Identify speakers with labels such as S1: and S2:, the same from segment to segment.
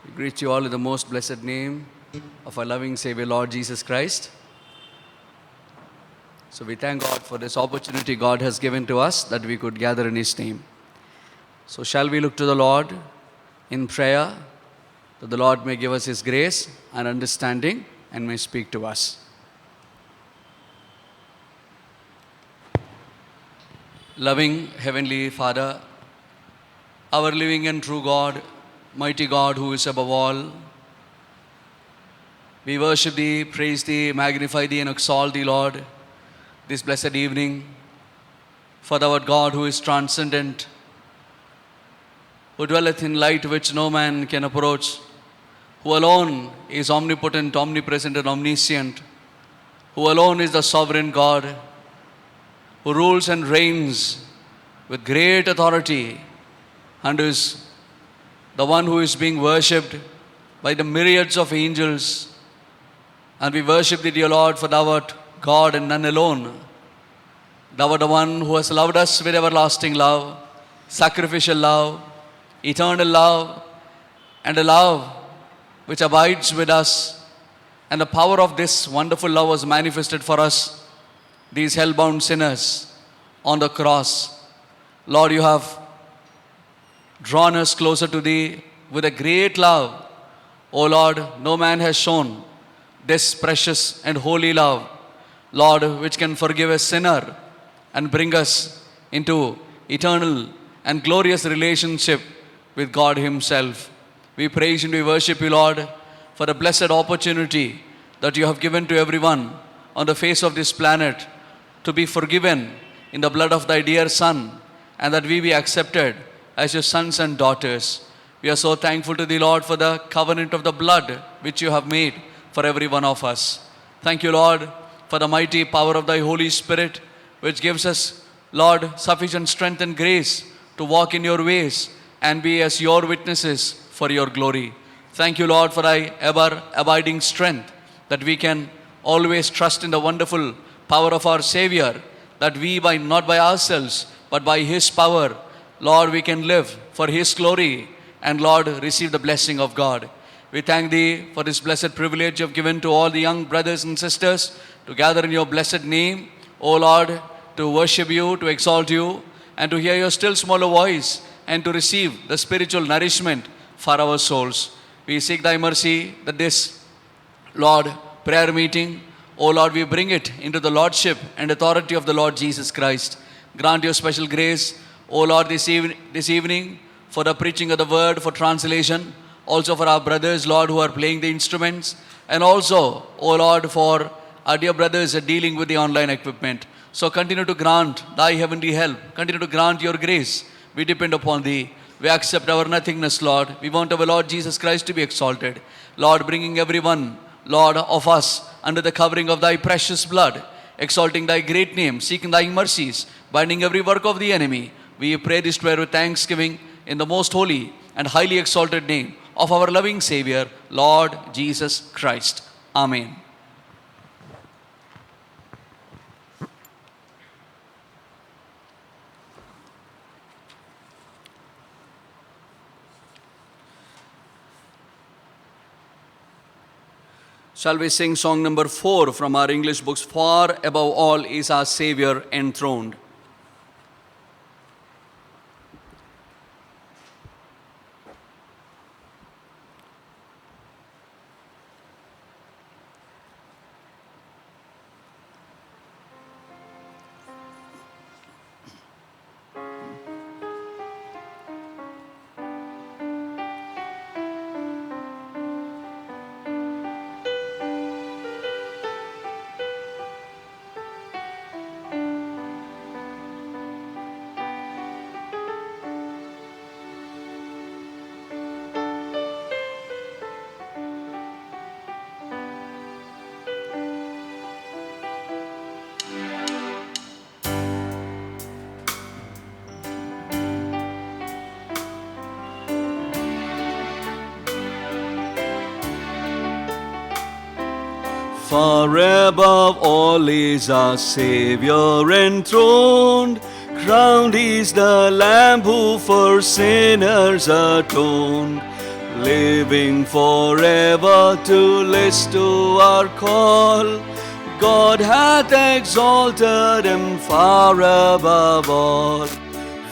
S1: We greet you all in the most blessed name of our loving Savior, Lord Jesus Christ. So we thank God for this opportunity God has given to us that we could gather in His name. So shall we look to the Lord in prayer that the Lord may give us His grace and understanding and may speak to us. Loving Heavenly Father, our living and true God, mighty God who is above all, we worship Thee, praise Thee, magnify Thee and exalt Thee, Lord, this blessed evening. For Thou art God who is transcendent, who dwelleth in light which no man can approach, who alone is omnipotent, omnipresent and omniscient, who alone is the sovereign God, who rules and reigns with great authority and is the one who is being worshipped by the myriads of angels. And we worship Thee, dear Lord, for Thou art God and none alone. Thou art the one who has loved us with everlasting love, sacrificial love, eternal love, and a love which abides with us. And the power of this wonderful love was manifested for us, these hell-bound sinners, on the cross. Lord, You have drawn us closer to Thee with a great love. O Lord, no man has shown this precious and holy love, Lord, which can forgive a sinner and bring us into eternal and glorious relationship with God Himself. We praise and we worship You, Lord, for the blessed opportunity that You have given to everyone on the face of this planet to be forgiven in the blood of Thy dear Son, and that we be accepted as Your sons and daughters. We are so thankful to Thee, Lord, for the covenant of the blood which You have made for every one of us. Thank You, Lord, for the mighty power of Thy Holy Spirit, which gives us, Lord, sufficient strength and grace to walk in Your ways and be as Your witnesses for Your glory. Thank You, Lord, for Thy ever-abiding strength, that we can always trust in the wonderful power of our Savior, that we, not by ourselves, but by His power, Lord, we can live for His glory and, Lord, receive the blessing of God. We thank Thee for this blessed privilege You have given to all the young brothers and sisters to gather in Your blessed name, O Lord, to worship You, to exalt You, and to hear Your still smaller voice and to receive the spiritual nourishment for our souls. We seek Thy mercy that this, Lord, prayer meeting, O Lord, we bring it into the Lordship and authority of the Lord Jesus Christ. Grant Your special grace, O Lord, this evening for the preaching of the word, for translation, also for our brothers, Lord, who are playing the instruments, and also, O Lord, for our dear brothers dealing with the online equipment. So continue to grant Thy heavenly help. Continue to grant Your grace. We depend upon Thee. We accept our nothingness, Lord. We want our Lord Jesus Christ to be exalted. Lord, bringing everyone, Lord, of us under the covering of Thy precious blood, exalting Thy great name, seeking Thy mercies, binding every work of the enemy. We pray this prayer with thanksgiving in the most holy and highly exalted name of our loving Savior, Lord Jesus Christ. Amen. Shall we sing song number 4 from our English books, Far Above All is Our Savior Enthroned. Far above all is our Savior enthroned, crowned is the Lamb who for sinners atoned. living forever to list to our call. God hath exalted him far above all,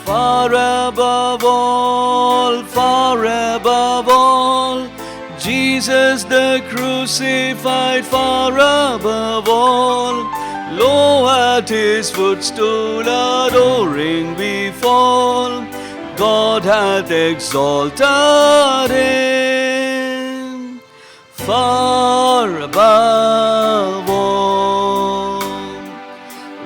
S1: far above all, far above all. Jesus the crucified far above all. Lo, at his footstool adoring we fall. God hath exalted him far above all.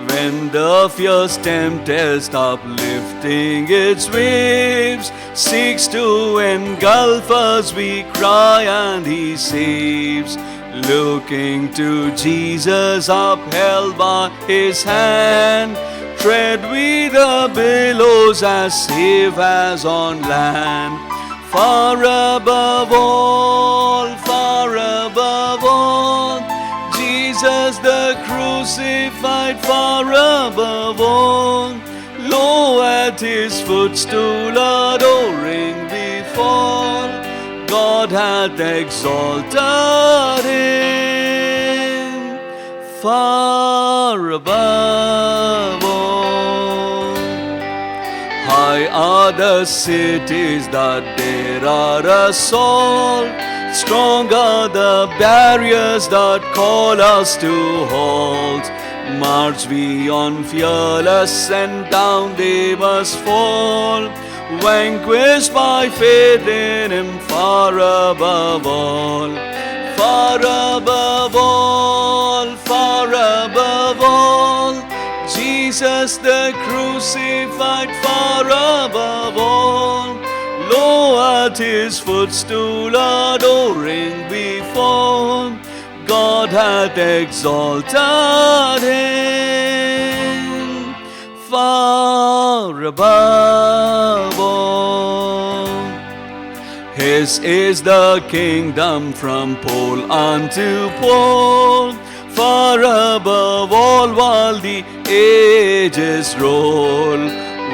S1: When the fierce tempest uplifting its waves seeks to engulf us, we cry and he saves. Looking to Jesus upheld by his hand, tread we the billows as safe as on land. Far above all, far above all, Jesus the crucified far above all. Lo, at his footstool adoring we fall. God hath exalted him far above all. High are the cities that dare our assault, strong are the barriers that call us to halt. March we on fearless and down they must fall, vanquished by faith in him far above all, far above all, far above all. Jesus the crucified far above all. Lo, at his footstool adoring we fall. God hath exalted him far above all. His is the kingdom from pole unto pole, far above all while the ages roll.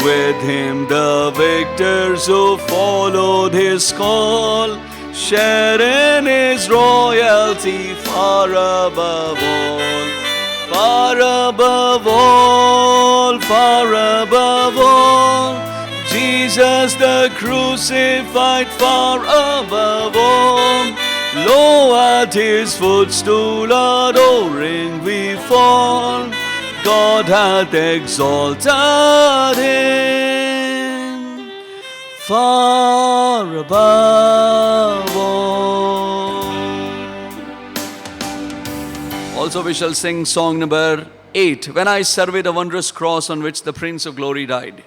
S1: With him the victors who followed his call, share in his royalty far above all, far above all, far above all. Jesus the crucified far above all. Lo, at his footstool adoring we fall. God hath exalted him far above all. Also we shall sing song number 8, When I Survey the Wondrous Cross on which the Prince of Glory died.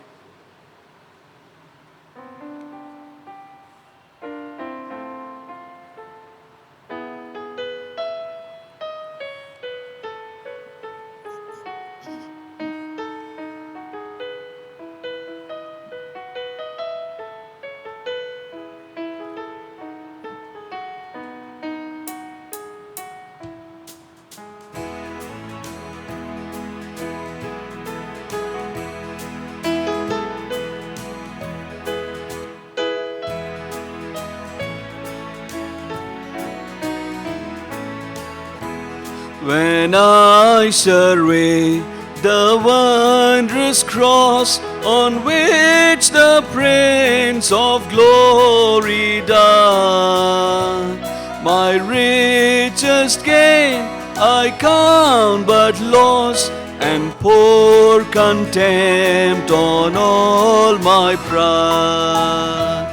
S1: When I survey the wondrous cross on which the Prince of Glory died, my richest gain I count but loss, and pour contempt on all my pride.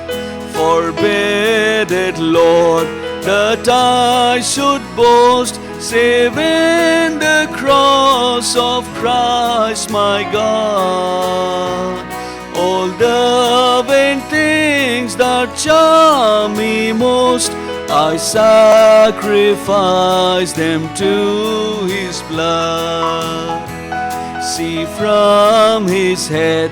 S1: Forbid it, Lord, that I should boast save in the cross of Christ my God. All the vain things that charm me most, I sacrifice them to his blood. See from his head,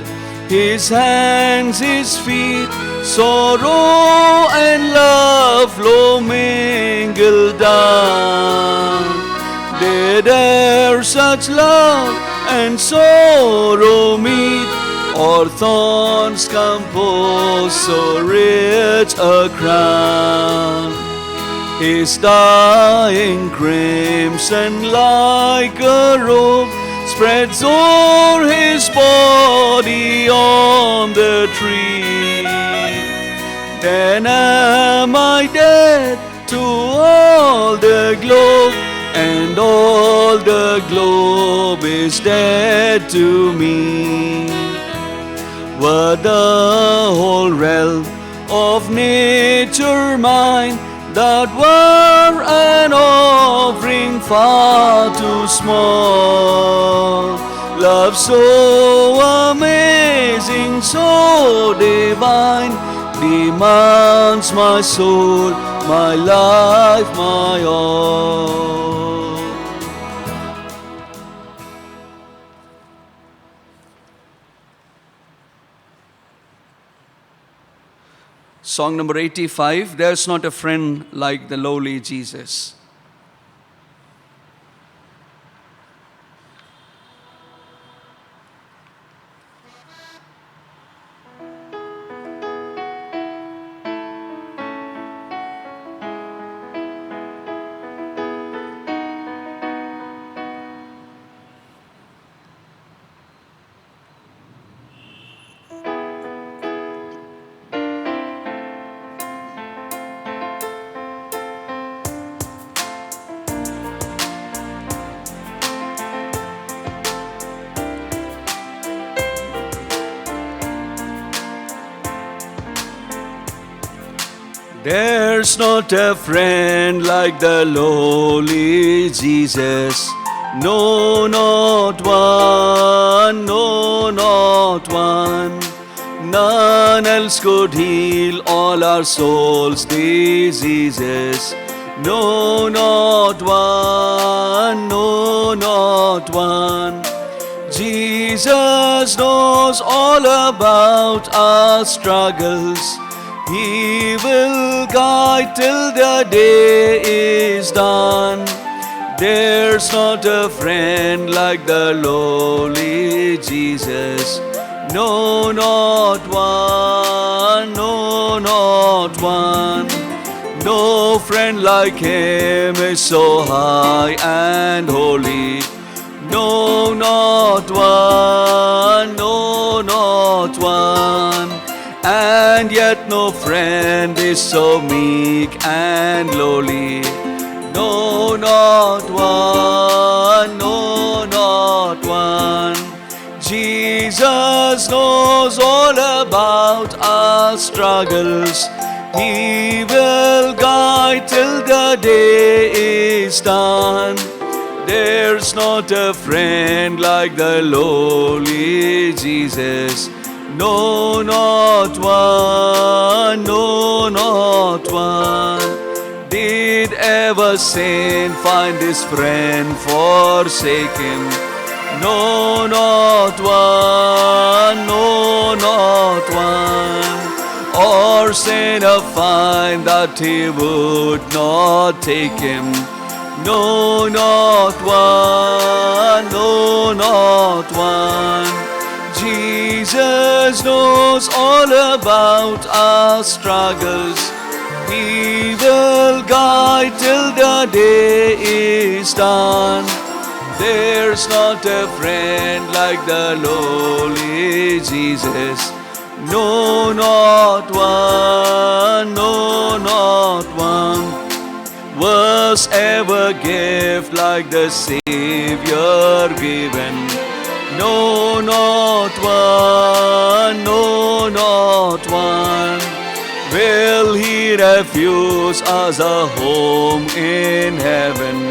S1: his hands, his feet, sorrow and love flow mingled down. Did there such love and sorrow meet, or thorns compose so rich a crown. His dying crimson like a robe spreads o'er his body on the tree. Then am I dead to all the globe, and all the globe is dead to me. Were the whole realm of nature mine, that were an offering far too small. Love so amazing, so divine, demands my soul, my life, my all. Song number 85, There's Not a Friend Like the Lowly Jesus. There's not a friend like the lowly Jesus. No, not one, no, not one. None else could heal all our souls' diseases. No, not one, no, not one. Jesus knows all about our struggles. He will guide till the day is done. There's not a friend like the lowly Jesus. No, not one, no, not one. No friend like him is so high and holy. No, not one, no, not one. And yet no friend is so meek and lowly. No, not one, no, not one. Jesus knows all about our struggles. He will guide till the day is done. There's not a friend like the lowly Jesus. No, not one, no, not one. Did ever saint find his friend forsake him? No, not one, no, not one. Or sinner find that he would not take him? No, not one, no, not one. Jesus knows all about our struggles. He will guide till the day is done. There's not a friend like the lowly Jesus. No, not one, no, not one. Was ever gift like the Savior given? No, not one, no, not one. Will he refuse us a home in heaven?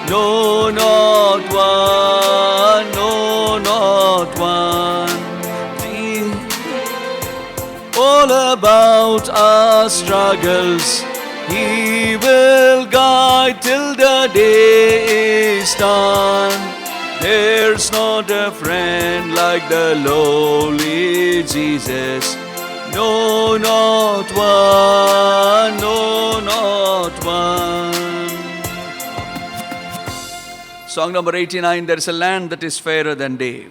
S1: No, not one, no, not one. All about our struggles, he will guide till the day is done. There's not a friend like the lowly Jesus. No, not one, no, not one. Song number 89, There is a land that is fairer than day.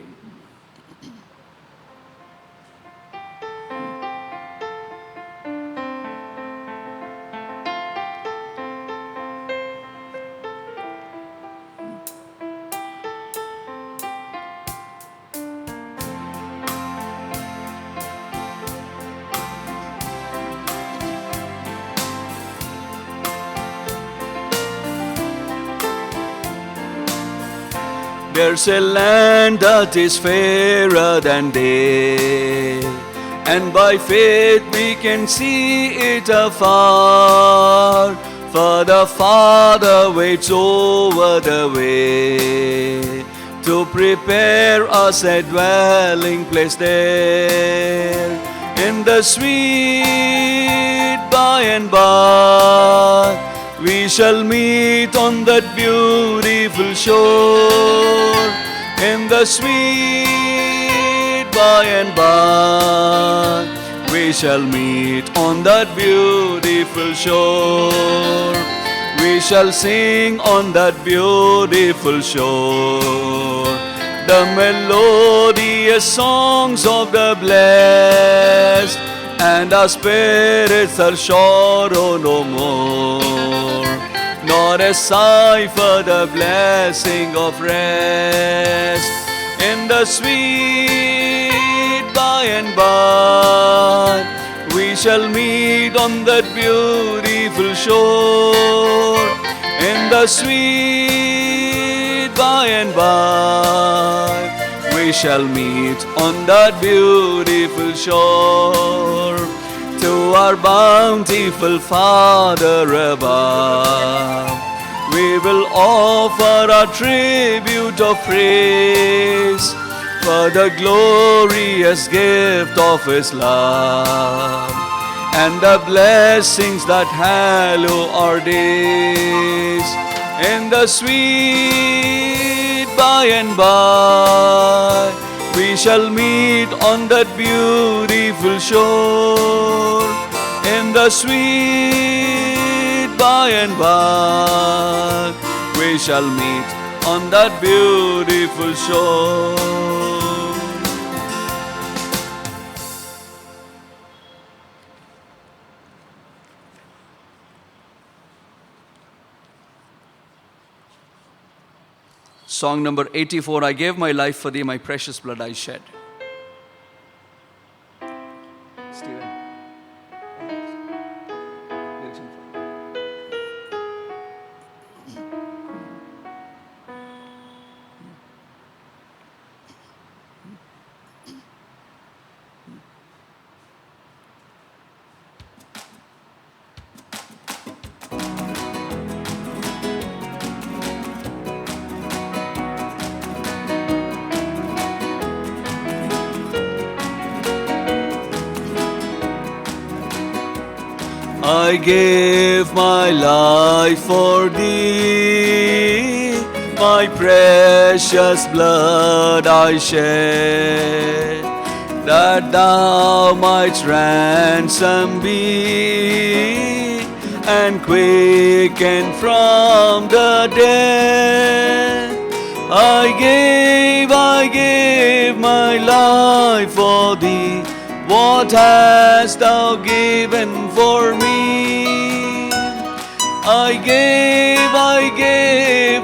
S1: There's a land that is fairer than day, and by faith we can see it afar. For the Father waits over the way to prepare us a dwelling place there. In the sweet by and by, we shall meet on that beautiful shore. In the sweet by and by, we shall meet on that beautiful shore. We shall sing on that beautiful shore the melodious songs of the blessed, and our spirits are sorrow no more, nor a sigh for the blessing of rest. In the sweet by and by, we shall meet on that beautiful shore. In the sweet by and by, we shall meet on that beautiful shore. To our bountiful Father above, we will offer our tribute of praise for the glorious gift of His love and the blessings that hallow our days. In the sweet by and by, we shall meet on that beautiful shore. In the sweet by and by, we shall meet on that beautiful shore. Song number 84, I gave my life for thee, my precious blood I shed. Stephen. I gave my life for thee, my precious blood I shed, that thou mightst ransom be, and quicken from the dead. I gave my life for thee. What hast thou given for me? I gave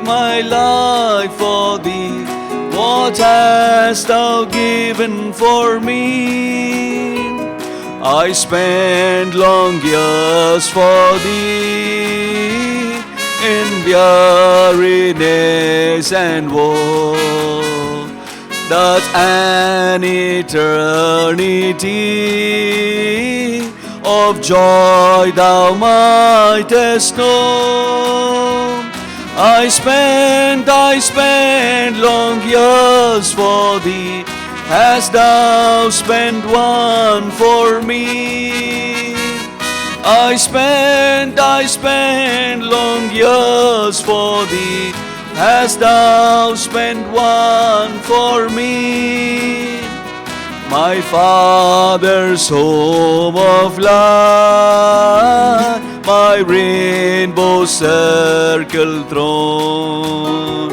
S1: my life for thee. What hast thou given for me? I spent long years for thee in weariness and woe, that an eternity of joy thou mightest know. I spent long years for thee. Hast thou spent one for me? I spent long years for thee. Hast thou spent one for me? My Father's home of light, my rainbow circle throne,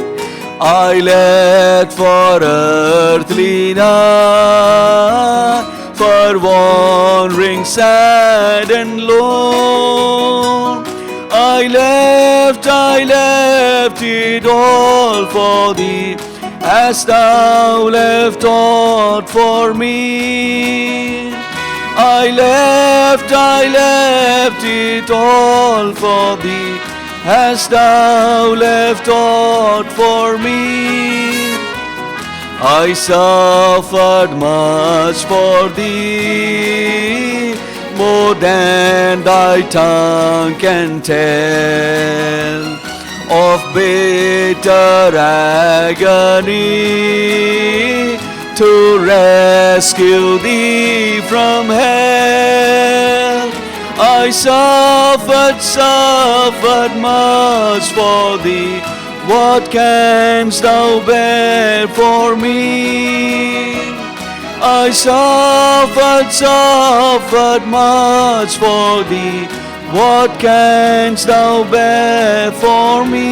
S1: I left for earthly night, for wandering sad and lone. I left it all for thee. Hast thou left aught for me? I left it all for thee. hast thou left out for me. I suffered much for thee, more than thy tongue can tell, of bitter agony to rescue thee from hell. I suffered much for thee. What canst thou bear for me? I suffered much for thee. What canst thou bear for me?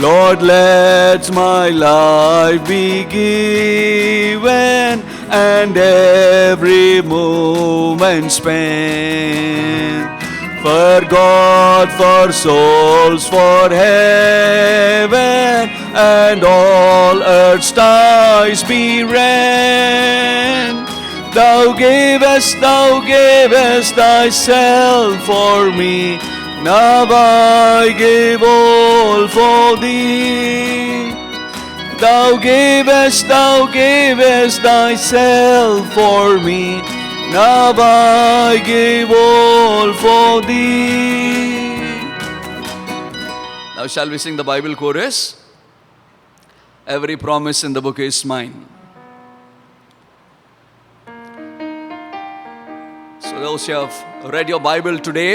S1: Lord, let my life be given, and every moment spent for God, for souls, for heaven, and all earth's ties be rent. Thou gavest thyself for me, now I give all for thee. Thou gavest thyself for me, now I give all for thee. Now shall we sing the Bible chorus? Every promise in the book is mine. So those who have read your Bible today,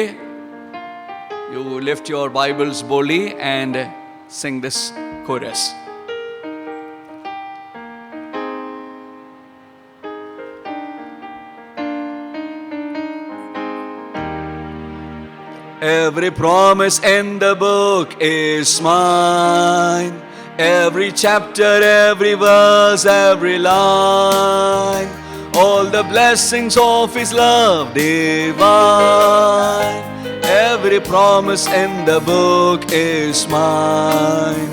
S1: you lift your Bibles boldly and sing this chorus. Every promise in the book is mine. Every chapter, every verse, every line. All the blessings of His love divine. Every promise in the book is mine.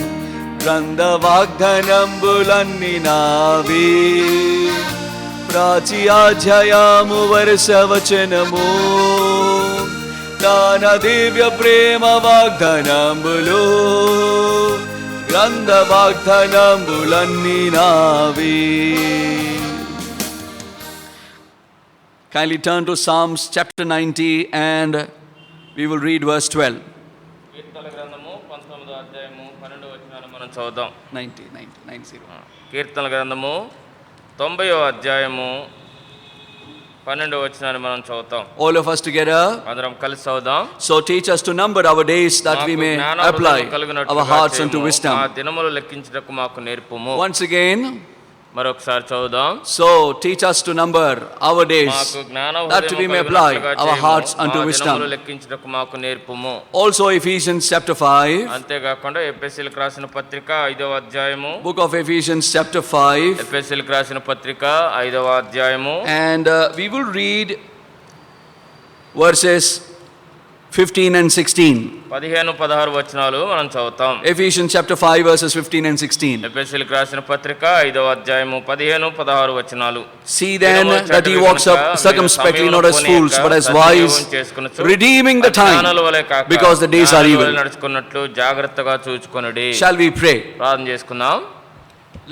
S1: గ్రంథ వాగ్దానంబులన్నీ నావి, ప్రాచి అధ్యాయము వరుస వచనము, దాన దివ్య ప్రేమ వాగ్దానంబులు, గ్రంథ వాగ్దానంబులన్నీ నావి. Kindly turn to Psalms chapter 90 and we will read verse 12.
S2: కీర్తనల గ్రంథము 19వ అధ్యాయము 12వ వచనాన్ని మనం చదువుదాం.
S1: 90.
S2: కీర్తనల గ్రంథము 90వ అధ్యాయము 12వ వచనాన్ని మనం చదువుతాం.
S1: All of us together.
S2: అందరం కలిసి చదువుదాం.
S1: So teach us to number our days that we may apply our hearts unto wisdom.
S2: మా దినములు లెక్కించుటకు మాకు నేర్పుము.
S1: Once again.
S2: మరొకసారి చదువుదాం.
S1: So teach us to number our days that we may apply our hearts unto wisdom. Also Ephesians chapter 5.
S2: అంతేకాకుండా ఎఫెసీయులకు రాసిన పత్రిక 5వ అధ్యాయము.
S1: Book of Ephesians chapter 5.
S2: ఎఫెసీయులకు రాసిన పత్రిక 5వ అధ్యాయము.
S1: And we will read verses 15 and 16.
S2: 15-16 వచనాలు మనం చదువుతాం.
S1: Ephesians chapter 5 verses 15 and 16.
S2: ఎఫెసీయులకు రాసిన పత్రిక 5వ అధ్యాయము 15-16 వచనాలు.
S1: See then that ye walk circumspectly, not as fools but as wise, redeeming the time, because the days are evil.
S2: నడుచుకున్నట్లు జాగ్రత్తగా చూచుకొనుడి.
S1: Shall we pray?
S2: ప్రార్థన చేసుకుందాం.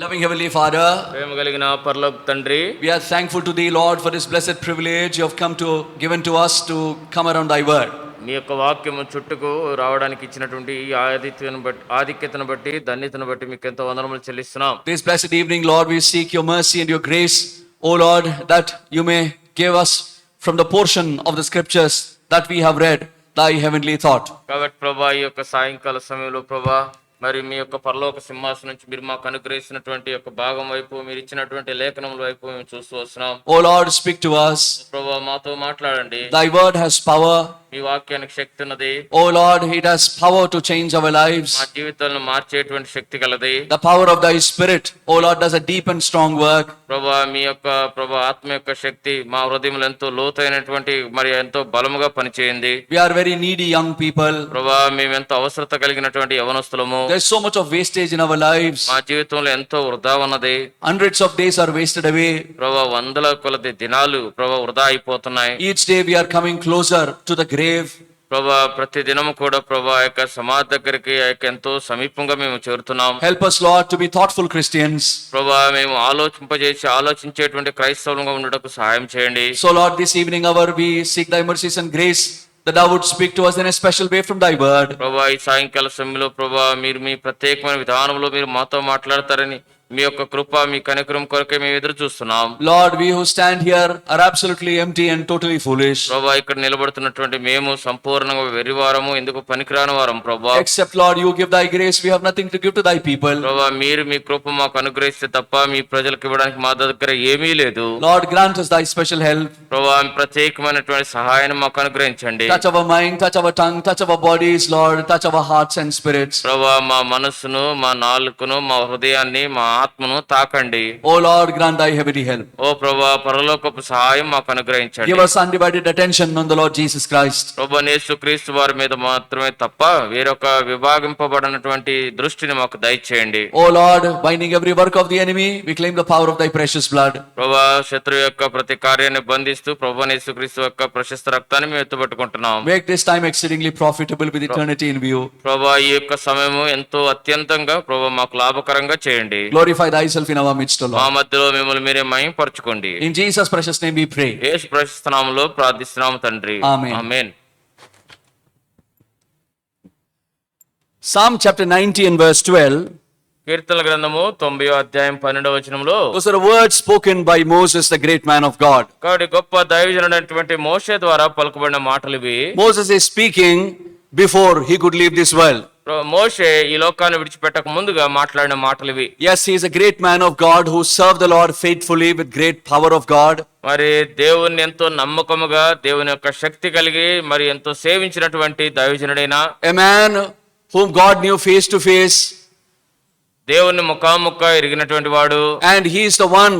S1: Loving Heavenly Father,
S2: ప్రేమ కలిగిన పరలోక తండ్రి,
S1: we are thankful to Thee, Lord, for this blessed privilege you have given to us to come around Thy word.
S2: నీ యొక్క వాక్యము చుట్టూకు రావడానికి ఇచ్చినటువంటి ఈ ఆధిక్యతను బట్టి ధన్యతను బట్టి మీకు ఎంతో వందనములు చెల్లిస్తున్నాం.
S1: This blessed evening, Lord, we seek your mercy and your grace, O Lord, that you may give us from the portion of the scriptures that we have read thy heavenly thought.
S2: కాబట్టి ప్రభా, ఈ యొక్క సాయంకాల సమయంలో ప్రభా, మరి మీ యొక్క పరలోక సింహాసనం నుంచి మీరు మాకు అనుగ్రహించినటువంటి యొక్క భాగం వైపు, మీరు ఇచ్చినటువంటి లేఖనముల వైపు మేము చూస్తూ వస్తున్నాం.
S1: O Lord, speak to us.
S2: ప్రభా, మాతో మాట్లాడండి.
S1: Thy word has power.
S2: మీ వాక్యానికి శక్తి ఉన్నది.
S1: O Lord, it has power to change our lives.
S2: మా జీవితాలను మార్చేటువంటి శక్తి కలది.
S1: The power of thy spirit, O Lord, does a deep and strong work.
S2: ప్రభా, మీ యొక్క ఆత్మ యొక్క శక్తి మా హృదయంలో ఎంతో లోతైనటువంటి మరి ఎంతో బలముగా పనిచేయండి.
S1: We are very needy young people.
S2: ప్రభా, మేము ఎంతో అవసరత కలిగినటువంటి యవనస్తులము.
S1: There is so much of wastage in our lives.
S2: మా జీవితంలో ఎంతో వృధా ఉన్నది.
S1: Hundreds of days are wasted away.
S2: ప్రభా, వందల కొలది దినాలు ప్రభా వృధా అయిపోతున్నాయి.
S1: Each day we are coming closer to the grave.
S2: ప్రభా ప్రతి దినము కూడా ప్రభా ఆ యొక్క సమాధి దగ్గరికి ఆ యొక్క ఎంతో సమీపంగా మేము చేరుతున్నాం.
S1: Help us, Lord, to be thoughtful Christians.
S2: ప్రభా మేము ఆలోచించేటువంటి క్రైస్తవులుగా ఉండటకు సహాయం చేయండి.
S1: So, Lord, this evening hour we seek thy mercies and grace, that thou would speak to us in a special way from thy word.
S2: ప్రభా ఈ సాయంకాల సమయంలో ప్రభా మీరు మీ ప్రత్యేకమైన విధానంలో మీరు మాతో మాట్లాడతారని మీ యొక్క కృప మీ కనికరం కొరకే మేము ఎదురు చూస్తున్నాం.
S1: Lord, we who stand here are absolutely empty and totally foolish.
S2: ప్రభా ఇక్కడ నిలబడుతున్నటువంటి మేము సంపూర్ణంగా వెర్రివారము, ఎందుకు పనికిరాని వారం ప్రభా.
S1: Except, Lord, you give thy grace, we have nothing to give to thy people.
S2: ప్రభా మీరు మీ కృప మాకు అనుగ్రహిస్తే తప్ప మీ ప్రజలకు ఇవ్వడానికి మా దగ్గర ఏమీ లేదు.
S1: Lord, grant us thy special help.
S2: ప్రభా ప్రత్యేకమైనటువంటి సహాయాన్ని మాకు అనుగ్రహించండి.
S1: Touch our mind, touch our tongue, touch our bodies, Lord, touch our hearts and spirits.
S2: ప్రభా మా మనస్సును, మా నాలుకను, మా హృదయాన్ని, మా ఆత్మను తాకండి.
S1: O Lord, grant thy heavenly help.
S2: ఓ ప్రభా పరలోకపు సహాయం మాకు అనుగ్రహించండి.
S1: Give us undivided attention on the Lord Jesus Christ.
S2: ప్రభా యేసుక్రీస్తు వారి మీద మాత్రమే తప్ప వేరొక విభాగింపబడినటువంటి దృష్టిని మాకు దయచేయండి.
S1: O Lord, binding every work of the enemy, we claim the power of thy precious blood.
S2: ప్రభా శత్రువు యొక్క ప్రతి కార్యాన్ని బంధిస్తూ ప్రభా యేసుక్రీస్తు యొక్క ప్రశస్త రక్తాన్ని మేము ఎత్తుపట్టుకుంటున్నాం.
S1: Make this time exceedingly profitable with eternity in view.
S2: ప్రభా ఈ యొక్క సమయము ఎంతో అత్యంతంగా ప్రభా మాకు లాభకరంగా చేయండి.
S1: Glorify thyself in our midst, O
S2: మా
S1: Lord.
S2: మధ్యలో మిమ్మల్ని మీరే మహిమపరచుకోండి.
S1: In Jesus' precious name we pray.
S2: యేసు ప్రశస్త నామములో ప్రార్థిస్తున్నాము తండ్రి.
S1: ఆమేన్.
S2: ఆమేన్.
S1: Psalm chapter 90 and verse 12.
S2: కీర్తనల గ్రంథము 90వ అధ్యాయం 12వ వచనంలో
S1: Those are the words spoken by Moses, the great man of God.
S2: కాబట్టి గొప్ప దైవజనుడైనటువంటి మోషే ద్వారా పలుకబడిన మాటలు ఇవి.
S1: Moses is speaking before he could leave this world.
S2: మోషే ఈ లోకాన్ని విడిచిపెట్టక ముందుగా మాట్లాడిన మాటలు ఇవి.
S1: Yes, he is a great man of God who served the Lord faithfully with great power of God.
S2: మరి దేవుణ్ణి ఎంతో నమ్మకముగా దేవుని యొక్క శక్తి కలిగి మరి ఎంతో సేవించినటువంటి దైవజనుడైన
S1: A man whom God knew face to face.
S2: దేవుణ్ణి ముఖాముఖ ఎరిగినటువంటి వాడు.
S1: And he is the one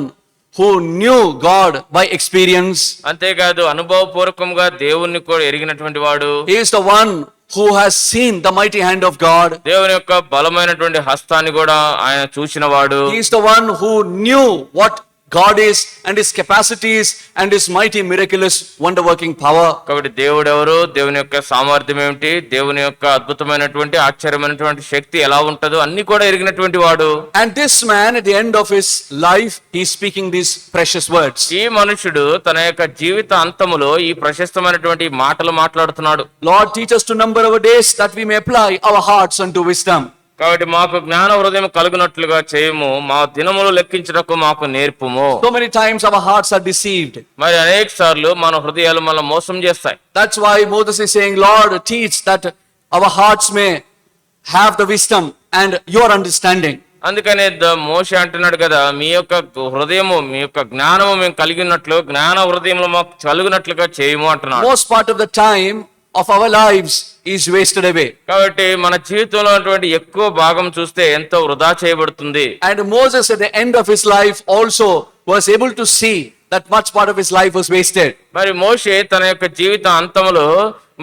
S1: who knew God by experience.
S2: అంతేకాదు అనుభవపూర్వకంగా దేవుణ్ణి కూడా ఎరిగినటువంటి వాడు.
S1: He is the one who has seen the mighty hand of God.
S2: దేవుని యొక్క బలమైనటువంటి హస్తాన్ని కూడా ఆయన చూసిన వాడు.
S1: He is the one who knew what God is and his capacities and his mighty miraculous wonder working power.
S2: కాబట్టి దేవుడు ఎవరు, దేవుని యొక్క సామర్థ్యం ఏమిటి, దేవుని యొక్క అద్భుతమైనటువంటి ఆశ్చర్యమైనటువంటి శక్తి ఎలా ఉంటుందో అన్ని కూడా ఎరిగినటువంటి వాడు.
S1: And this man at the end of his life, he is speaking these precious words.
S2: ఈ మనుషుడు తన యొక్క జీవిత అంతములో ఈ ప్రశస్తమైనటువంటి మాటలు మాట్లాడుతున్నాడు.
S1: Lord, teach us to number our days that we may apply our hearts unto wisdom.
S2: కాబట్టి మాకు జ్ఞాన హృదయం కలుగునట్లుగా చేయము, మా దినములు లెక్కించటకు మాకు నేర్పుము.
S1: So many times our hearts are deceived.
S2: మరి అనేక సార్లు మన హృదయాలు మనం మోసం చేస్తాయి.
S1: That's why Moses is saying, Lord, teach that our hearts may have the wisdom and your understanding.
S2: అందుకనే మోషే అంటున్నాడు కదా, మీ యొక్క హృదయము, మీ యొక్క జ్ఞానము మేము కలిగినట్లు, జ్ఞాన హృదయంలో మాకు కలుగునట్లుగా చేయము అంటున్నాడు.
S1: Most part of the time of our lives is wasted away.
S2: కాబట్టి మన జీవితంలో ఉన్నటువంటి ఎక్కువ భాగం చూస్తే ఎంతో వృధా చేయబడుతుంది.
S1: And Moses at the end of his life also was able to see that much part of his life was wasted.
S2: మరి మోషే తన యొక్క జీవిత అంతములో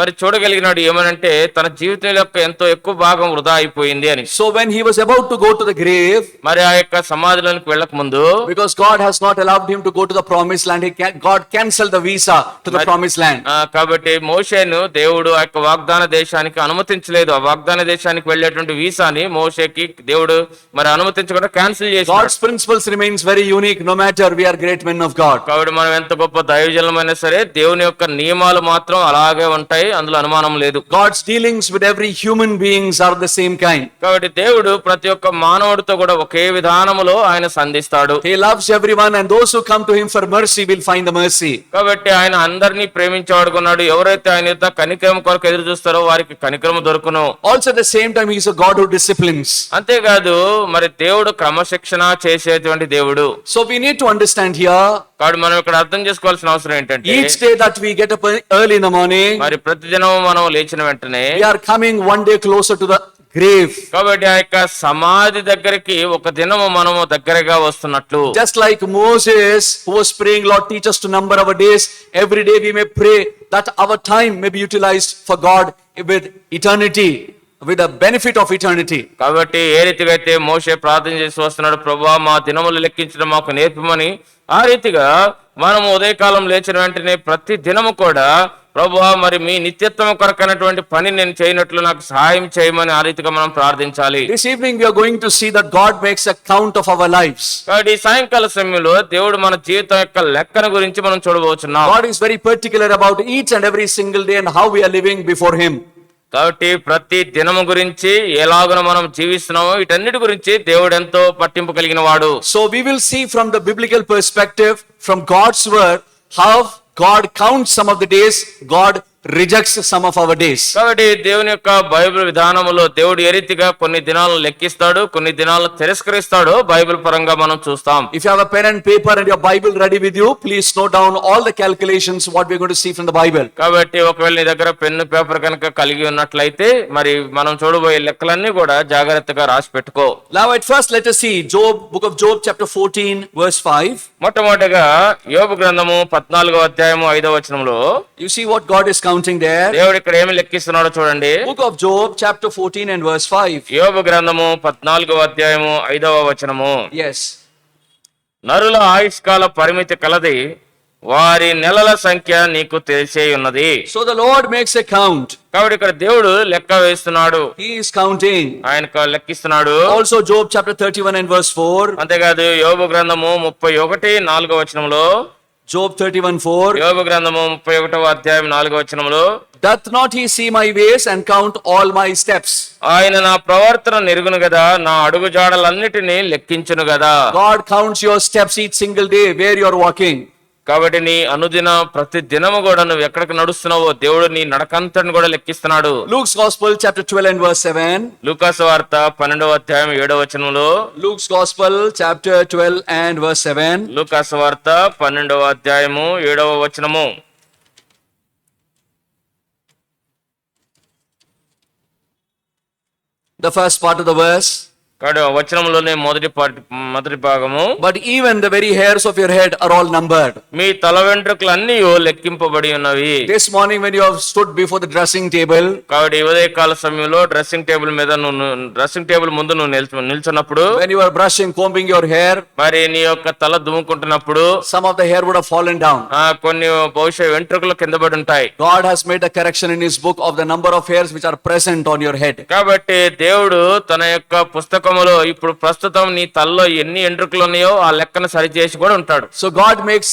S2: మరి చూడగలిగినాడు ఏమనంటే తన జీవితం యొక్క ఎంతో ఎక్కువ భాగం వృధా అయిపోయింది అని.
S1: So when he was about to go to the grave,
S2: మరి ఆ యొక్క సమాధిలోనికి వెళ్ళక ముందు,
S1: because God has not allowed him to go to the promised land, God canceled the visa to the promised land.
S2: కాబట్టి మోషేను దేవుడు ఆ యొక్క వాగ్దాన దేశానికి అనుమతించలేదు. ఆ వాగ్దాన దేశానికి వెళ్ళేటువంటి వీసాని మోషేకి దేవుడు మరి అనుమతించకుండా క్యాన్సిల్ చేశాడు.
S1: God's principles remains very unique no matter we are great men of God.
S2: కాబట్టి మనం ఎంత గొప్ప దైవజనులమైనా సరే దేవుని యొక్క నియమాలు మాత్రం అలాగే ఉంటాయి, అందులో అనుమానం లేదు.
S1: God's dealings with every human beings are the same kind.
S2: కాబట్టి దేవుడు ప్రతి ఒక్క మానవుడితో కూడా ఒకే విధానములో ఆయన సంధిస్తాడు.
S1: He loves everyone and those who come to him for mercy will find the mercy.
S2: కాబట్టి ఆయన అందరినీ ప్రేమించేవాడుకున్నాడు. ఎవరైతే ఆయన యొక్క కనికరం కొరకు ఎదురు చూస్తారో వారికి కనికరం దొరుకును.
S1: Also at the same time he is a God who disciplines.
S2: అంతేకాదు మరి దేవుడు క్రమశిక్షణ చేసేటువంటి దేవుడు.
S1: So we need to understand here,
S2: కాబట్టి మనం ఇక్కడ అర్థం చేసుకోవాల్సిన అవసరం ఏంటంటే
S1: each day that we get up early in the morning,
S2: మరి ప్రతిదినం మనం లేచిన వెంటనే
S1: we are coming one day closer to the grave.
S2: కాబట్టి ఆ యొక్క సమాధి దగ్గరికి ఒక దినము మనము దగ్గరగా వస్తున్నట్లు,
S1: Just like Moses who was praying, Lord, teach us to number our days. Every day we may pray that our time may be utilized for God with eternity, with the benefit of eternity.
S2: కాబట్టి ఏ రీతిగా అయితే మోషే ప్రార్థన చేసి వస్తున్నాడు, ప్రభువా మా దినములు లెక్కించడం మాకు నేర్పమని, ఆ రీతిగా మనము ఉదయకాలం లేచిన వెంటనే ప్రతి దినము కూడా ప్రభువా మరి మీ నిత్యత్వం కొరకైనటువంటి పని నేను చేయనట్లు నాకు సహాయం చేయమని ఆ రీతిగా మనం ప్రార్థించాలి.
S1: This evening we are going to see that God makes a count of our lives.
S2: కాబట్టి ఈ సాయంకాల సమయంలో దేవుడు మన జీవితం యొక్క లెక్కన గురించి మనం చూడబోతున్నాం.
S1: God is very particular about each and every single day and how we are living before him.
S2: కాబట్టి ప్రతి దినము గురించి ఎలాగున మనం జీవిస్తున్నామో వీటన్నిటి గురించి దేవుడు ఎంతో పట్టింపు కలిగిన వాడు.
S1: So we will see from the biblical perspective, from God's word, how God counts some of the days, God rejects some of our days.
S2: కాబట్టి దేవుని యొక్క బైబిల్ విధానములో దేవుడు ఏ రీతిగా కొన్ని దినాలను లెక్కిస్తాడు, కొన్ని దినాలను తిరస్కరిస్తాడో బైబిల్ పరంగా మనం చూస్తాం.
S1: If you have a pen and paper and your Bible ready with you, please note down all the calculations what we are going to see from the Bible.
S2: కాబట్టి ఒకవేళ నీ దగ్గర పెన్ను పేపర్ కనుక కలిగి ఉన్నట్లయితే మరి మనం చూడబోయే లెక్కలన్నీ కూడా జాగ్రత్తగా రాసి పెట్టుకో.
S1: Now at first let us see book of Job chapter 14 verse 5.
S2: మొట్టమొదటిగా యోబు గ్రంథము 14వ అధ్యాయము 5వ వచనంలో
S1: You see what God is counting there.
S2: దేవుడు ఇక్కడ ఏమి లెక్కిస్తున్నాడో చూడండి.
S1: Book of Job chapter 14 and verse 5.
S2: యోబు గ్రంథము 14వ అధ్యాయము 5వ వచనము.
S1: Yes.
S2: నరుల ఆయుష్కాల పరిమితి కలది, వారి నెలల సంఖ్య నీకు తెలిసే ఉన్నది.
S1: So the Lord makes a count.
S2: కాబట్టి ఇక్కడ దేవుడు లెక్క వేస్తున్నాడు,
S1: He is counting.
S2: ఆయన లెక్కిస్తున్నాడు.
S1: Also Job chapter 31 and verse 4.
S2: అంతేకాదు యోబు గ్రంథము 31 4వ వచనంలో,
S1: Job 31:4.
S2: యోబు గ్రంథము 31వ అధ్యాయం 4వ వచనంలో,
S1: Doth not he see my ways and count all my steps?
S2: ఆయన నా ప్రవర్తన నెరుగును గదా, నా అడుగు జాడలన్నిటినీ లెక్కించును గదా.
S1: God counts your steps each single day where you are walking.
S2: కాబట్టి నీ అనుదిన ప్రతి దినము కూడా నువ్వు ఎక్కడికి నడుస్తున్నావో దేవుడు నీ నడకంతని కూడా లెక్కిస్తున్నాడు.
S1: Luke's Gospel chapter 12 and verse 7.
S2: లూకాసు వార్త 12వ అధ్యాయం 7వ వచనంలో,
S1: Luke's Gospel chapter 12 and verse 7.
S2: లూకాసు వార్త 12వ అధ్యాయము 7వ వచనము.
S1: The first part of the verse.
S2: కాబట్టి వచనంలోనే మొదటి భాగము.
S1: But even the very hairs of your head are all numbered.
S2: మీ తల వెంట్రుకలన్నీ లెక్కింపబడి ఉన్నవి.
S1: This morning when you have stood before the dressing table,
S2: కాబట్టి ఉదయకాల సమయంలో డ్రెస్సింగ్ టేబుల్ మీద డ్రెస్సింగ్ టేబుల్ ముందు నువ్వు నిల్చున్నప్పుడు,
S1: when you are brushing, combing your hair,
S2: మరి నీ యొక్క తల దుమ్ముకుంటున్నప్పుడు
S1: some of the hair would have fallen down.
S2: కొన్ని బహుశా వెంట్రుకలు కింద పడి ఉంటాయి.
S1: God has made a correction in his book of the number of hairs which are present on your head.
S2: కాబట్టి దేవుడు తన యొక్క పుస్తకంలో ఇప్పుడు ప్రస్తుతం నీ తలలో ఎన్ని ఎంట్రుకలు ఉన్నాయో ఆ లెక్కను సరిచేసి కూడా ఉంటాడు.
S1: So God makes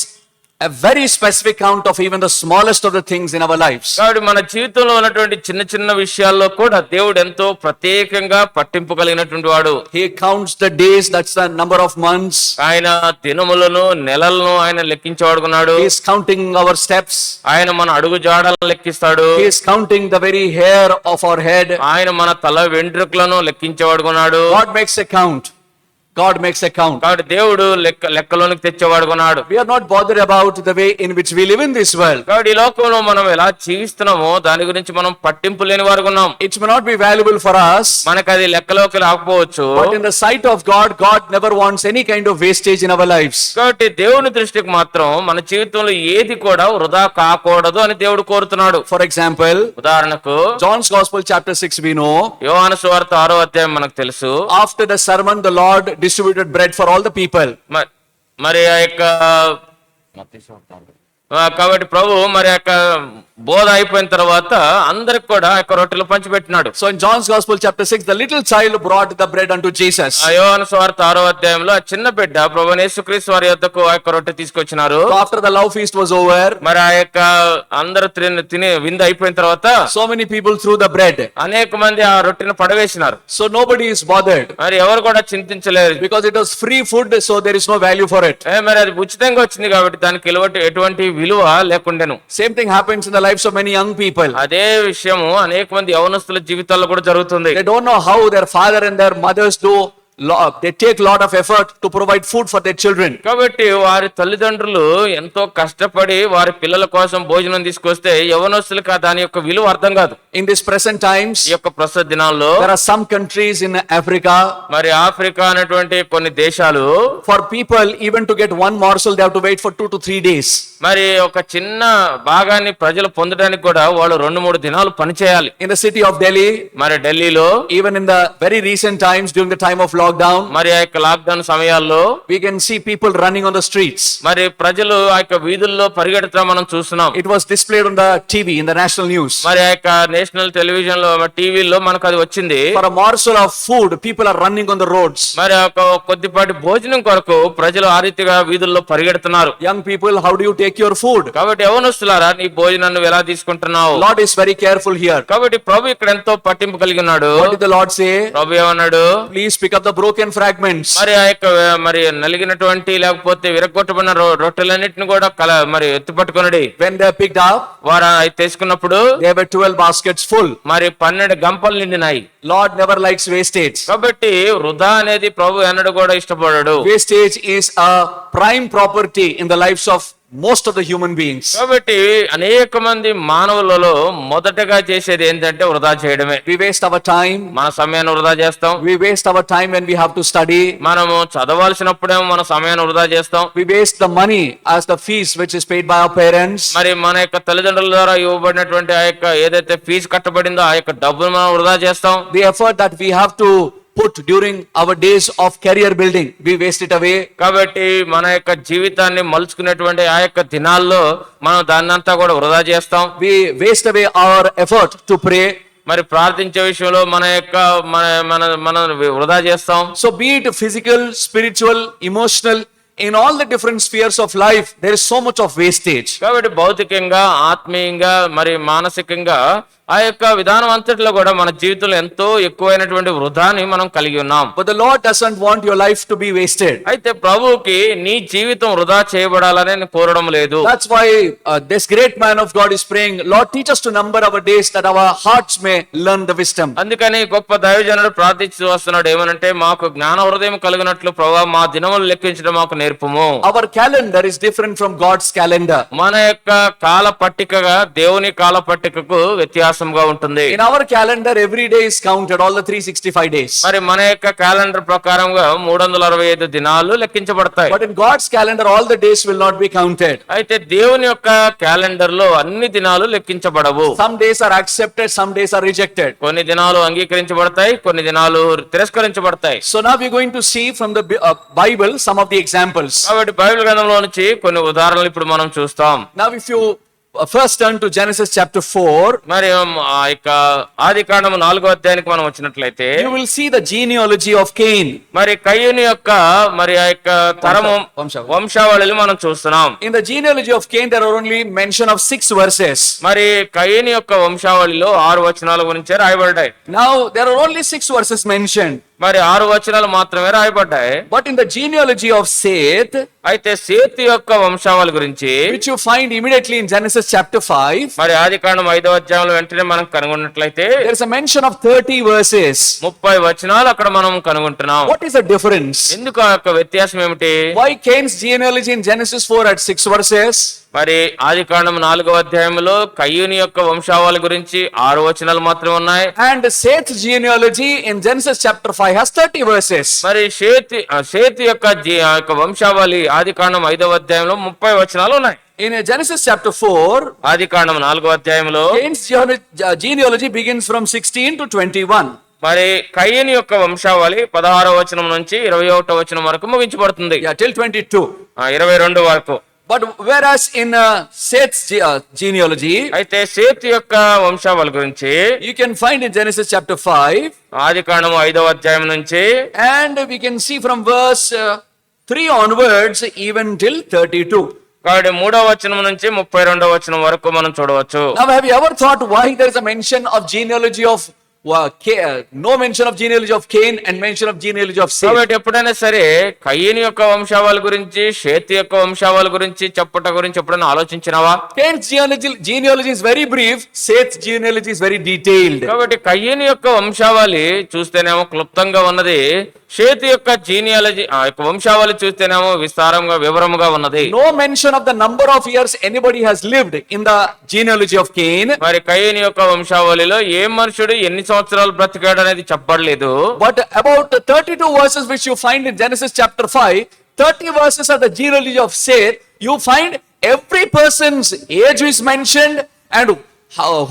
S1: a very specific count of even the smallest of the things in our lives.
S2: కాబట్టి మన జీవితంలో ఉన్నటువంటి చిన్న చిన్న విషయాల్లో కూడా దేవుడు ఎంతో ప్రత్యేకంగా పట్టింపు కలిగినటువంటి వాడు.
S1: He counts the days, that's the number of months.
S2: ఆయన దినములను నెలలను ఆయన లెక్కించబడుకున్నాడు.
S1: He is counting our steps.
S2: ఆయన మన అడుగు జాడలను లెక్కిస్తాడు.
S1: He is counting the very hair of our head.
S2: ఆయన మన తల వెంట్రుకలను లెక్కించబడుకున్నాడు.
S1: God makes a count. God makes a count.
S2: కాబట్టి దేవుడు లెక్కలోనికి తెచ్చేవాడుకున్నాడు.
S1: We are not bothered about the way in which we live in this world.
S2: కాబట్టి ఈ లోకంలో మనం ఎలా జీవిస్తున్నామో దాని గురించి మనం పట్టింపు లేని వారు ఉన్నాం.
S1: It may not be valuable for us.
S2: మనకు అది లెక్కలోకి రాకపోవచ్చు.
S1: But in the sight of God, God never wants any kind of wastage in our lives.
S2: కాబట్టి దేవుని దృష్టికి మాత్రం మన జీవితంలో ఏది కూడా వృధా కాకూడదు అని దేవుడు కోరుతున్నాడు.
S1: For example,
S2: ఉదాహరణకు
S1: John's Gospel chapter 6 we know.
S2: యోహాను సువార్త 6వ అధ్యాయం మనకు తెలుసు.
S1: After the sermon, the Lord distributed bread for all the people.
S2: మరి ఆ యొక్క కాబట్టి ప్రభు మరి యొక్క బోధ అయిపోయిన తర్వాత అందరికి కూడా యొక్క రొట్టెలు పంచిపెట్టినాడు.
S1: So in John's Gospel chapter 6, the little child brought the bread unto Jesus.
S2: ఆ యోహాను సువార్త 6వ అధ్యాయంలో ఆ చిన్న బిడ్డ ప్రభువైన యేసుక్రీస్తు వారి యొద్దకు ఆ యొక్క రొట్టె తీసుకొచ్చినారు.
S1: So after the love feast was over,
S2: మరి ఆ యొక్క అందరూ తిని విందు అయిపోయిన తర్వాత
S1: so many people threw the bread.
S2: అనేక మంది ఆ రొట్టెను పడవేసినారు.
S1: So nobody is bothered.
S2: మరి ఎవరు కూడా చింతించలేరు.
S1: Because it was free food, so there is no value for it.
S2: మరి అది ఉచితంగా వచ్చింది కాబట్టి దానికి ఎటువంటి విలువ లేకుండెను.
S1: Same thing happens in the lives of many young people.
S2: అదే విషయము అనేక మంది యవనస్తుల జీవితాల్లో కూడా జరుగుతుంది.
S1: They don't know how their father and their mothers do. They take a lot of effort to provide food for their children.
S2: కాబట్టి వారి తల్లిదండ్రులు ఎంతో కష్టపడి వారి పిల్లల కోసం భోజనం తీసుకొస్తే యవనస్తులకు దాని యొక్క విలువ అర్థం కాదు.
S1: In this present times,
S2: ఈ యొక్క ప్రస్తుత దినాల్లో
S1: there are some countries in Africa.
S2: మరి ఆఫ్రికా అనేటువంటి కొన్ని దేశాలు
S1: For people even to get one morsel, they have to wait for 2 to 3 days.
S2: మరి ఒక చిన్న భాగాన్ని ప్రజలు పొందడానికి కూడా వాళ్ళు 2-3 దినాలు పనిచేయాలి.
S1: In the city of Delhi,
S2: మరి ఢిల్లీలో
S1: even in the very recent times during the time of lockdown, lockdown,
S2: మరి ఆ యొక్క లాక్డౌన్ సమయాల్లో
S1: we can see people running on the streets.
S2: మరి ప్రజలు ఆ యొక్క వీధుల్లో పరిగెడుతూ మనం చూస్తున్నాం.
S1: It was displayed on the TV in the national news.
S2: మరి ఆ యొక్క నేషనల్ టెలివిజన్ లో టీవీలో మనకు అది వచ్చింది.
S1: For a morsel of food, people are running on the roads.
S2: మరి ఒక కొద్దిపాటి భోజనం కొరకు ప్రజలు ఆ రీతిగా వీధుల్లో పరిగెడుతున్నారు.
S1: Young people, how do you take your food?
S2: కాబట్టి యవ్వనస్తులారా, నీ భోజనాన్ని నువ్వు ఎలా తీసుకుంటున్నావు?
S1: Lord is very careful here.
S2: కాబట్టి ప్రభు ఇక్కడ ఎంతో పట్టింపు కలిగి ఉన్నాడు.
S1: What did the Lord say?
S2: ప్రభు ఏమన్నాడు?
S1: Please pick up the broken fragments.
S2: మరి ఆ యొక్క మరి నలిగినటువంటి లేకపోతే విరగొట్టబడిన రొట్టెలన్నిటిని కూడా మరి ఎత్తి పట్టుకొనడి.
S1: When they picked up,
S2: వారు అవి తీసుకున్నప్పుడు
S1: there were 12 baskets full.
S2: మరి 12 గంపలు నిండినాయి.
S1: Lord never likes wastage.
S2: కాబట్టి వృధా అనేది ప్రభు ఎన్నడూ కూడా ఇష్టపడడు.
S1: Wastage is a prime property in the lives of most of the human beings.
S2: కాబట్టి అనేక మంది మానవులలో మొదటగా చేసేది ఏంటంటే వృధా చేయడమే.
S1: We waste our time.
S2: మన సమయాన్ని వృధా చేస్తాం.
S1: We waste our time when we have to study.
S2: మనము చదవాల్సినప్పుడేమో మన సమయాన్ని వృధా చేస్తాం.
S1: We waste the money as the fees which is paid by our parents.
S2: మరి మన యొక్క తల్లిదండ్రుల ద్వారా ఇవ్వబడినటువంటి ఆ యొక్క ఏదైతే ఫీజు కట్టబడిందో ఆ యొక్క డబ్బును మనం వృధా చేస్తాం.
S1: The effort that we have to put during our days of career building, we waste it away.
S2: కాబట్టి మన యొక్క జీవితాన్ని మలుచుకునేటువంటి ఆ యొక్క దినాల్లో మనం దాన్నంతా కూడా వృధా చేస్తాం.
S1: We waste away our effort to pray.
S2: మరి ప్రార్థించే విషయంలో మన యొక్క మన వృధా చేస్తాం.
S1: So be it physical, spiritual, emotional, in all the different spheres of life, there is so much of wastage.
S2: కాబట్టి భౌతికంగా, ఆత్మీయంగా, మరి మానసికంగా ఆ యొక్క విధానం అంతట్లో కూడా మన జీవితంలో ఎంతో ఎక్కువైనటువంటి వృధాని మనం కలిగి ఉన్నాం.
S1: But the Lord doesn't want your life to be wasted.
S2: అయితే ప్రభువుకి నీ జీవితం వృధా చేయబడాలని కోరడం లేదు.
S1: That's why this great man of God is praying, Lord, teach us to number our days that our hearts may learn the wisdom.
S2: అందుకని గొప్ప దైవజనుడు ప్రార్థిస్తూ వస్తున్నాడు. ఏమనంటే, మాకు జ్ఞాన హృదయం కలిగినట్లు ప్రభువా మా దినములు లెక్కించడం మాకు నేర్పుము.
S1: Our calendar is different from God's calendar.
S2: మన యొక్క కాల పట్టికగా దేవుని కాల పట్టికకు వ్యత్యాసంగా ఉంటుంది.
S1: In our calendar, every day is counted, all the 365 days.
S2: మరి మన యొక్క క్యాలెండర్ ప్రకారంగా 365 దినాలు లెక్కించబడతాయి.
S1: But in God's calendar, all the days will not be counted.
S2: అయితే దేవుని యొక్క క్యాలెండర్ లో అన్ని దినాలు లెక్కించబడవు.
S1: Some days are accepted, some days are rejected.
S2: కొన్ని దినాలు అంగీకరించబడతాయి, కొన్ని దినాలు తిరస్కరించబడతాయి.
S1: So now we're going to see from the Bible some of the examples.
S2: కాబట్టి బైబిల్ గ్రంథంలో నుంచి కొన్ని ఉదాహరణలు ఇప్పుడు మనం చూస్తాం.
S1: Now if you first turn to Genesis chapter 4,
S2: మరి ఆ యొక్క ఆదికాండము 4వ అధ్యాయానికి మనం వచ్చినట్లయితే
S1: you will see the genealogy of Cain.
S2: మరి కయ్యూని యొక్క మరి ఆ యొక్క తరము వంశావళిని మనం చూస్తున్నాం.
S1: In the genealogy of Cain, there are only mention of 6 verses.
S2: మరి కయ్యూని యొక్క వంశావళిలో 6 వచనాల గురించే రాయబడ్డాయి.
S1: Now there are only 6 verses mentioned.
S2: మరి 6 వచనాలు మాత్రమే రాయబడ్డాయి.
S1: But in the genealogy of Seth,
S2: అయితే సేతు యొక్క వంశావళి గురించి
S1: which you find immediately in Genesis chapter 5,
S2: మరి ఆదికాండం 5వ అధ్యాయంలో వెంటనే మనం కనుగొన్నట్లయితే
S1: there is a mention of 30 verses.
S2: 30 వచనాలు అక్కడ మనం కనుగొంటున్నాం.
S1: What is the difference?
S2: ఎందుకు ఆ యొక్క వ్యత్యాసం ఏమిటి?
S1: Why Cain's genealogy in Genesis 4 had 6 verses?
S2: మరి ఆదికాండం 4వ అధ్యాయంలో కయ్యూని యొక్క వంశావళి గురించి 6 వచనాలు మాత్రమే ఉన్నాయి.
S1: And Seth's genealogy in Genesis chapter 5 has 30 verses.
S2: మరి సేతు యొక్క వంశావళి ఆదికాండం 5వ అధ్యాయంలో 30 వచనాలు ఉన్నాయి.
S1: In Genesis chapter 4,
S2: ఆదికాండం 4వ అధ్యాయంలో
S1: Cain's genealogy begins from 16 to 21.
S2: మరి కయ్యూని యొక్క వంశావళి 16వ వచనం నుంచి 21వ వచనం వరకు ముగించబడుతుంది.
S1: Yeah, till 22.
S2: 22 వరకు.
S1: But whereas in Seth's genealogy,
S2: అయితే సేతు యొక్క వంశావళి గురించి
S1: you can find in Genesis chapter 5,
S2: ఆదికాండం 5వ అధ్యాయం నుంచి,
S1: and we can see from verse 3 onwards even till 32.
S2: కాబట్టి 3వ వచనం నుంచి 32వ వచనం వరకు మనం చూడవచ్చు.
S1: Now have you ever thought why there is a mention of genealogy of no mention of genealogy of Cain and mention of genealogy of Seth?
S2: కాబట్టి ఎప్పుడైనా సరే కయ్యూని యొక్క వంశావళి గురించి, సేతు యొక్క వంశావళి గురించి ఎప్పుడైనా ఆలోచించినావా?
S1: Cain's genealogy is very brief, Seth's genealogy is very detailed.
S2: కాబట్టి కయ్యూని యొక్క వంశావళి చూస్తేనేమో క్లుప్తంగా ఉన్నది, సేతు యొక్క జీనియాలజీ ఆ యొక్క వంశావళి చూస్తేనేమో విస్తారంగా వివరముగా ఉన్నది.
S1: No mention of the number of years anybody has lived in the genealogy of Cain.
S2: మరి కయ్యూని యొక్క వంశావళిలో ఏ మనుషుడు ఎన్ని సంవత్సరాలు బ్రతికాడు అనేది చెప్పబడలేదు.
S1: But about 32 verses which you find in Genesis chapter 5, 30 verses are the genealogy of Seth. You find every person's age is mentioned and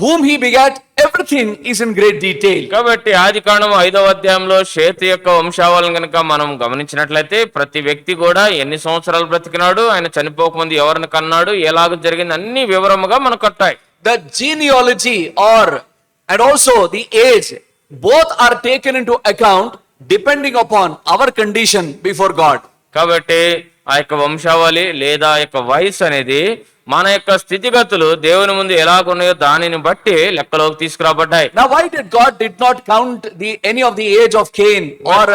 S1: whom he begat, everything is in great detail.
S2: కాబట్టి ఆదికాండం 5వ అధ్యాయంలో షేతు యొక్క వంశావళిని కనుక మనం గమనించినట్లయితే ప్రతి వ్యక్తి కూడా ఎన్ని సంవత్సరాలు బ్రతికినాడు, ఆయన చనిపోకముందు ఎవరిని కన్నాడు, ఎలాగ జరిగింది అన్ని వివరముగా మనకు కట్టాయి.
S1: The genealogy and also the age, both are taken into account depending upon our condition before God.
S2: కాబట్టి ఆ యొక్క వంశావళి లేదా ఆ యొక్క వయసు అనేది మన యొక్క స్థితిగతులు దేవుని ముందు ఎలాగున్నాయో దానిని బట్టి లెక్కలోకి తీసుకురాబడ్డాయి.
S1: Now why did not count any of the age of Cain or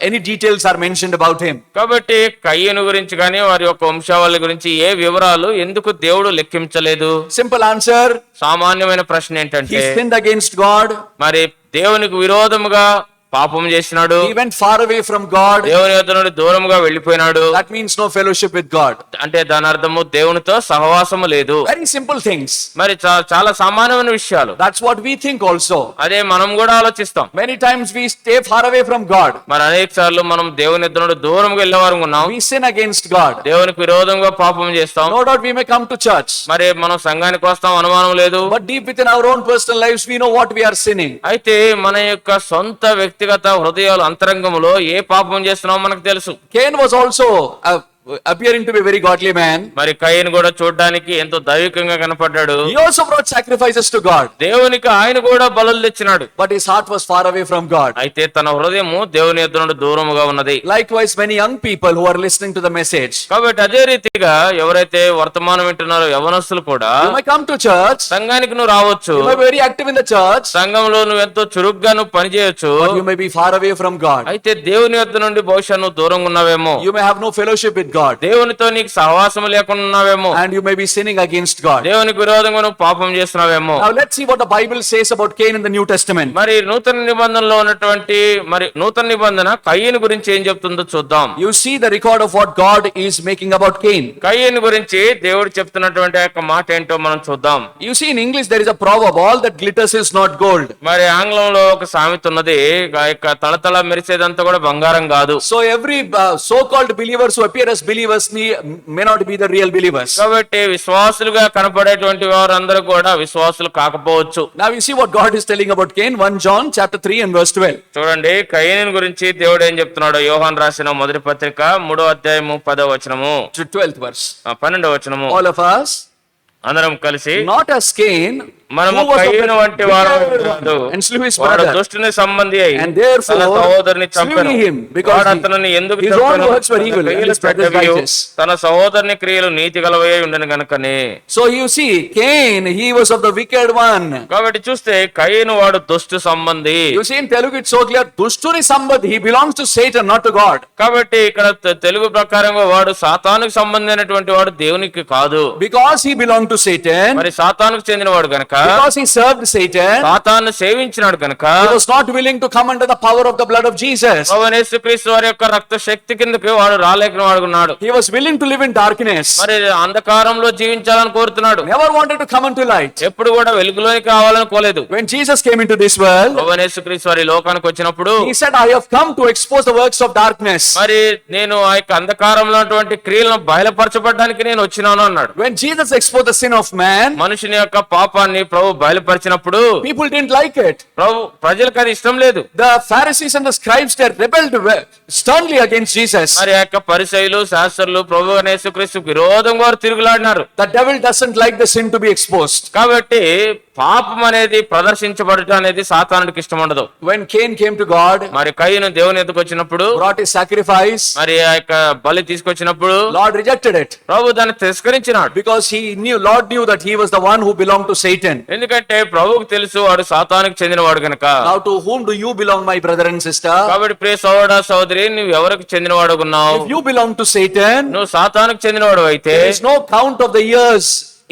S1: any details are mentioned about him?
S2: కాబట్టి కయ్యను గురించి కానీ వారి యొక్క వంశావళి గురించి ఏ వివరాలు ఎందుకు దేవుడు లెక్కించలేదు?
S1: Simple answer.
S2: సామాన్యమైన ప్రశ్న ఏంటంటే,
S1: He sinned against God.
S2: మరి దేవునికి విరోధముగా పాపం చేసినాడు,
S1: He went far away from God.
S2: దేవుని యొద్ద నుండి దూరముగా వెళ్ళిపోయినాడు.
S1: That means no fellowship with God.
S2: అంటే దాని అర్థము దేవునితో సహవాసము లేదు.
S1: Very simple things.
S2: మరి చాలా సామాన్యమైన విషయాలు.
S1: That's what we think also.
S2: అదే మనం కూడా ఆలోచిస్తాం.
S1: Many times we stay far away from God.
S2: మరి అనేక సార్లు మనం దేవుని యొద్ద నుండి దూరంగా వెళ్ళేవారు ఉన్నాం.
S1: We sin against God.
S2: దేవునికి విరోధంగా పాపం చేస్తాం.
S1: No doubt we may come to church.
S2: మరి మనం సంఘానికి వస్తాం, అనుమానం లేదు.
S1: But deep within our own personal lives, we know what we are sinning.
S2: అయితే మన యొక్క సొంత వ్యక్తిగత హృదయాలు అంతరంగములో ఏ పాపం చేస్తున్నామో మనకు తెలుసు.
S1: Cain was also appearing to be a very godly man.
S2: మరి కయీను కూడా చూడడానికి ఎంతో దైవికంగా కనపడ్డాడు.
S1: He also brought sacrifices to God.
S2: దేవునికి ఆయన కూడా బలులు తెచ్చినాడు.
S1: But his heart was far away from God.
S2: అయితే తన హృదయము దేవుని యొద్ద నుండి దూరముగా ఉన్నది.
S1: Likewise, many young people who are listening to the message.
S2: కాబట్టి అదే రీతిగా ఎవరైతే వర్తమానం వింటున్నారో యవనస్తులు కూడా,
S1: You may come to church.
S2: సంఘానికి నువ్వు రావచ్చు,
S1: You may be very active in the church.
S2: సంఘంలో నువ్వు ఎంతో చురుగ్గా నువ్వు పని చేయొచ్చు.
S1: But you may be far away from God.
S2: అయితే దేవుని యొద్ద నుండి బహుశా నువ్వు దూరంగా ఉన్నావేమో.
S1: You may have no fellowship with God.
S2: దేవునితో నీకు సహవాసం లేకుండా ఉన్నావేమో.
S1: And you may be sinning against God.
S2: దేవునికి విరోధంగా నువ్వు పాపం చేస్తున్నావేమో.
S1: Now let's see what the Bible says about Cain in the New Testament.
S2: మరి నూతన నిబంధనలో ఉన్నటువంటి నూతన నిబంధన కయ్యను గురించి ఏం చెప్తుందో చూద్దాం.
S1: You see the record of what God is making about Cain.
S2: కయ్యను గురించి దేవుడు చెప్తున్నటువంటి యొక్క మాట ఏంటో మనం చూద్దాం.
S1: You see in English there is a proverb, all that glitters is not gold.
S2: మరి ఆంగ్లంలో ఒక సామెత ఉన్నది, ఆ యొక్క తళతళ మెరిసేదంతా కూడా బంగారం కాదు.
S1: So every so-called believers who appear as believers may not be the real believers.
S2: కాబట్టి విశ్వాసులుగా కనపడేటువంటి వారందరూ కూడా విశ్వాసులు కాకపోవచ్చు.
S1: Now you see what God is telling about Cain, 1 John chapter 3 and verse 12.
S2: చూడండి కయీను గురించి దేవుడు ఏం చెప్తున్నాడో. యోహాను రాసిన మొదటి పత్రిక 3వ అధ్యాయము 10వ వచనము,
S1: 12th verse.
S2: 12వ వచనము.
S1: All of us,
S2: అందరం కలిసి,
S1: not as Cain,
S2: మనము కయ్యను వంటి వారు కాదు,
S1: and slew his
S2: వాడు
S1: brother,
S2: దుష్టుని సంబంధి అయి
S1: and therefore
S2: తన సహోదరుని
S1: slew
S2: చంపెను.
S1: him, because
S2: వాడు అతనిని ఎందుకు
S1: his own
S2: చంపెను?
S1: works were evil, and his brother's righteous.
S2: తన సహోదరుని క్రియలు నీతి గలవై ఉండెను గనుకనే.
S1: So you see, Cain, he was of the wicked one.
S2: కాబట్టి చూస్తే కయ్యను వాడు దుష్టు సంబంధి.
S1: You see in Telugu it's so clear, దుష్టుని సంబంధి, he belongs to Satan, not to God.
S2: కాబట్టి ఇక్కడ తెలుగు ప్రకారంగా వాడు సాతానుకు సంబంధించినటువంటి వాడు దేవునికి కాదు.
S1: Because he belonged to Satan,
S2: మరి సాతానుకు చెందిన వాడు గనక,
S1: because he served Satan,
S2: సాతాను సేవించినాడు గనక,
S1: he was not willing to come under the power of the blood of Jesus.
S2: ప్రభువైన యేసుక్రీస్తు వారి యొక్క రక్త శక్తి కిందకి వాడు రాలేకున్నాడు.
S1: He was willing to live in darkness.
S2: మరి అంధకారంలో జీవించాలని కోరుతున్నాడు.
S1: Never wanted to come into light.
S2: ఎప్పుడు కూడా వెలుగులోకి రావాలని కోలేదు.
S1: When Jesus came into this world,
S2: ప్రభువైన యేసుక్రీస్తు వారి లోకానికి వచ్చినప్పుడు
S1: he said, I have come to expose the works of darkness.
S2: మరి నేను ఆ యొక్క అంధకారంలో ఉన్నటువంటి క్రియలను బయలుపరచబడడానికి నేను వచ్చినాను అన్నాడు.
S1: When Jesus exposed the sin of man,
S2: మనుషుని యొక్క పాపాన్ని ప్రభు బయలుపరిచినప్పుడు
S1: people didn't like it.
S2: ప్రజలకు అది ఇష్టం లేదు.
S1: The Pharisees and the scribes, they rebelled sternly against Jesus.
S2: మరి ఆ యొక్క పరిసయ్యులు శాస్త్రులు ప్రభువైన యేసుక్రీస్తుకు విరోధంగా వారు తిరుగులాడినారు.
S1: The devil doesn't like the sin to be exposed.
S2: కాబట్టి పాపం అనేది ప్రదర్శించబడటం అనేది సాతానుడికి ఇష్టం ఉండదు.
S1: When Cain came to God,
S2: మరి కయ్యను దేవుని ఎదుకు వచ్చినప్పుడు,
S1: brought his sacrifice,
S2: మరి ఆ యొక్క బలి తీసుకొచ్చినప్పుడు
S1: Lord rejected it.
S2: ప్రభు దాన్ని తిరస్కరించినాడు.
S1: Because Lord knew that he was the one who belonged to Satan.
S2: ఎందుకంటే ప్రభువుకు తెలుసు వాడు సాతానుకు చెందినవాడు గనక.
S1: Now to whom do you belong, my brother and sister?
S2: కాబట్టి ప్రియ సహోదర సహోదరి, నువ్వు ఎవరికి చెందినవాడు ఉన్నావు?
S1: If you belong to Satan,
S2: నువ్వు సాతానుకు చెందినవాడు అయితే
S1: there is no count of the years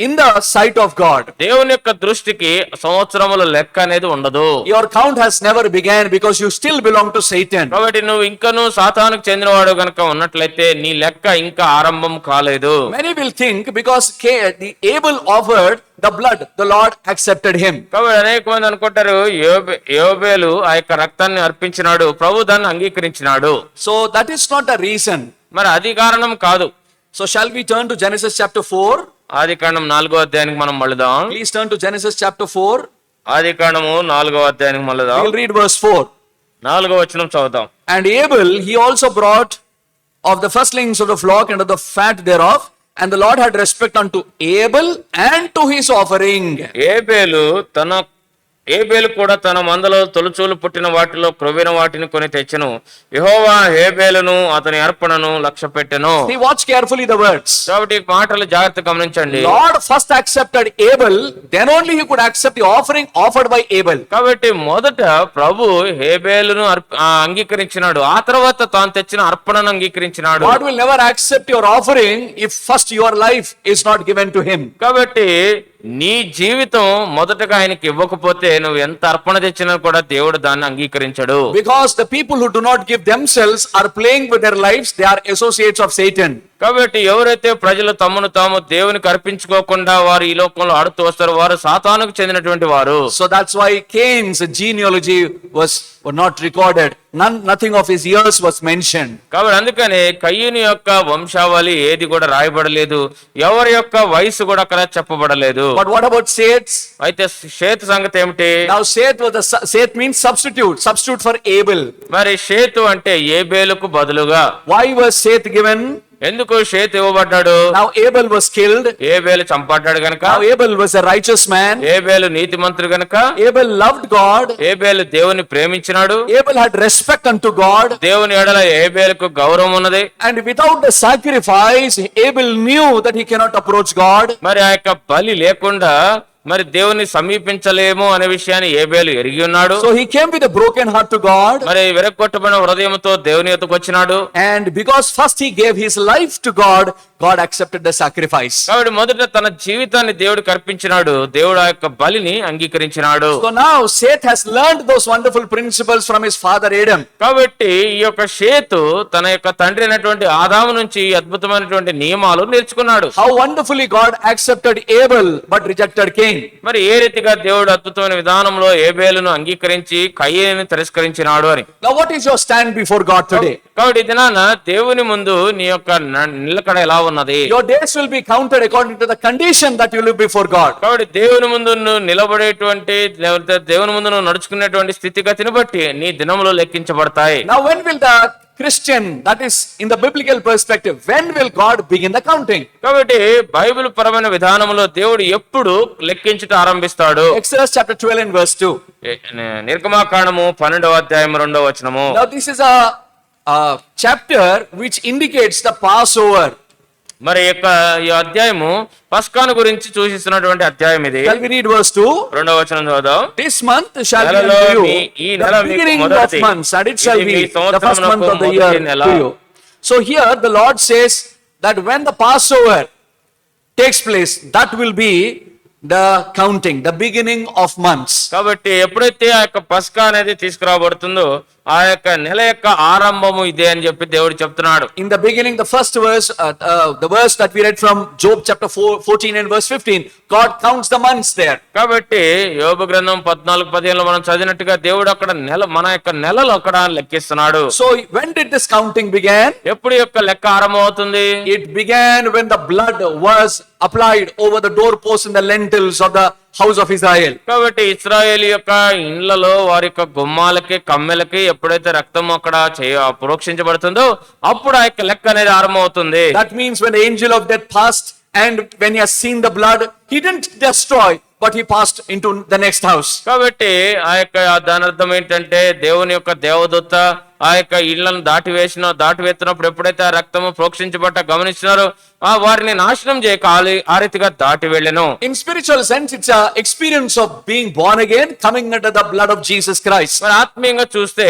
S1: in the sight of God.
S2: దేవుని యొక్క దృష్టికి సంవత్సరముల లెక్క అనేది ఉండదు.
S1: Your count has never began because you still belong to Satan.
S2: కాబట్టి నువ్వు ఇంకను సాతానుకు చెందినవాడు గనక ఉన్నట్లయితే నీ లెక్క ఇంకా ఆరంభం కాలేదు.
S1: Many will think because the Abel offered the blood, the Lord accepted him.
S2: కాబట్టి అనేక మంది అనుకుంటారు, యోబేలు ఆ యొక్క రక్తాన్ని అర్పించినాడు, ప్రభు దాన్ని అంగీకరించినాడు.
S1: So that is not the reason.
S2: మరి అది కారణం కాదు.
S1: So shall we turn to Genesis chapter 4?
S2: ఆదికాండం 4వ అధ్యాయానికి మనం మళ్ళుదాం.
S1: Please turn to Genesis chapter 4.
S2: ఆదికాండము 4వ అధ్యాయానికి మళ్ళీ
S1: We'll read verse 4.
S2: 4వ వచనం చదువుతాం.
S1: And Abel he also brought of the firstlings of the flock and of the fat thereof, and the Lord had respect unto Abel and to his offering.
S2: Abel కూడా తన మందలో తొలుచూలు పుట్టిన వాటిలో క్రొవ్విన వాటిని కొని తెచ్చెను. యెహోవా హేబేలును అతని అర్పణను లక్ష్య పెట్టెను.
S1: See, watch carefully the words.
S2: కాబట్టి మాటలు జాగ్రత్తగా గమనించండి.
S1: Lord first accepted Abel, then only he could accept the offering offered by Abel.
S2: కాబట్టి మొదట ప్రభు హేబేలును అంగీకరించినాడు, ఆ తర్వాత తాను తెచ్చిన అర్పణను అంగీకరించినాడు.
S1: God will never accept your offering if first your life is not given to him.
S2: కాబట్టి నీ జీవితం మొదటగా ఆయనకి ఇవ్వకపోతే నువ్వు ఎంత అర్పణ తెచ్చినా కూడా దేవుడు దాన్ని అంగీకరించడు.
S1: Because the people who do not give themselves are playing with their lives, they are associates of Satan.
S2: కాబట్టి ఎవరైతే ప్రజలు తమను తాము దేవునికి అర్పించుకోకుండా వారు ఈ లోకంలో ఆడుతూ వస్తారో వారు సాతానుకు చెందినటువంటి వారు.
S1: So that's why Cain's genealogy was not recorded. Nothing of his years was mentioned.
S2: కాబట్టి అందుకనే కయ్యూని యొక్క వంశావళి ఏది కూడా రాయబడలేదు, ఎవరి యొక్క వయసు కూడా అక్కడ చెప్పబడలేదు.
S1: But what about Seth's?
S2: అయితే షేతు సంగతి ఏమిటి?
S1: Now Seth means substitute for Abel.
S2: మరి షేతు అంటే ఏబేలుకు బదులుగా.
S1: Why was Seth given?
S2: ఎందుకు షేతు ఇవ్వబడ్డాడు?
S1: Now Abel was killed.
S2: Abel చంపబడ్డాడు గనుక.
S1: Now Abel was a righteous man.
S2: Abel నీతిమంతుడు గనుక.
S1: Abel loved God.
S2: ఏబేలు దేవుని ప్రేమించినాడు.
S1: Abel had respect unto God.
S2: దేవుని ఎడల ఏబేలుకు గౌరవం ఉన్నది.
S1: And without the sacrifice, Abel knew that he cannot approach God.
S2: మరి ఆ యొక్క బలి లేకుండా మరి దేవుని సమీపించలేము అనే విషయాన్ని ఏబేలు ఎరిగి ఉన్నాడు.
S1: So he came with a broken heart to God.
S2: మరి విరగొట్టబడిన హృదయంతో దేవుని యొద్దకు వచ్చినాడు.
S1: And because first he gave his life to God, God accepted the sacrifice.
S2: కాబట్టి మొదట తన జీవితాన్ని దేవుడికి అర్పించినాడు, దేవుడు ఆ యొక్క బలిని అంగీకరించినాడు.
S1: So now Seth has learned those wonderful principles from his father Adam.
S2: కాబట్టి ఈ యొక్క షేతు తన యొక్క తండ్రి అయినటువంటి ఆదాము నుంచి అద్భుతమైనటువంటి నియమాలు నేర్చుకున్నాడు.
S1: How wonderfully God accepted Abel but rejected Cain.
S2: మరి ఏ రీతిగా దేవుడు అద్భుతమైన విధానంలో ఏబేలును అంగీకరించి కయ్యేనును తిరస్కరించినాడు అని.
S1: Now what is your stand before God today?
S2: కాబట్టి ఈ దినాన దేవుని ముందు నీ యొక్క నిలకడ ఎలా ఉన్నది?
S1: Your days will be counted according to the condition that you live before God.
S2: కాబట్టి దేవుని ముందు నువ్వు నిలబడేటువంటి దేవుని ముందు నువ్వు నడుచుకునేటువంటి స్థితిగతిని బట్టి నీ దినములు లెక్కించబడతాయి.
S1: Now when will the Christian, that is in the biblical perspective, when will God begin the counting?
S2: కాబట్టి బైబిల్ పరమైన విధానంలో దేవుడు ఎప్పుడు లెక్కించుట ఆరంభిస్తాడు?
S1: Exodus chapter 12 and verse 2.
S2: నిర్గమాకాండము 12వ అధ్యాయం 2వ వచనము.
S1: Now this is a chapter which indicates the Passover.
S2: మరి ఈ అధ్యాయము పస్కాను గురించి సూచిస్తున్నటువంటి అధ్యాయం ఇది.
S1: Shall we read verse 2?
S2: 2వ వచనం చదువుదాం.
S1: This month shall be unto you the beginning of months, and it shall be the first month of the year to you. So here the Lord says that when the Passover takes place, that will be the counting, the beginning of months.
S2: కాబట్టి ఎప్పుడైతే ఆ యొక్క పస్కా అనేది తీసుకురాబడుతుందో ఆ యొక్క నెల యొక్క ఆరంభము ఇదే అని చెప్పి దేవుడు చెప్తున్నాడు.
S1: In the beginning, the first verse, the verse that we read from Job chapter 14 and verse 15, God counts the months there.
S2: కాబట్టి యోబు గ్రంథం 14:15 లో మనం చదివినట్టుగా దేవుడు అక్కడ మన యొక్క నెలలు అక్కడ లెక్కిస్తున్నాడు.
S1: So when did this counting began?
S2: ఎప్పుడు యొక్క లెక్క ఆరంభం అవుతుంది?
S1: It began when the blood was applied over the doorposts and the lintels of the house of Israel.
S2: కాబట్టి ఇశ్రాయేల్ యొక్క ఇండ్లలో వారి యొక్క గుమ్మాలకి కమ్మెలకి ఎప్పుడైతే రక్తం అక్కడ ప్రోక్షించబడుతుందో అప్పుడు ఆ యొక్క లెక్క అనేది ఆరంభం అవుతుంది.
S1: That means when the angel of death passed and when he has seen the blood, he didn't destroy, but he passed into the next house.
S2: కాబట్టి ఆ యొక్క దాని అర్థం ఏంటంటే దేవుని యొక్క దేవదూత ఆ యొక్క ఇళ్లను దాటివేస్తున్నప్పుడు ఎప్పుడైతే ఆ రక్తము ప్రోక్షించబట్ట గమనిస్తున్నారో ఆ వారిని నాశనం చేయక ఆ రీతిగా దాటి వెళ్ళెను.
S1: In spiritual sense, it's a experience of being born again, coming under the blood of Jesus Christ.
S2: మరి ఆత్మీయంగా చూస్తే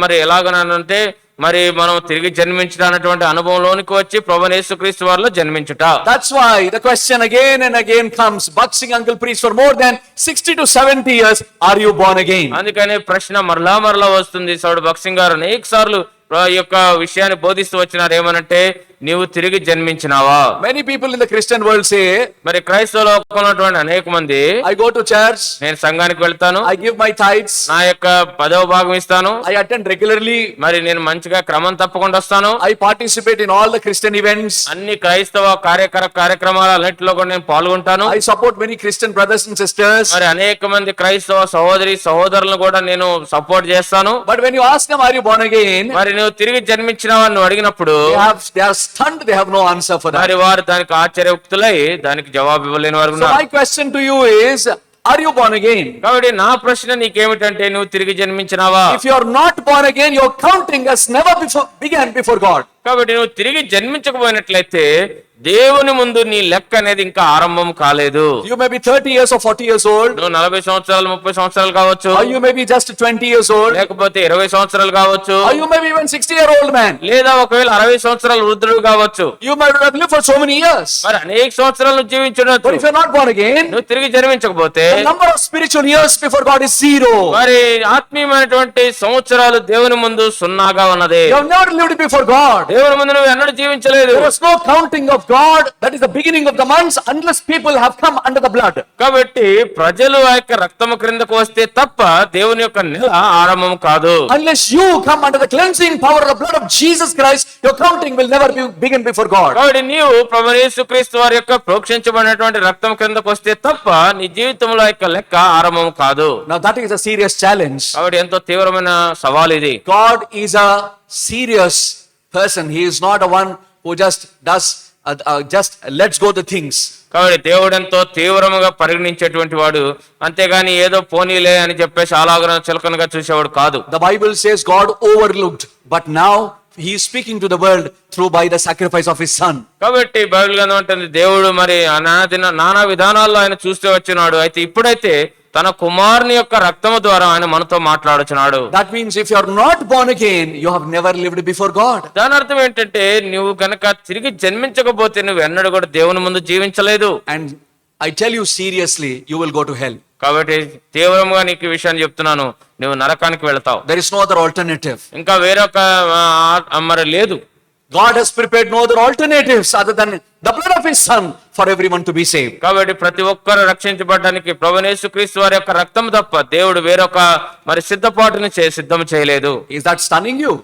S2: మరి ఎలాగనంటే మరి మనం తిరిగి జన్మించడానికి అనుభవంలోనికి వచ్చి ప్రభువైన యేసుక్రీస్తు వారిలో జన్మించుట.
S1: That's why the question again and again comes, Buxing uncle preached for more than 60 to 70 years, are you born again?
S2: అందుకనే ప్రశ్న మరలా వస్తుంది. సౌడు బక్సింగ్ గారు అనేక సార్లు ఈ యొక్క విషయాన్ని బోధిస్తూ వచ్చినారు. ఏమనంటే నీవు తిరిగి జన్మించినావా?
S1: Many people in the Christian world say,
S2: మరి క్రైస్తవ లోకంలో ఉన్నటువంటి అనేక మంది,
S1: I go to church,
S2: నేను సంఘానికి వెళ్తాను,
S1: I give my tithes,
S2: నా యొక్క 10వ భాగం ఇస్తాను,
S1: I attend regularly,
S2: మరి నేను మంచిగా క్రమం తప్పకుండా వస్తాను,
S1: I participate in all the Christian events,
S2: అన్ని క్రైస్తవ కార్యక్రమాలన్నింటిలో కూడా నేను పాల్గొంటాను,
S1: I support many Christian brothers and sisters.
S2: మరి అనేక మంది క్రైస్తవ సహోదరి సహోదరులను కూడా నేను సపోర్ట్ చేస్తాను.
S1: But when you ask them, are you born again?
S2: మరి నువ్వు తిరిగి జన్మించినావా నువ్వు అడిగినప్పుడు
S1: They are stunned, they have no answer for that.
S2: మరి వారు దానికి ఆశ్చర్యయుక్తులై దానికి జవాబు ఇవ్వలేని వారు
S1: So
S2: ఉన్నారు.
S1: my question to you is, are you born again?
S2: కాబట్టి నా ప్రశ్న నీకేమిటంటే, నువ్వు తిరిగి జన్మించినావా?
S1: If you are not born again, your counting has never began before God.
S2: కాబట్టి నువ్వు తిరిగి జన్మించకపోయినట్లయితే దేవుని ముందు నీ లెక్క అనేది ఇంకా ఆరంభం కాలేదు.
S1: You may be 30 years or 40 years old,
S2: నువ్వు 40 సంవత్సరాలు 30 సంవత్సరాలు కావచ్చు,
S1: or you may be just 20 years old,
S2: లేకపోతే 20 సంవత్సరాలు కావచ్చు,
S1: or you may be even 60-year-old man.
S2: లేదా ఒకవేళ 60 సంవత్సరాలు వృద్ధుడు కావచ్చు.
S1: You might have lived for so many years.
S2: మరి అనేక సంవత్సరాలు
S1: But
S2: జీవించవచ్చు.
S1: if you are not born again,
S2: నువ్వు తిరిగి జన్మించకపోతే
S1: the number of spiritual years before God is zero.
S2: మరి ఆత్మీయమైనటువంటి సంవత్సరాలు దేవుని ముందు సున్నాగా ఉన్నది.
S1: You have never lived before God.
S2: దేవుని ముందు నువ్వు ఎన్నడూ జీవించలేదు.
S1: There is no counting of God. That is the beginning of the months, unless people have come under the blood.
S2: కాబట్టి ప్రజలు ఆ యొక్క రక్తము క్రిందకు వస్తే తప్ప దేవుని యొక్క నెల ఆరంభం కాదు.
S1: Unless you come under the cleansing power of the blood of Jesus Christ, your counting will never begin before God.
S2: కాబట్టి నీవు ప్రభు యేసుక్రీస్తు వారి యొక్క ప్రోక్షించబడినటువంటి రక్తం క్రిందకు వస్తే తప్ప నీ జీవితంలో యొక్క లెక్క ఆరంభం కాదు.
S1: Now that is a serious challenge.
S2: కాబట్టి ఎంతో తీవ్రమైన సవాల్ ఇది.
S1: God is a serious person. He is not a one who just does just lets go the things.
S2: కాబట్టి దేవుడు ఎంతో తీవ్రముగా పరిగణించేటువంటి వాడు, అంతేగాని ఏదో పోనీలే అని చెప్పేసి అలాగన చిలకనగా చూసేవాడు కాదు.
S1: The Bible says God overlooked, but now he is speaking to the world through by the sacrifice of his son.
S2: కాబట్టి బైబిల్ గ్రంథం అంటుంది దేవుడు మరి నానా విధానాల్లో ఆయన చూస్తూ వచ్చినాడు. అయితే ఇప్పుడైతే తన కుమారుని యొక్క రక్తము ద్వారా ఆయన మనతో మాట్లాడుచున్నాడు.
S1: That means if you are not born again, you have never lived before God.
S2: దాని అర్థం ఏంటంటే, నువ్వు గనక తిరిగి జన్మించకపోతే నువ్వు ఎన్నడూ కూడా దేవుని ముందు జీవించలేదు.
S1: And I tell you seriously, you will go to hell.
S2: కాబట్టి తీవ్రంగా నీకు ఈ విషయాన్ని చెప్తున్నాను, నువ్వు నరకానికి వెళ్తావు.
S1: There is no other alternative.
S2: ఇంకా వేరొక మరి లేదు.
S1: God has prepared no other alternatives other than the blood of his son for everyone to be saved.
S2: కాబట్టి ప్రతి ఒక్కరు రక్షించబడడానికి ప్రభువు యేసుక్రీస్తు వారి యొక్క రక్తం తప్ప దేవుడు వేరొక మరి సిద్ధపాటుని సిద్ధం చేయలేదు.
S1: Is that stunning you?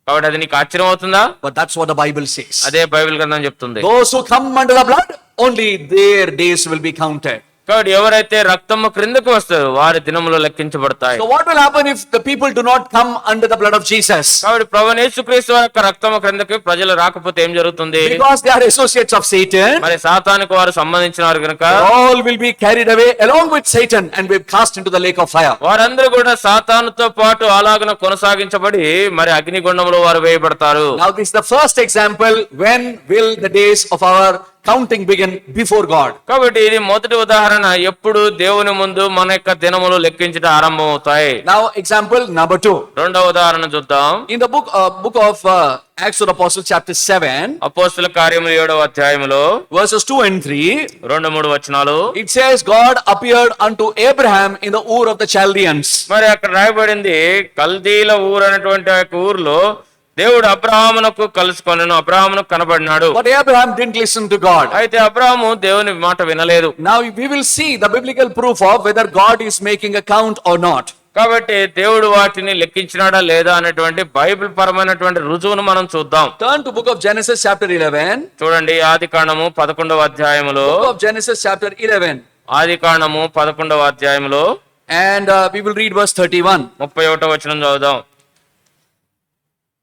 S2: కాబట్టి అది నీకు ఆశ్చర్యం అవుతుందా?
S1: But that's what the Bible says.
S2: అదే బైబిల్ గ్రంథం చెప్తుంది.
S1: Those who come under the blood, only their days will be counted.
S2: కాబట్టి ఎవరైతే రక్తము క్రిందకు వస్తారో వారి దినములు లెక్కించబడతాయి.
S1: So what will happen if the people do not come under the blood of Jesus?
S2: కాబట్టి ప్రభువు యేసుక్రీస్తు వారి యొక్క రక్తము క్రిందకి ప్రజలు రాకపోతే ఏం జరుగుతుంది?
S1: Because they are associates of Satan.
S2: మరి సాతానుకు వారు సంబంధించిన వారు కనుక
S1: All will be carried away along with Satan and be cast into the lake of fire.
S2: వారందరూ కూడా సాతానుతో పాటు అలాగన కొనసాగించబడి మరి అగ్నిగుండంలో వారు వేయబడతారు.
S1: Now this is the first example. When will the days of our counting begin before God?
S2: కాబట్టి ఇది మొదటి ఉదాహరణ, ఎప్పుడు దేవుని ముందు మన యొక్క దినములు లెక్కించడం ఆరంభం అవుతాయి.
S1: Now example number 2.
S2: రెండవ ఉదాహరణ చూద్దాం.
S1: In the book of Acts of the Apostles chapter 7,
S2: అపోస్తల కార్యములు 7వ అధ్యాయములో
S1: verses 2 and 3,
S2: 2-3 వచనాలు.
S1: it says God appeared unto Abraham in the Ur of the Chaldeans.
S2: మరి అక్కడ రాయబడింది, కల్దీల ఊరు అనేటువంటి ఆ యొక్క ఊర్లో దేవుడు అబ్రహామునకు కలుసుకొనెను, అబ్రహామునకు కనబడినాడు.
S1: But Abraham didn't listen to God.
S2: అయితే అబ్రహాము దేవుని మాట వినలేదు.
S1: Now we will see the biblical proof of whether God is making a count or not.
S2: కాబట్టి దేవుడు వాటిని లెక్కించినాడా లేదా అనేటువంటి బైబిల్ పరమైనటువంటి రుజువును మనం చూద్దాం.
S1: Turn to book of Genesis chapter 11.
S2: చూడండి, ఆదికాండము 11వ అధ్యాయములో.
S1: Book of Genesis chapter 11.
S2: ఆదికాండము 11వ అధ్యాయములో.
S1: And we will read verse 31.
S2: 31వ వచనం చదువుదాం.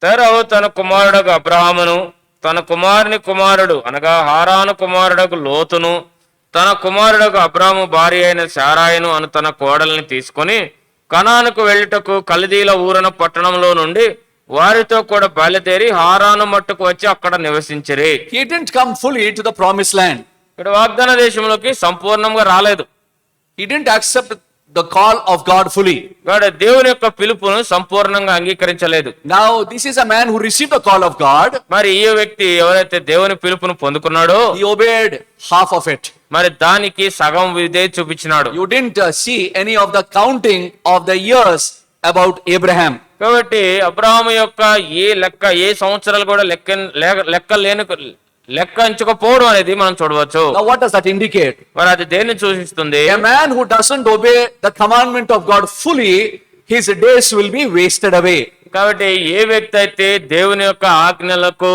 S2: తెరవు తన కుమారుడకు అబ్రహామును, తన కుమారుని కుమారుడు అనగా హారాను కుమారుడకు లోతును, తన కుమారుడకు అబ్రాము భార్య అయిన శారాయిను అను తన కోడల్ని తీసుకొని కనానుకు వెళ్ళుటకు కల్దీల ఊరన పట్టణంలో నుండి వారితో కూడా బయలుదేరి హారాను మట్టుకు వచ్చి అక్కడ నివసించిరి.
S1: He didn't come fully to the promised land.
S2: ఇక్కడ వాగ్దాన దేశంలోకి సంపూర్ణంగా రాలేదు.
S1: He didn't accept the call of God fully.
S2: దేవుని యొక్క పిలుపును సంపూర్ణంగా అంగీకరించలేదు.
S1: Now this is a man who received the call of God.
S2: మరి ఈ వ్యక్తి ఎవరైతే దేవుని పిలుపును పొందుకున్నాడో
S1: He obeyed half of it.
S2: మరి దానికి సగం విధేయత చూపించినాడు.
S1: You didn't see any of the counting of the years about Abraham.
S2: కాబట్టి అబ్రహాము యొక్క ఏ సంవత్సరాలు కూడా లెక్కించకపోవడం అనేది మనం చూడవచ్చు.
S1: Now what does that indicate?
S2: మరి అది దేన్ని సూచిస్తుంది?
S1: A man who doesn't obey the commandment of God fully, his days will be wasted away.
S2: కాబట్టి ఏ వ్యక్తి అయితే దేవుని యొక్క ఆజ్ఞలకు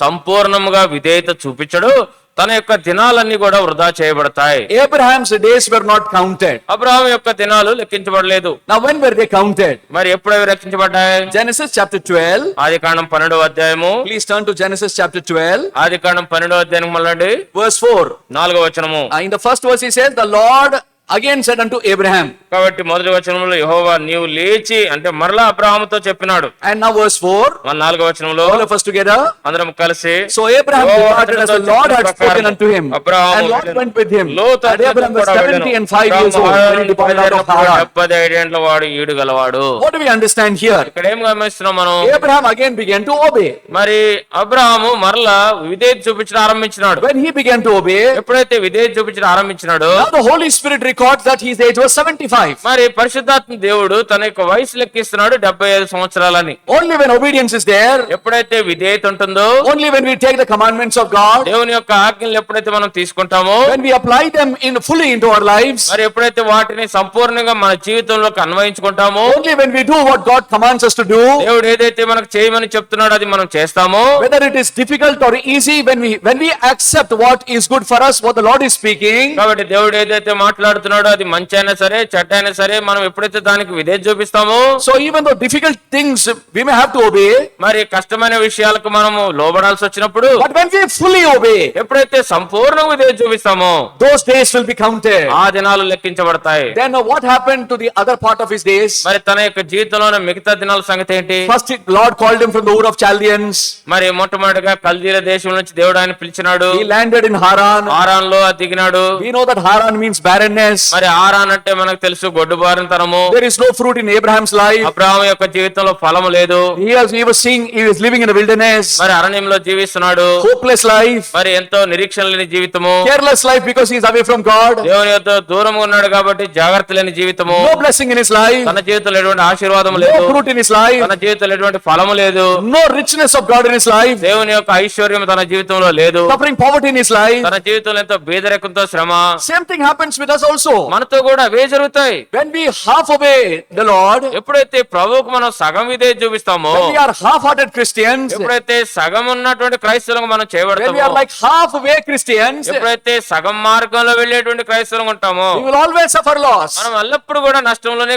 S2: సంపూర్ణంగా విధేయత చూపించడు, తన యొక్క దినాలన్నీ కూడా వృధా చేయబడతాయి.
S1: Abraham's days were not counted.
S2: Abraham యొక్క దినాలు లెక్కించబడలేదు.
S1: Now when were they counted?
S2: మరి ఎప్పుడు అవి లెక్కించబడ్డాయి?
S1: Genesis chapter 12.
S2: ఆదికాండం 12వ అధ్యాయము.
S1: Please turn to Genesis chapter 12.
S2: ఆదికాండం 12వ అధ్యాయం మళ్ళీ
S1: verse 4.
S2: 4వ వచనము.
S1: In the first verse he says, the Lord again said unto Abraham.
S2: కాబట్టి మొదటి వచనంలో యెహోవా నీవు లేచి అంటే మరలా అబ్రహాముతో చెప్పినాడు.
S1: And now verse 4.
S2: 4వ వచనంలో
S1: all of us together
S2: అందరం కలిసి
S1: so Abraham departed as the Lord had spoken unto him, and Lot went with him, and Abraham was 75 years old when he departed out of Haran.
S2: 75 ఏండ్ల వాడు ఈడు గలవాడు.
S1: What do we understand here?
S2: ఇక్కడ ఏం గమనిస్తున్నాం మనం?
S1: Abraham again began to obey.
S2: మరి అబ్రహాము మరలా విధేయత చూపించడం ఆరంభించినాడు.
S1: When he began to obey,
S2: ఎప్పుడైతే విధేయత చూపించడం ఆరంభించినాడో
S1: now the Holy Spirit records that his age was 75.
S2: మరి పరిశుద్ధాత్మ దేవుడు తన యొక్క వయసు లెక్కిస్తున్నాడు 75 సంవత్సరాలని.
S1: Only when obedience is there,
S2: ఎప్పుడైతే విధేయత ఉంటుందో,
S1: only when we take the commandments of God,
S2: దేవుని యొక్క ఆజ్ఞలు ఎప్పుడైతే మనం తీసుకుంటామో,
S1: when we apply them fully into our lives,
S2: మరి ఎప్పుడైతే వాటిని సంపూర్ణంగా మన జీవితంలోకి అన్వయించుకుంటామో,
S1: only when we do what God commands us to do,
S2: దేవుడు ఏదైతే మనకు చేయమని చెప్తున్నాడో అది మనం చేస్తామో,
S1: whether it is difficult or easy, when we accept what is good for us, what the Lord is speaking,
S2: కాబట్టి దేవుడు ఏదైతే మాట్లాడుతున్నాడో అది మంచి అయినా సరే చెడ్డ అయినా సరే మనం ఎప్పుడైతే దానికి విధేయత చూపిస్తామో,
S1: so even though difficult things we may have to obey,
S2: మరి కష్టమైన విషయాలకు మనము లోబడాల్సి వచ్చినప్పుడు,
S1: but when we fully obey,
S2: ఎప్పుడైతే సంపూర్ణ విధేయత చూపిస్తామో
S1: those days will be counted.
S2: ఆ దినాలు లెక్కించబడతాయి.
S1: Then what happened to the other part of his days?
S2: మరి తన యొక్క జీవితంలోని మిగతా దినాల సంగతి ఏంటి?
S1: First Lord called him from the Ur of Chaldeans.
S2: మరి మొట్టమొదటిగా కల్దీల దేశం నుంచి దేవుడు ఆయన పిలిచినాడు.
S1: He landed in Haran.
S2: Haran లో దిగినాడు.
S1: We know that Haran means barrenness.
S2: మరి హారాన్ అంటే మనకు తెలుసు గొడ్డుబారినతనము.
S1: There is no fruit in Abraham's life.
S2: Abraham యొక్క జీవితంలో ఫలము లేదు.
S1: He was living in the wilderness.
S2: మరి అరణ్యంలో జీవిస్తున్నాడు.
S1: Hopeless life.
S2: మరి ఎంతో నిరీక్షణ లేని జీవితము.
S1: Careless life because he is away from God.
S2: దేవుని యొక్క దూరంగా ఉన్నాడు కాబట్టి జాగ్రత్త లేని జీవితము.
S1: No blessing in his life.
S2: తన జీవితంలో ఎటువంటి ఆశీర్వాదం లేదు.
S1: No fruit in his life.
S2: తన జీవితంలో ఎటువంటి ఫలము లేదు.
S1: No richness of God in his life.
S2: దేవుని యొక్క ఐశ్వర్యం తన జీవితంలో లేదు.
S1: Suffering poverty in his life.
S2: తన జీవితంలో ఎంతో పేదరికంతో శ్రమ.
S1: Same thing happens with us also.
S2: మనతో కూడా అవే జరుగుతాయి.
S1: When we half obey the Lord,
S2: ఎప్పుడైతే ప్రభువుకు మనం సగం విధేయత చూపిస్తామో,
S1: when we are half-hearted Christians,
S2: ఎప్పుడైతే సగం ఉన్నటువంటి క్రైస్తవులుగా మనం
S1: when we
S2: చేయబడతామో,
S1: are like half-way Christians,
S2: ఎప్పుడైతే సగం మార్గంలో వెళ్ళేటువంటి క్రైస్తవులు ఉంటామో,
S1: we will always suffer loss.
S2: మనం ఎల్లప్పుడూ కూడా నష్టంలోనే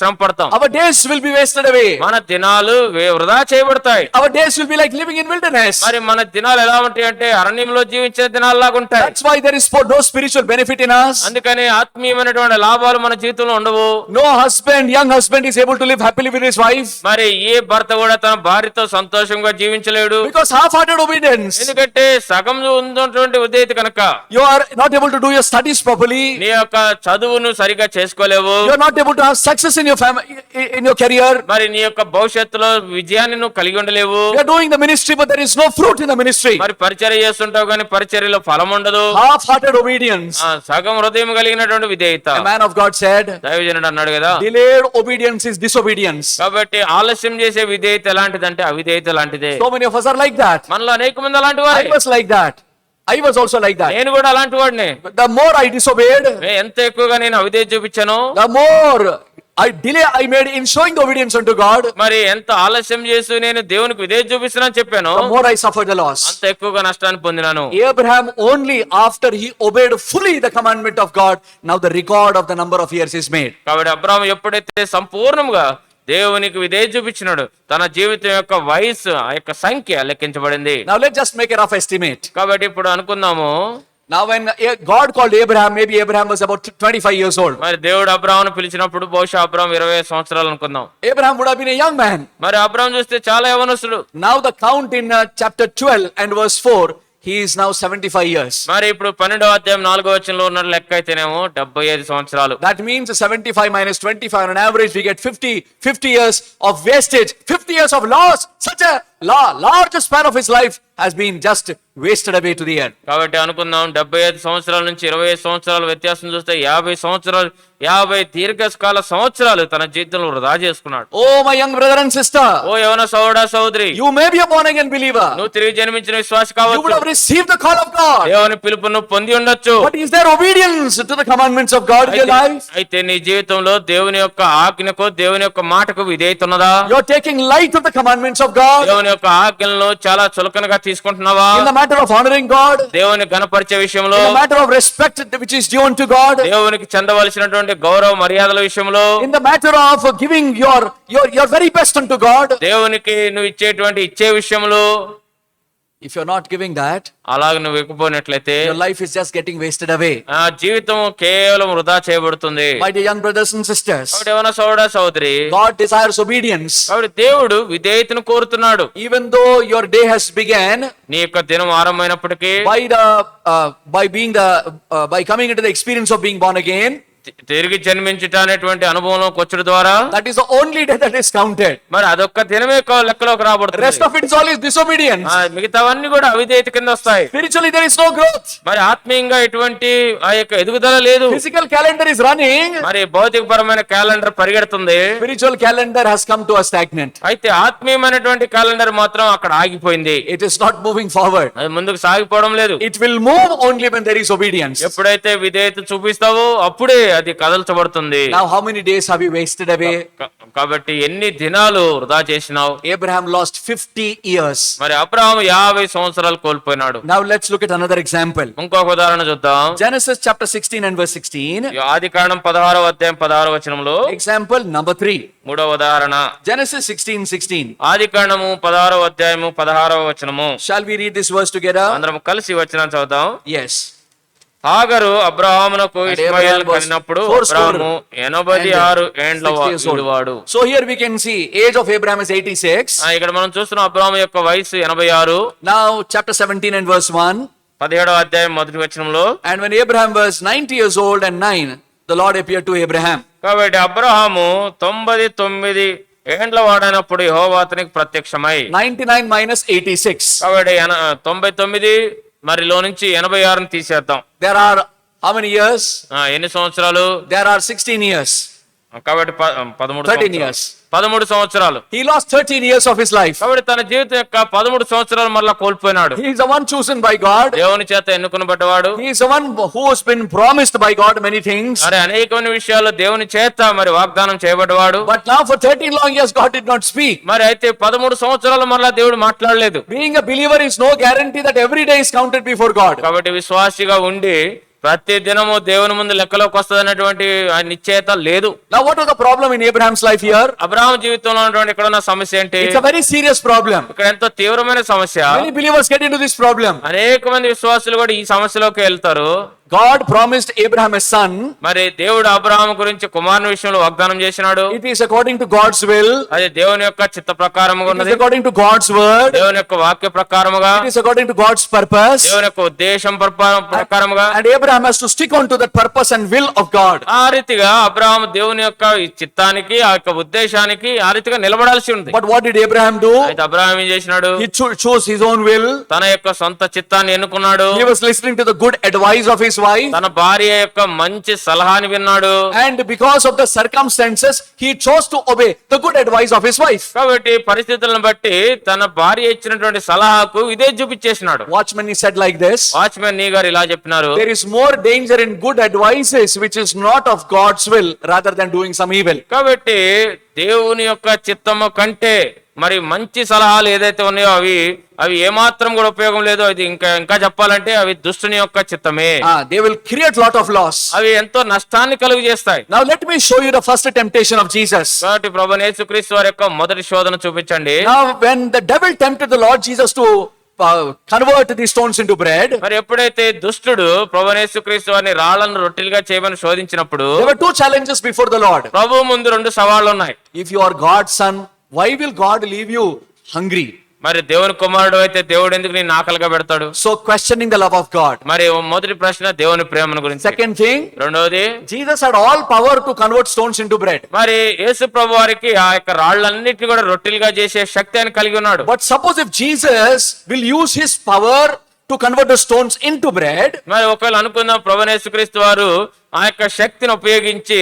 S2: శ్రమ పడతాం.
S1: Our days will be wasted away.
S2: మన దినాలు వృధా చేయబడతాయి.
S1: Our days will be like living in wilderness.
S2: మరి మన దినాలు ఎలా ఉంటాయి అంటే అరణ్యంలో జీవించే దినాల్లాగా ఉంటాయి.
S1: That's why there is no spiritual benefit in us.
S2: అందుకని ఆత్మీయమైనటువంటి లాభాలు మన జీవితంలో ఉండవు.
S1: No young husband is able to live happily with his wife.
S2: మరి ఏ భర్త కూడా తన భార్యతో సంతోషంగా జీవించలేడు.
S1: Because half-hearted obedience.
S2: ఎందుకంటే సగం ఉన్నటువంటి ఉద్దేశ కనుక
S1: You are not able to do your studies properly.
S2: నీ యొక్క చదువును సరిగా చేసుకోలేవు.
S1: You are not able to have success in your family, in your career.
S2: మరి నీ యొక్క భవిష్యత్తులో విజయాన్ని నువ్వు కలిగి ఉండలేవు.
S1: You are doing the ministry, but there is no fruit in the ministry.
S2: మరి పరిచర్య చేస్తుంటావు కానీ పరిచర్యలో ఫలం ఉండదు.
S1: Half-hearted obedience.
S2: సగం హృదయం కలిగినటువంటి విధేయత.
S1: A man of God said,
S2: దైవజనుడు అన్నాడు కదా,
S1: delayed obedience is disobedience.
S2: కాబట్టి ఆలస్యం చేసే విధేయత ఎలాంటిదంటే అవిధేయత లాంటిదే.
S1: So many of us are like that.
S2: మనలో అనేక మంది అలాంటి వారే.
S1: I was like that. I was also like that.
S2: నేను కూడా అలాంటి వాడిని.
S1: The more I disobeyed,
S2: ఎంత ఎక్కువగా నేను అవిధేయత చూపించాను,
S1: the more I made in showing the obedience unto God,
S2: మరి ఎంత ఆలస్యం చేస్తూ నేను దేవునికి విధేయత చూపిస్తున్నాను చెప్పాను,
S1: the more I suffered the loss.
S2: అంత ఎక్కువగా నష్టాన్ని పొందినాను.
S1: Abraham only after he obeyed fully the commandment of God, now the record of the number of years is made.
S2: కాబట్టి అబ్రహాము ఎప్పుడైతే సంపూర్ణంగా దేవునికి విధేయత చూపించినాడు, తన జీవితం యొక్క వయసు ఆ యొక్క సంఖ్య లెక్కించబడింది.
S1: Now let's just make a rough estimate.
S2: కాబట్టి ఇప్పుడు అనుకుందాము,
S1: Now when God called Abraham, maybe Abraham was about 25 years old.
S2: మరి దేవుడు అబ్రహామును పిలిచినప్పుడు బహుశా అబ్రహాం 20 సంవత్సరాలు అనుకుందాం.
S1: Abraham would have been a young man.
S2: మరి అబ్రహాం చూస్తే చాలా యవనస్తుడు.
S1: Now the count in chapter 12 and verse 4, he is now 75 years.
S2: మరి ఇప్పుడు 12వ అధ్యాయం 4వ వచనంలో ఉన్న లెక్క అయితేనేమో 75 సంవత్సరాలు.
S1: That means 75 minus 25 on average we get 50 years of wastage, 50 years of loss. Such a largest span of his life has been just wasted away to the earth.
S2: కాబట్టి అనుకుందాం 75 సంవత్సరాల నుంచి 25 సంవత్సరాల వ్యత్యాసం చూస్తే 50 సంవత్సరాలు 50 దీర్ఘకాల సంవత్సరాలు తన జీవితంలో వృధా చేసుకున్నాడు.
S1: Oh my young brother and sister,
S2: ఓ యవన సహోదరా సహోదరి,
S1: you may be a born again believer.
S2: నువ్వు తిరిగి జన్మించిన విశ్వాసి
S1: You would
S2: కావచ్చు.
S1: have received the call of God.
S2: దేవుని పిలుపును పొంది ఉండొచ్చు.
S1: But is there obedience to the commandments of God in your life?
S2: అయితే నీ జీవితంలో దేవుని యొక్క ఆజ్ఞకు దేవుని యొక్క మాటకు విధేయత ఉన్నదా?
S1: You're taking light of the commandments of God
S2: దేవుని యొక్క ఆజ్ఞలను చాలా చులకనగా తీసుకుంటున్నావా?
S1: in the matter of honoring God,
S2: దేవుని ఘనపరిచే విషయంలో,
S1: in the matter of respect which is due unto God,
S2: దేవునికి చెందవలసినటువంటి గౌరవ మర్యాదల విషయంలో,
S1: in the matter of giving your very best unto God.
S2: దేవునికి నువ్వు ఇచ్చే విషయంలో
S1: If you're not giving that,
S2: అలాగ నువ్వు ఇవ్వకపోయినట్లయితే
S1: your life is just getting wasted away.
S2: ఆ జీవితం కేవలం వృధా చేయబడుతుంది.
S1: My dear young brothers and sisters,
S2: కాబట్టి ఏమన్నా సోదరా సోదరి,
S1: God desires obedience.
S2: కాబట్టి దేవుడు విధేయతను కోరుతున్నాడు.
S1: Even though your day has began
S2: నీ యొక్క దినం ఆరంభమైనప్పటికీ
S1: by coming into the experience of being born again,
S2: తిరిగి జన్మించుట అనేటువంటి అనుభవంలోకి వచ్చడం ద్వారా
S1: that is the only day that is counted.
S2: మరి అదొక్క దినమే లెక్కలోకి రాబడుతుంది.
S1: Rest of it is all is disobedience.
S2: మిగతావన్నీ కూడా అవిధేయత కింద వస్తాయి.
S1: Spiritually there is no growth.
S2: మరి ఆత్మీయంగా ఎటువంటి ఆ యొక్క ఎదుగుదల లేదు.
S1: Physical calendar is running.
S2: మరి భౌతిక పరమైన క్యాలెండర్ పరిగెడుతుంది.
S1: Spiritual calendar has come to a stagnant.
S2: అయితే ఆత్మీయమైనటువంటి క్యాలెండర్ మాత్రం అక్కడ ఆగిపోయింది.
S1: It is not moving forward.
S2: అది ముందుకు సాగిపోవడం లేదు.
S1: It will move only when there is obedience.
S2: ఎప్పుడైతే విధేయత చూపిస్తావో అప్పుడే అది కదల్చబడుతుంది.
S1: Now how many days have you wasted away?
S2: కాబట్టి ఎన్ని దినాలు వృధా చేసినావు?
S1: Abraham lost 50 years.
S2: మరి అబ్రహాము 50 సంవత్సరాలు కోల్పోయినాడు.
S1: Now let's look at another example.
S2: ఇంకొక ఉదాహరణ చూద్దాం.
S1: Genesis chapter 16 and verse 16.
S2: ఆదికాండం 16వ అధ్యాయం 16వ వచనంలో
S1: Example number 3.
S2: మూడవ ఉదాహరణ.
S1: Genesis 16:16.
S2: ఆదికాండము 16వ అధ్యాయము 16వ వచనము.
S1: Shall we read this verse together?
S2: అందరం కలిసి వచనం చదువుదాం.
S1: Yes.
S2: హాగరు అబ్రహామునకు ఇష్మాయేలును కనినప్పుడు అబ్రహాము 86 ఏండ్ల వాడు.
S1: So here we can see age of Abraham is 86.
S2: ఇక్కడ మనం చూస్తున్నాం అబ్రహాము యొక్క వయసు 86.
S1: Now chapter 17 and verse 1.
S2: 17వ అధ్యాయం మొదటి వచనంలో,
S1: And when Abraham was 90 years old and 9, the Lord appeared to Abraham.
S2: కాబట్టి అబ్రహాము 99 ఏండ్ల వాడైనప్పుడు యెహోవా అతనికి ప్రత్యక్షమై.
S1: 99 minus 86.
S2: కాబట్టి 99 మరిలో నుంచి 86ని తీసేద్దాం.
S1: There are how many years?
S2: ఎన్ని సంవత్సరాలు?
S1: There are 16 years.
S2: కాబట్టి
S1: 13 years.
S2: 13 సంవత్సరాలు.
S1: He lost 13 years of his life.
S2: కాబట్టి తన జీవితం యొక్క 13 సంవత్సరాలు మరలా కోల్పోయినాడు.
S1: He is the one chosen by God.
S2: దేవుని చేత ఎన్నుకొనబడ్డవాడు.
S1: He is the one who has been promised by God many things.
S2: మరి అనేకమైన విషయాలు దేవుని చేత మరి వాగ్దానం చేయబడ్డవాడు.
S1: But now for 13 long years God did not speak.
S2: మరి అయితే 13 సంవత్సరాలు మరలా దేవుడు మాట్లాడలేదు.
S1: Being a believer is no guarantee that every day is counted before God.
S2: కాబట్టి విశ్వాసిగా ఉండి ప్రతి దినము దేవుని ముందు లెక్కలోకి వస్తదనేటువంటి నిశ్చయత లేదు.
S1: Now what was the problem in Abraham's life here?
S2: Abraham జీవితంలో ఉన్నటువంటి ఇక్కడ ఉన్న సమస్య ఏంటి?
S1: It's a very serious problem.
S2: ఇక్కడ ఎంతో తీవ్రమైన సమస్య.
S1: Many believers get into this problem.
S2: అనేక మంది విశ్వాసులు కూడా ఈ సమస్యలోకి వెళ్తారు.
S1: God promised Abraham a son.
S2: మరి దేవుడు అబ్రహాము గురించి కుమారుని విషయంలో వాగ్దానం చేసినాడు.
S1: It is according to God's will.
S2: అది దేవుని యొక్క చిత్త ప్రకారముగా
S1: It
S2: ఉన్నది.
S1: is according to God's word.
S2: దేవుని యొక్క వాక్య ప్రకారముగా.
S1: It is according to God's purpose.
S2: దేవుని యొక్క ఉద్దేశం ప్రకారముగా.
S1: And Abraham has to stick on to that purpose and will of God.
S2: ఆ రీతిగా అబ్రహాము దేవుని యొక్క ఈ చిత్తానికి ఆ యొక్క ఉద్దేశానికి ఆ రీతిగా నిలబడాల్సి ఉంది.
S1: But what did Abraham do?
S2: అయితే అబ్రహాము ఏం చేసినాడు?
S1: He chose his own will.
S2: తన యొక్క సొంత చిత్తాన్ని ఎన్నుకున్నాడు.
S1: He was listening to the good advice of his wife.
S2: తన భార్య యొక్క మంచి సలహాని విన్నాడు.
S1: And because of the circumstances he chose to obey the good advice of his wife.
S2: కాబట్టి పరిస్థితులను బట్టి తన భార్య ఇచ్చినటువంటి సలహాకు ఇదే చూపించేసినాడు.
S1: Watchman he said like this.
S2: Watchman నీ గారు ఇలా చెప్పినారు.
S1: There is more danger in good advices which is not of God's will rather than doing some evil.
S2: కాబట్టి దేవుని యొక్క చిత్తము కంటే మరి మంచి సలహాలు ఏదైతే ఉన్నాయో అవి ఏమాత్రం కూడా ఉపయోగం లేదు. అది ఇంకా చెప్పాలంటే అవి దుష్టుని యొక్క చిత్తమే.
S1: They will create lot of loss.
S2: అవి ఎంతో నష్టాన్ని కలుగు చేస్తాయి.
S1: Now let me show you the first temptation of Jesus.
S2: కాబట్టి ప్రభువైన యేసుక్రీస్తు వారి యొక్క మొదటి శోధన చూపించండి.
S1: Now when the devil tempted the Lord Jesus to convert these stones into bread,
S2: మరి ఎప్పుడైతే దుష్టుడు ప్రభువైన యేసుక్రీస్తు వారిని రాళ్లను రొట్టెలుగా చేయమని శోధించినప్పుడు
S1: there were two challenges before the Lord.
S2: ప్రభువు ముందు రెండు సవాళ్లు ఉన్నాయి.
S1: If you are God's son, why will God leave you hungry?
S2: మరి దేవుని కుమారుడు అయితే దేవుడు ఎందుకు నిన్ను ఆకలిగా పెడతాడు?
S1: So questioning the love of God.
S2: మరి మొదటి ప్రశ్న దేవుని ప్రేమను గురించి.
S1: Second thing,
S2: రెండవది,
S1: Jesus had all power to convert stones into bread.
S2: మరి యేసు ప్రభు వారికి ఆ యొక్క రాళ్ళన్నిటిని కూడా రొట్టెలుగా చేసే శక్తి ఆయన కలిగి ఉన్నాడు.
S1: But suppose if Jesus will use his power to convert the stones into bread,
S2: మరి ఒకవేళ అనుకుందాం ప్రభువైన యేసుక్రీస్తు వారు ఆ యొక్క శక్తిని ఉపయోగించి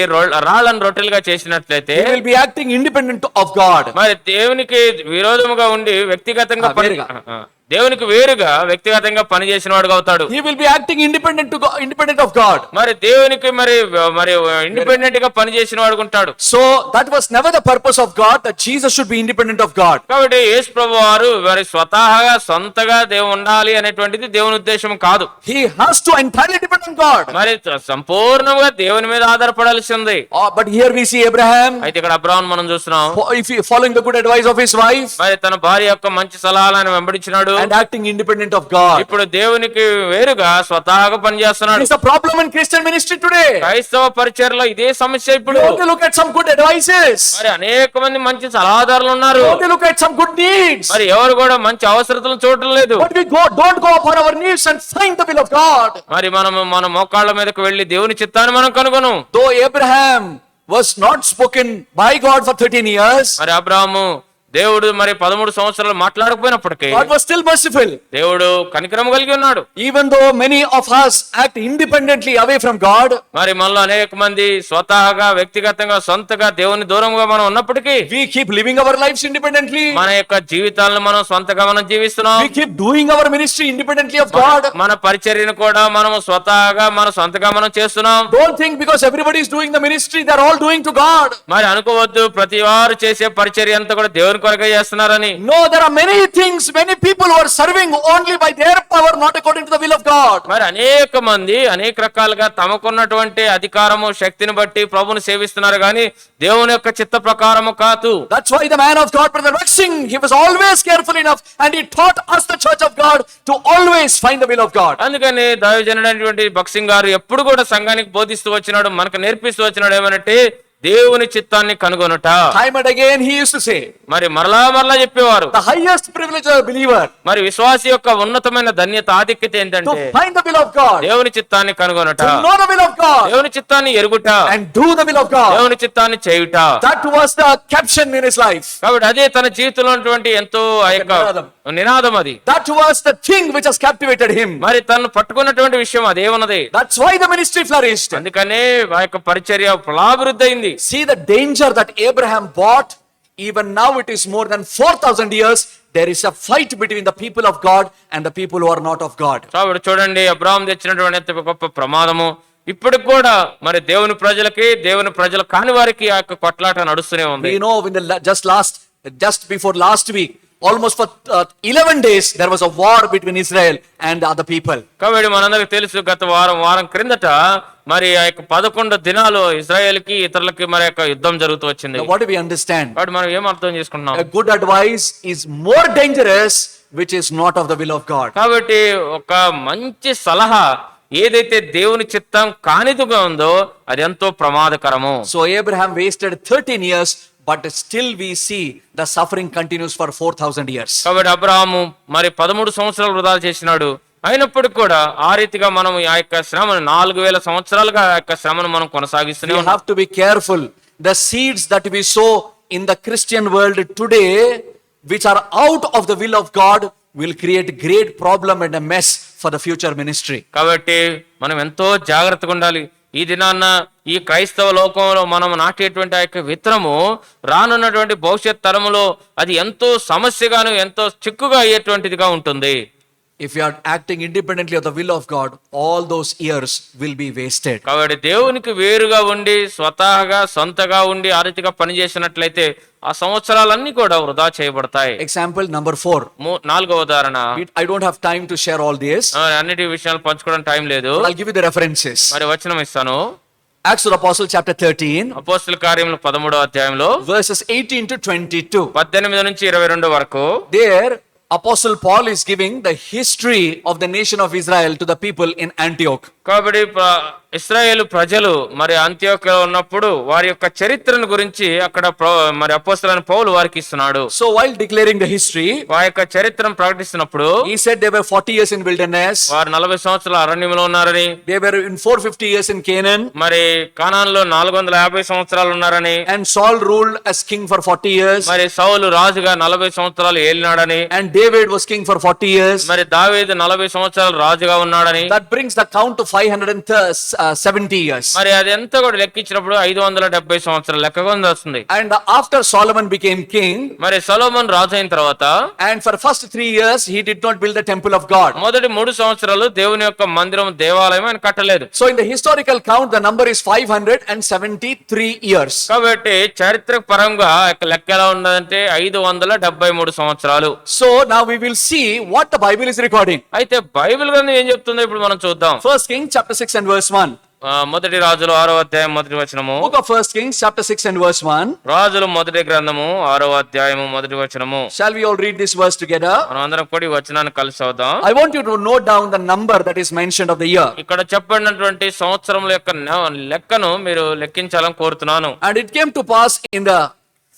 S2: రాళ్ళను రొట్టెలుగా చేసినట్లయితే
S1: he will be acting independent of God.
S2: మరి దేవునికి విరోధముగా ఉండి వ్యక్తిగతంగా
S1: వేరుగా.
S2: దేవునికి వేరుగా వ్యక్తిగతంగా పని చేసిన వాడుగా అవుతాడు.
S1: He will be acting independent of God.
S2: మరి దేవునికి మరి ఇండిపెండెంట్ గా పని చేసిన వాడుగా ఉంటాడు.
S1: So that was never the purpose of God, that Jesus should be independent of God.
S2: కాబట్టి యేసు ప్రభు వారు మరి స్వతహాగా సొంతగా దేవుడు ఉండాలి అనేటువంటిది దేవుని ఉద్దేశం కాదు.
S1: He has to entirely depend on God.
S2: మరి సంపూర్ణంగా దేవుని మీద ఆధారపడాల్సి ఉంది.
S1: But here we see Abraham,
S2: అయితే ఇక్కడ అబ్రాహాం మనం చూస్తున్నాం,
S1: if he following the good advice of his wife
S2: మరి తన భార్య యొక్క మంచి సలహాలను వెంబడించినాడు
S1: and acting independent of God.
S2: ఇప్పుడు దేవునికి వేరుగా స్వతహాగా పనిచేస్తున్నాడు.
S1: It's a problem in Christian ministry today.
S2: క్రైస్తవ పరిచర్యలో ఇదే సమస్య ఇప్పుడు.
S1: You have to look at some good advices.
S2: మరి అనేక మంది మంచి సలహాదారులు ఉన్నారు.
S1: You have to look at some good needs.
S2: మరి ఎవరు కూడా మంచి అవసరతలను చూడటం లేదు.
S1: But we don't go upon our knees and find the will of God.
S2: మరి మన మోకాళ్ళ మీదకు వెళ్లి దేవుని చిత్తాన్ని మనం కనుగొను.
S1: Though Abraham was not spoken by God for 13 years,
S2: మరి అబ్రాహాము దేవుడు మరి 13 సంవత్సరాలు మాట్లాడకపోయినప్పటికీ
S1: God was still merciful.
S2: దేవుడు కనికరం కలిగి ఉన్నాడు.
S1: Even though many of us act independently away from God,
S2: మరి మనలో అనేక మంది స్వతహాగా వ్యక్తిగతంగా సొంతగా దేవుని దూరంగా మనం ఉన్నప్పటికీ
S1: we keep living our lives independently.
S2: మన యొక్క జీవితాలను మనం సొంతగా మనం జీవిస్తున్నాం.
S1: We keep doing our ministry independently of God.
S2: మన పరిచర్యను కూడా మనం స్వతహాగా మన సొంతగా మనం చేస్తున్నాం.
S1: Don't think because everybody is doing the ministry, they are all doing to God.
S2: మరి అనుకోవద్దు ప్రతి వారు చేసే పరిచర్య అంతా కూడా దేవుని కొరకే చేస్తున్నారని.
S1: No, there are many things, many people who are serving only by their power, not according to the will of God.
S2: మరి అనేక మంది అనేక రకాలుగా తమకున్నటువంటి అధికారము శక్తిని బట్టి ప్రభువుని సేవిస్తున్నారు కానీ దేవుని యొక్క చిత్త ప్రకారము కాదు.
S1: That's why the man of God, Brother Vaxing, he was always careful enough and he taught us, the church of God, to always find the will of God.
S2: అందుకని దైవజనుడైనటువంటి భక్సింగ్ గారు ఎప్పుడు కూడా సంఘానికి బోధిస్తూ వచ్చినాడు, మనకు నేర్పిస్తూ వచ్చినాడు ఏమనంటే దేవుని చిత్తాన్ని కనుగొనుట.
S1: Time and again he used to say,
S2: మరి మరలా చెప్పేవారు,
S1: the highest privilege of a believer,
S2: మరి విశ్వాసి యొక్క ఉన్నతమైన ధన్యత ఆధిక్యత ఏంటంటే
S1: to find the will of God,
S2: దేవుని చిత్తాన్ని కనుగొనుట,
S1: to know the will of God,
S2: దేవుని చిత్తాన్ని ఎరుగుట,
S1: and do the will of God.
S2: దేవుని చిత్తాన్ని చేయుట.
S1: That was the caption in his life.
S2: కాబట్టి అదే తన జీవితంలో ఉన్నటువంటి ఎంతో ఆ యొక్క నినాదం అది.
S1: That was the thing which has captivated him.
S2: మరి తను పట్టుకున్నటువంటి విషయం అదే ఉన్నది.
S1: That's why the ministry flourished.
S2: అందుకనే ఆ యొక్క పరిచర్య ఫలాభివృద్ధి అయింది.
S1: See the danger that Abraham bought. Even now it is more than 4,000 years. There is a fight between the people of God and the people who are not of God.
S2: కాబట్టి చూడండి అబ్రాహాము తెచ్చినటువంటి ఎంత గొప్ప ప్రమాదము. ఇప్పటికి కూడా మరి దేవుని ప్రజలకి దేవుని ప్రజలు కాని వారికి ఆ యొక్క కొట్లాట నడుస్తూనే ఉంది.
S1: We know in the just before last week, almost for 11 days there was a war between Israel and other people.
S2: కాబట్టి మనందరికి తెలుసు గత వారం క్రిందట మరి ఆ యొక్క 11 దినాలు ఇశ్రాయేలుకి ఇతరులకి మరి యొక్క యుద్ధం జరుగుతూ వచ్చింది.
S1: Now what do we understand?
S2: కాబట్టి మనం ఏం అర్థం చేసుకుంటున్నాం?
S1: A good advice is more dangerous which is not of the will of God.
S2: కాబట్టి ఒక మంచి సలహా ఏదైతే దేవుని చిత్తం కానిదిగా ఉందో అది ఎంతో ప్రమాదకరము.
S1: So Abraham wasted 13 years, but still we see the suffering continues for 4,000 years.
S2: కాబట్టి అబ్రాహాము మరి 13 సంవత్సరాలు వృధా చేసినాడు. అయినప్పటికీ కూడా ఆ రీతిగా మనం ఆ యొక్క శ్రమను 4000 సంవత్సరాలుగా ఆ యొక్క శ్రమను మనం కొనసాగిస్తూనే
S1: We have to be careful. The seeds that we sow in the Christian world today, which are out of the will of God, will create great problem and a mess for the future ministry.
S2: కాబట్టి మనం ఎంతో జాగ్రత్తగా ఉండాలి. ఈ దినాన్న ఈ క్రైస్తవ లోకంలో మనం నాటేటువంటి ఆ యొక్క విత్తనము రానున్నటువంటి భవిష్యత్ తరములో అది ఎంతో సమస్యగాను ఎంతో చిక్కుగా అయ్యేటువంటిదిగా ఉంటుంది.
S1: If you are acting independently of the will of God, all those years will be wasted.
S2: కాబట్టి దేవునికి వేరుగా ఉండి స్వతహాగా సొంతగా ఉండి ఆ రీతిగా పనిచేసినట్లయితే ఆ సంవత్సరాలన్నీ కూడా వృధా చేయబడతాయి.
S1: Example number 4.
S2: నాలుగవ ఉదాహరణ.
S1: I don't have time to share all this.
S2: అన్నిటి విషయాలు పంచుకోవడానికి టైం లేదు.
S1: I'll give you the references.
S2: మరి వచనం ఇస్తాను.
S1: Acts of the Apostle chapter 13.
S2: అపోస్తలుల కార్యములు 13వ అధ్యాయంలో
S1: verses 18 to 22.
S2: 18 నుంచి 22 వరకు.
S1: There Apostle Paul is giving the history of the nation of Israel to the people in Antioch.
S2: కాబట్టి ఇశ్రాయేలు ప్రజలు మరి అంత్యోక్యలో ఉన్నప్పుడు వారి యొక్క చరిత్రను గురించి అక్కడ మరి అపోస్తలుడైన పౌలు వారికి ఇస్తున్నాడు.
S1: So while declaring the history,
S2: వారి యొక్క చరిత్రను ప్రకటిస్తున్నప్పుడు
S1: he said they were 40 years in wilderness.
S2: వారు 40 సంవత్సరాలు అరణ్యంలో ఉన్నారని,
S1: They were in 450 years in Canaan.
S2: మరి కానాన్లో 450 సంవత్సరాలు ఉన్నారని,
S1: And Saul ruled as king for 40 years.
S2: మరి సౌలు రాజుగా 40 సంవత్సరాలు ఏలినాడని,
S1: And David was king for 40 years.
S2: మరి దావీదు 40 సంవత్సరాలు రాజుగా ఉన్నాడని.
S1: That brings the count to 570 years.
S2: మరి అది ఎంత కూడా లెక్కించినప్పుడు 570 సంవత్సరాలు లెక్కగా వస్తుంది.
S1: And after Solomon became king,
S2: మరి సొలొమోను రాజు అయిన తర్వాత
S1: and for first 3 years he did not build the temple of God.
S2: మొదటి 3 సంవత్సరాలు దేవుని యొక్క మందిరం దేవాలయం ఆయన కట్టలేదు.
S1: So in the historical count the number is 573 years.
S2: కాబట్టి చారిత్రక పరంగా లెక్క ఎలా ఉన్నదంటే 573 సంవత్సరాలు.
S1: So now we will see what the Bible is recording.
S2: అయితే బైబిల్ గ్రంథం ఏం చెప్తుందో ఇప్పుడు మనం చూద్దాం.
S1: First Kings chapter 6 and verse 1.
S2: మొదటి రాజులు 6వ అధ్యాయం మొదటి వచనము.
S1: Book of First Kings chapter 6 and verse 1.
S2: రాజులు మొదటి గ్రంథము 6వ అధ్యాయము మొదటి వచనము.
S1: Shall we all read this verse together?
S2: మనం అందరం కూడా ఈ వచనాన్ని కలిసి చదువుదాం.
S1: I want you to note down the number that is mentioned of the year.
S2: ఇక్కడ చెప్పబడినటువంటి సంవత్సరముల యొక్క లెక్కను మీరు లెక్కించాలని కోరుతున్నాను.
S1: And it came to pass in the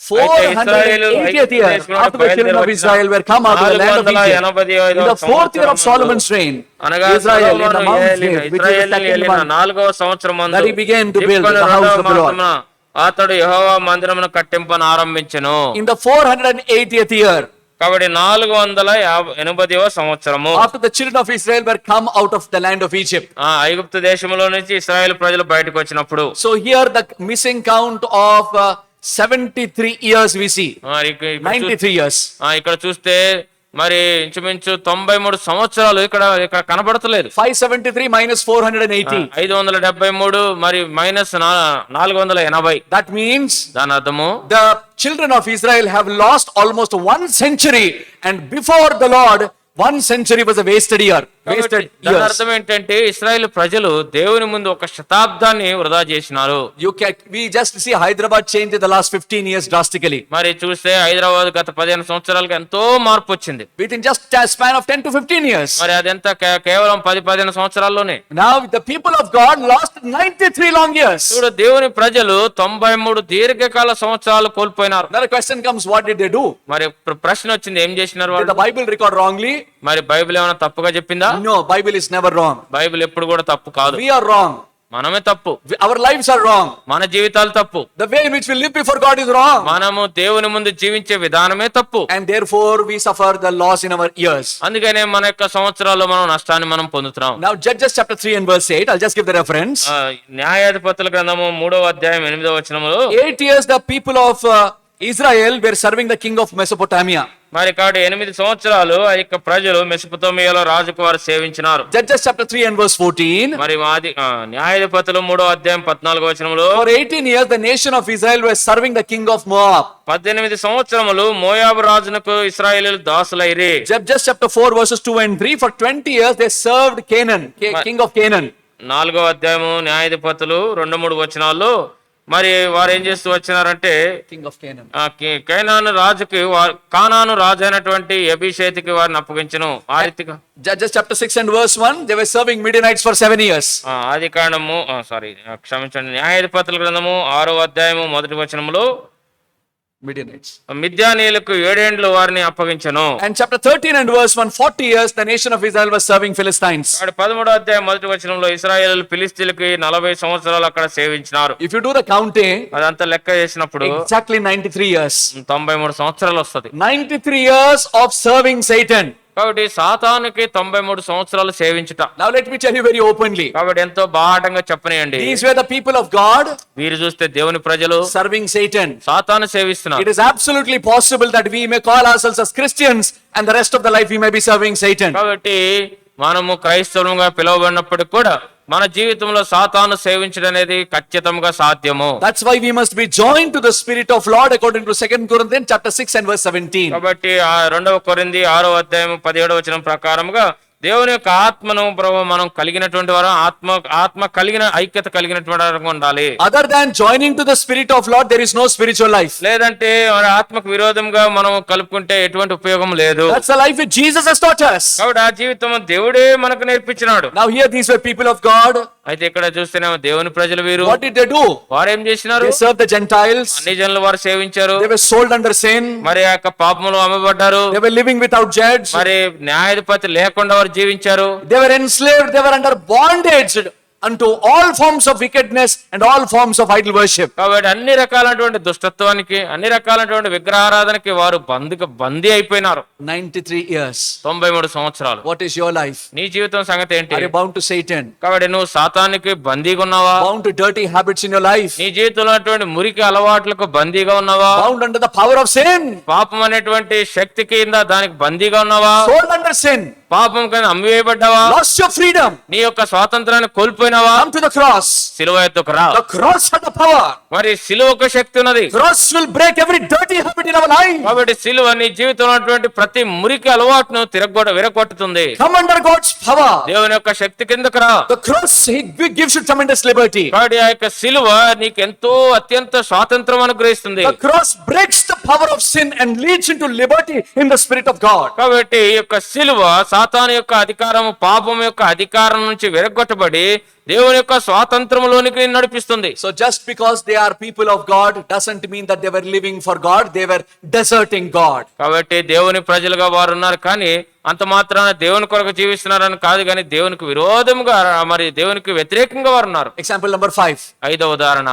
S1: 480th year after the children of Israel were come out of the land of Egypt, in the 4th year of Solomon's reign, Israel in the Mount Seir, which is the second month,
S2: 4వ సంవత్సరం
S1: that he began to build the house of the Lord.
S2: అతడు యెహోవా మందిరమును కట్టింపను ఆరంభించెను.
S1: In the 480th year,
S2: కాబట్టి 480వ సంవత్సరము
S1: after the children of Israel were come out of the land of Egypt.
S2: ఐగుప్తు దేశములో నుంచి ఇశ్రాయేలు ప్రజలు బయటకు వచ్చినప్పుడు.
S1: So here the missing count of 73 years we see. 93 years.
S2: ఇక్కడ చూస్తే మరి ఇంచుమించు 93 సంవత్సరాలు ఇక్కడ కనబడతలేదు.
S1: 573 minus 480.
S2: 573 మరి మైనస్ 480.
S1: That means
S2: దాని అర్థము
S1: the children of Israel have lost almost 1 century, and before the Lord 1 century was a wasted year. Wasted
S2: దాని
S1: years.
S2: అర్థం ఏంటంటే ఇశ్రాయేలు ప్రజలు దేవుని ముందు ఒక శతాబ్దాన్ని వృధా చేసినారు.
S1: We just see Hyderabad change in the last 15 years drastically.
S2: మరి చూస్తే హైదరాబాద్ గత 15 సంవత్సరాలుగా ఎంతో మార్పు వచ్చింది.
S1: Within just a span of 10 to 15 years.
S2: మరి అదంతా కేవలం 10-15 సంవత్సరాల్లోనే.
S1: Now the people of God lost 93 long years.
S2: చూడు దేవుని ప్రజలు 93 దీర్ఘకాల సంవత్సరాలు కోల్పోయినారు.
S1: Now the question comes, what did they do?
S2: మరి ప్రశ్న వచ్చింది, ఏం చేసినారు
S1: Did
S2: వాళ్ళు?
S1: the Bible record wrongly?
S2: మరి బైబిల్ ఏమైనా తప్పుగా చెప్పిందా?
S1: No, Bible is never wrong.
S2: Bible ఎప్పుడు కూడా తప్పు కాదు.
S1: We are wrong.
S2: మనమే తప్పు.
S1: Our lives are wrong.
S2: మన జీవితాలు తప్పు.
S1: The way in which we live before God is wrong.
S2: మనము దేవుని ముందు జీవించే విధానమే తప్పు.
S1: And therefore we suffer the loss in our years.
S2: అందుకనే మన యొక్క సంవత్సరాల్లో మనం నష్టాన్ని మనం పొందుతున్నాం.
S1: Now Judges chapter 3 and verse 8, I'll just give the reference.
S2: న్యాయాధిపతుల గ్రంథము 3వ అధ్యాయం 8వ వచనములో
S1: 8 years the people of Israel were serving the king of Mesopotamia.
S2: మరి కాబట్టి 8 సంవత్సరాలు ఆ యొక్క ప్రజలు మెసొపొతామియాలో రాజుకు వారు సేవించినారు.
S1: Judges chapter 3 and verse 14.
S2: మరి న్యాయాధిపతులు 3వ అధ్యాయం 14వ వచనములో
S1: For 18 years the nation of Israel was serving the king of Moab.
S2: 18 సంవత్సరములు మోయాబు రాజునకు ఇశ్రాయేలీయులు దాసులైరి.
S1: Judges chapter 4 verses 2 and 3. For 20 years they served Canaan, king of Canaan.
S2: 4వ అధ్యాయము న్యాయాధిపతులు 2-3 వచనాల్లో మరి వారు ఏం చేస్తూ వచ్చినారంటే
S1: King of Canaan.
S2: కైనాను రాజుకి కానాను రాజు అయినటువంటి అభిషేతికి వారిని అప్పగించెను. ఆ రీతిగా
S1: Judges chapter 6 and verse 1, they were serving Midianites for 7 years.
S2: ఆది కాండము క్షమించండి, న్యాయాధిపతుల గ్రంథము 6వ అధ్యాయము 1వ వచనములో
S1: Midianites.
S2: మిద్యానీయులకు 7 ఏండ్లు వారిని అప్పగించెను.
S1: And chapter 13 and verse 1, 40 years the nation of Israel was serving Philistines.
S2: 13వ అధ్యాయం 1వ వచనంలో ఇశ్రాయేలు ఫిలిస్తీయులకి 40 సంవత్సరాలు అక్కడ సేవించినారు.
S1: If you do the counting,
S2: అదంతా లెక్క చేసినప్పుడు
S1: exactly 93 years.
S2: 93 సంవత్సరాలు వస్తది.
S1: 93 years of serving Satan.
S2: కాబట్టి సాతానుకి 93 సంవత్సరాలు సేవించుట.
S1: Now let me tell you very openly.
S2: కాబట్టి ఎంతో బాహాటంగా చెప్పనియండి,
S1: These were the people of God
S2: వీరు చూస్తే దేవుని ప్రజలు
S1: serving Satan.
S2: సాతాను సేవిస్తున్నారు.
S1: It is absolutely possible that we may call ourselves as Christians and the rest of the life we may be serving Satan.
S2: కాబట్టి మనము క్రైస్తవులుగా పిలువబడినప్పటికీ కూడా మన జీవితంలో సాతాను సేవించడం అనేది ఖచ్చితంగా సాధ్యము.
S1: That's why we must be joined to the Spirit of Lord according to 2 Corinthians chapter 6 and verse 17.
S2: కాబట్టి 2 కొరింథీ 6వ అధ్యాయం 17వ వచనం ప్రకారముగా దేవుని యొక్క ఆత్మను ప్రభు మనం కలిగినటువంటి వారు, ఆత్మ కలిగిన ఐక్యత కలిగినటువంటి వారు ఉండాలి.
S1: Other than joining to the spirit of Lord, there is no spiritual life.
S2: లేదంటే మన ఆత్మకు విరోధంగా మనం కలుపుకుంటే ఎటువంటి ఉపయోగం లేదు.
S1: That's the life which Jesus has taught us.
S2: కాబట్టి ఆ జీవితం దేవుడే మనకు నేర్పించినాడు.
S1: Now here these were people of God.
S2: అయితే ఇక్కడ చూస్తేనేమో దేవుని ప్రజలు వీరు.
S1: What did they do?
S2: వారు ఏం చేసినారు?
S1: They served the Gentiles.
S2: అన్ని జనులు వారు సేవించారు.
S1: They were sold under sin.
S2: మరి ఆ యొక్క పాపములో అమ్మబడ్డారు.
S1: They were living without judge.
S2: మరి న్యాయాధిపతి లేకుండా వారు జీవించారు.
S1: They were enslaved. They were under bondage unto all forms of wickedness and all forms of idol worship.
S2: కాబట్టి అన్ని రకాలైనటువంటి దుష్టత్వానికి, అన్ని రకాలైనటువంటి విగ్రహారాధనకి వారు బందీ అయిపోయినారు.
S1: 93 years.
S2: 93 సంవత్సరాలు.
S1: What is your life?
S2: నీ జీవితం సంగతి ఏంటి?
S1: Are you bound to Satan?
S2: కాబట్టి నువ్వు సాతానికి బందీగా ఉన్నావా?
S1: Bound to dirty habits in your life?
S2: నీ జీవితంలో ఉన్నటువంటి మురికి అలవాట్లకు బందీగా ఉన్నావా?
S1: Bound under the power of sin?
S2: పాపం అనేటువంటి శక్తి కింద దానికి బందీగా ఉన్నావా?
S1: Sold under sin?
S2: పాపం కింద అమ్మివేయబడ్డావా?
S1: Lost your freedom?
S2: నీ యొక్క స్వాతంత్రాన్ని కోల్పోయినావా?
S1: Come to the cross.
S2: సిలువ ఎత్తుకు రా.
S1: The cross had the power.
S2: మరి సిలువకు శక్తి ఉన్నది.
S1: Cross will break every dirty habit in our life.
S2: కాబట్టి సిలువ నీ జీవితంలో ఉన్నటువంటి ప్రతి మురికి అలవాటును విరగొట్టుతుంది.
S1: Come under God's power.
S2: దేవుని యొక్క శక్తి కిందకు రా.
S1: The cross gives you tremendous liberty.
S2: కాబట్టి ఆ యొక్క సిలువ నీకు ఎంతో అత్యంత స్వాతంత్రం అనుగ్రహిస్తుంది.
S1: The cross breaks the power of sin and leads into liberty in the spirit of God.
S2: కాబట్టి ఈ యొక్క సిలువ సాతాను యొక్క అధికారము, పాపం యొక్క అధికారం నుంచి విరగొట్టబడి దేవుని యొక్క స్వాతంత్రములోనికి నడిపిస్తుంది.
S1: So just because they are people of God doesn't mean that they were living for God. They were deserting God.
S2: కాబట్టి దేవుని ప్రజలుగా వారు ఉన్నారు, కానీ అంత మాత్రాన దేవుని కొరకు జీవిస్తున్నారని కాదు, కానీ దేవునికి విరోధంగా, మరి దేవునికి వ్యతిరేకంగా వారు ఉన్నారు.
S1: Example number 5.
S2: 5వ ఉదాహరణ.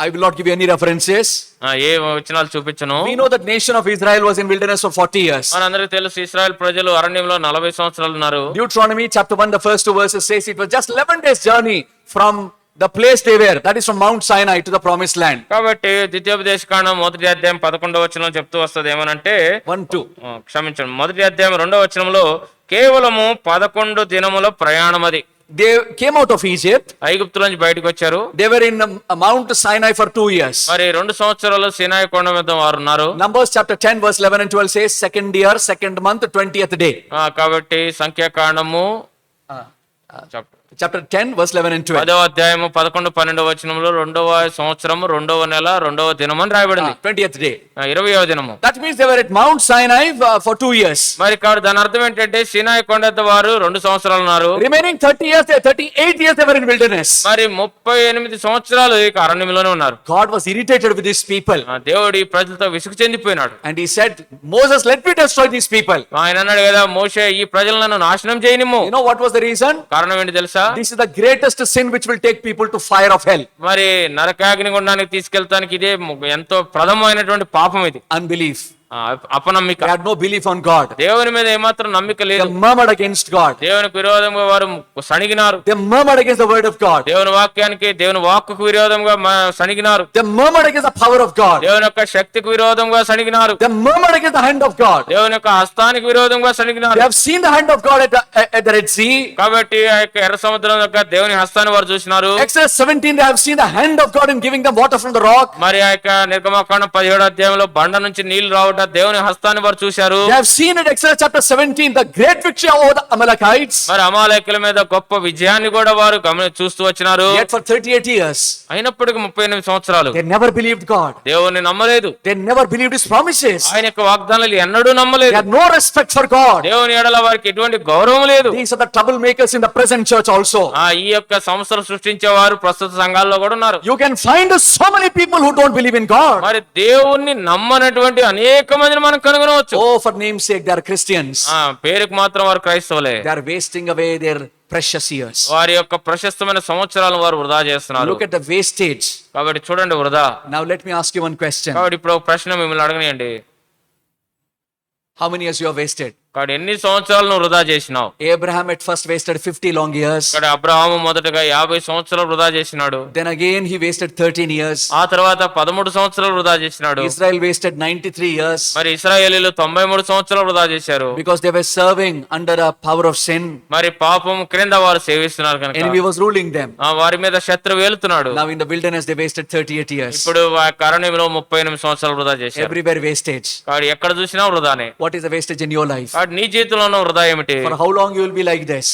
S1: I will not give you any references.
S2: ఏ వచనాలు చూపించను.
S1: We know that nation of Israel was in wilderness for 40 years.
S2: మనందరికీ తెలుసు ఇశ్రాయేల్ ప్రజలు అరణ్యంలో 40 సంవత్సరాలు ఉన్నారు.
S1: Deuteronomy chapter 1 the first 2 verses says it was just 11 days journey from the place they were, that is from Mount Sinai to the promised land.
S2: కాబట్టి ద్వితీయోపదేశకాండం 1వ అధ్యాయం 11వ వచనం చెప్తూ వస్తది ఏమనంటే
S1: 1-2.
S2: క్షమించండి, 1వ అధ్యాయం 2వ వచనంలో కేవలము 11 దినముల ప్రయాణం అది.
S1: They came out of Egypt.
S2: ఐగుప్తు నుంచి బయటకు వచ్చారు.
S1: They were in Mount Sinai for 2 years.
S2: మరి 2 సంవత్సరాలు సీనాయి కొండ మీద వారు ఉన్నారు.
S1: Numbers chapter 10 verse 11 and 12 says second year, second month, 20th day.
S2: కాబట్టి సంఖ్యాకాండము
S1: chapter 10 verse 11 and 12.
S2: 10వ అధ్యాయము 11, 12వ వచనంలో 2వ సంవత్సరము 2వ నెల 2వ దినం అని రాయబడింది.
S1: 20th day.
S2: 20వ దినము.
S1: That means they were at Mount Sinai for 2 years.
S2: మరి కాబట్టి దాని అర్థం ఏంటంటే సీనాయి కొండ మీద వారు 2 సంవత్సరాలు ఉన్నారు.
S1: Remaining 30 years, 38 years they were in wilderness.
S2: మరి 38 సంవత్సరాలు ఇక అరణ్యంలోనే ఉన్నారు.
S1: God was irritated with these people.
S2: దేవుడు ఈ ప్రజలతో విసుగు చెందిపోయినాడు.
S1: And he said, Moses, let me destroy these people.
S2: ఆయన అన్నాడు కదా, మోషే ఈ ప్రజలను నాశనం చేయనిమ్ము.
S1: You know what was the reason?
S2: కారణం ఏంటి తెలుసా?
S1: This is the greatest sin which will take people to fire of hell.
S2: మరి నరకాగ్ని గుండానికి తీసుకెళ్తానికి ఇదే ఎంతో ప్రథమమైనటువంటి పాపం ఇది.
S1: Unbelief.
S2: అపనమ్మిక.
S1: They had no belief on God.
S2: దేవుని మీద ఏమాత్రం నమ్మిక లేదు.
S1: They murmured against God.
S2: దేవునికి విరోధంగా వారు సణిగినారు.
S1: They murmured against the word of God.
S2: దేవుని వాక్యానికి, దేవుని వాక్కుకు విరోధంగా సణిగినారు.
S1: They murmured against the power of God.
S2: దేవుని యొక్క శక్తికి విరోధంగా సణిగినారు.
S1: They murmured against the hand of God.
S2: దేవుని యొక్క హస్తానికి విరోధంగా సణిగినారు.
S1: They have seen the hand of God at the Red Sea.
S2: కాబట్టి ఆ యొక్క ఎర్ర సముద్రం యొక్క దేవుని హస్తాన్ని వారు చూసినారు.
S1: Exodus 17 they have seen the hand of God in giving them water from the rock.
S2: మరి ఆ యొక్క నిర్గమకాండం 17వ అధ్యాయంలో బండ నుంచి నీళ్లు రావట దేవుని హస్తాన్ని వారు చూశారు.
S1: They have seen in Exodus chapter 17 the great victory over the Amalekites.
S2: మరి అమాలేకుల మీద గొప్ప విజయాన్ని కూడా వారు చూస్తూ వచ్చినారు.
S1: Yet for 38 years
S2: అయినప్పటికీ 38 సంవత్సరాలు
S1: they never believed God.
S2: దేవుని నమ్మలేదు.
S1: They never believed his promises.
S2: ఆయన యొక్క వాగ్దానాలు ఎన్నడూ నమ్మలేదు.
S1: They had no respect for God.
S2: దేవుని ఎడల వారికి ఎటువంటి గౌరవం లేదు.
S1: These are the troublemakers in the present church also.
S2: ఈ యొక్క సంస్థలు సృష్టించే వారు ప్రస్తుత సంఘాల్లో కూడా ఉన్నారు.
S1: You can find so many people who don't believe in God.
S2: మరి దేవుణ్ణి నమ్మనటువంటి అనేక మందిని మనం కనుగొనవచ్చు.
S1: Oh, for name's sake they are Christians.
S2: పేరుకు మాత్రం వారు క్రైస్తవులే.
S1: They are wasting away their precious years.
S2: వారి యొక్క ప్రశస్తమైన సంవత్సరాలను వారు వృధా చేస్తున్నారు.
S1: Look at the wastage.
S2: కాబట్టి చూడండి వృధా.
S1: Now let me ask you one question.
S2: కాబట్టి ఇప్పుడు ఒక ప్రశ్న మిమ్మల్ని అడగనియండి.
S1: How many years you have wasted?
S2: కాబట్టి ఎన్ని సంవత్సరాలు నువ్వు వృధా చేసినావు?
S1: Abraham at first wasted 50 long years.
S2: ఇక్కడ అబ్రహాము మొదటగా 50 సంవత్సరాలు వృధా చేసినాడు.
S1: Then again he wasted 13 years.
S2: ఆ తర్వాత 13 సంవత్సరాలు వృధా చేసినాడు.
S1: Israel wasted 93 years.
S2: మరి ఇశ్రాయేలీయులు 93 సంవత్సరాలు వృధా చేశారు.
S1: Because they were serving under a power of sin.
S2: మరి పాపం క్రింద వారు సేవిస్తున్నారు కనుక
S1: Enemy was ruling them.
S2: వారి మీద శత్రువు ఏలుతున్నాడు.
S1: Now in the wilderness they wasted 38 years.
S2: ఇప్పుడు ఆ అరణ్యంలో 38 సంవత్సరాలు వృధా చేశారు.
S1: Everywhere wastage.
S2: కాబట్టి ఎక్కడ చూసినా వృధానే.
S1: What is the wastage in your life?
S2: కాబట్టి నీ జీవితంలో ఉన్న వృధా ఏమిటి?
S3: For how long you will be like this?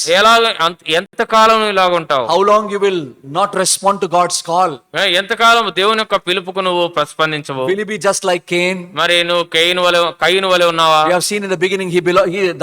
S2: ఎంత కాలం నువ్వు ఇలాగుంటావు?
S3: How long you will not respond to God's call?
S2: ఎంతకాలం దేవుని యొక్క పిలుపుకు నువ్వు ప్రతిస్పందించవు?
S3: Will you be just like Cain?
S2: మరి నువ్వు కయీను వలె ఉన్నావా?
S3: We have seen in the beginning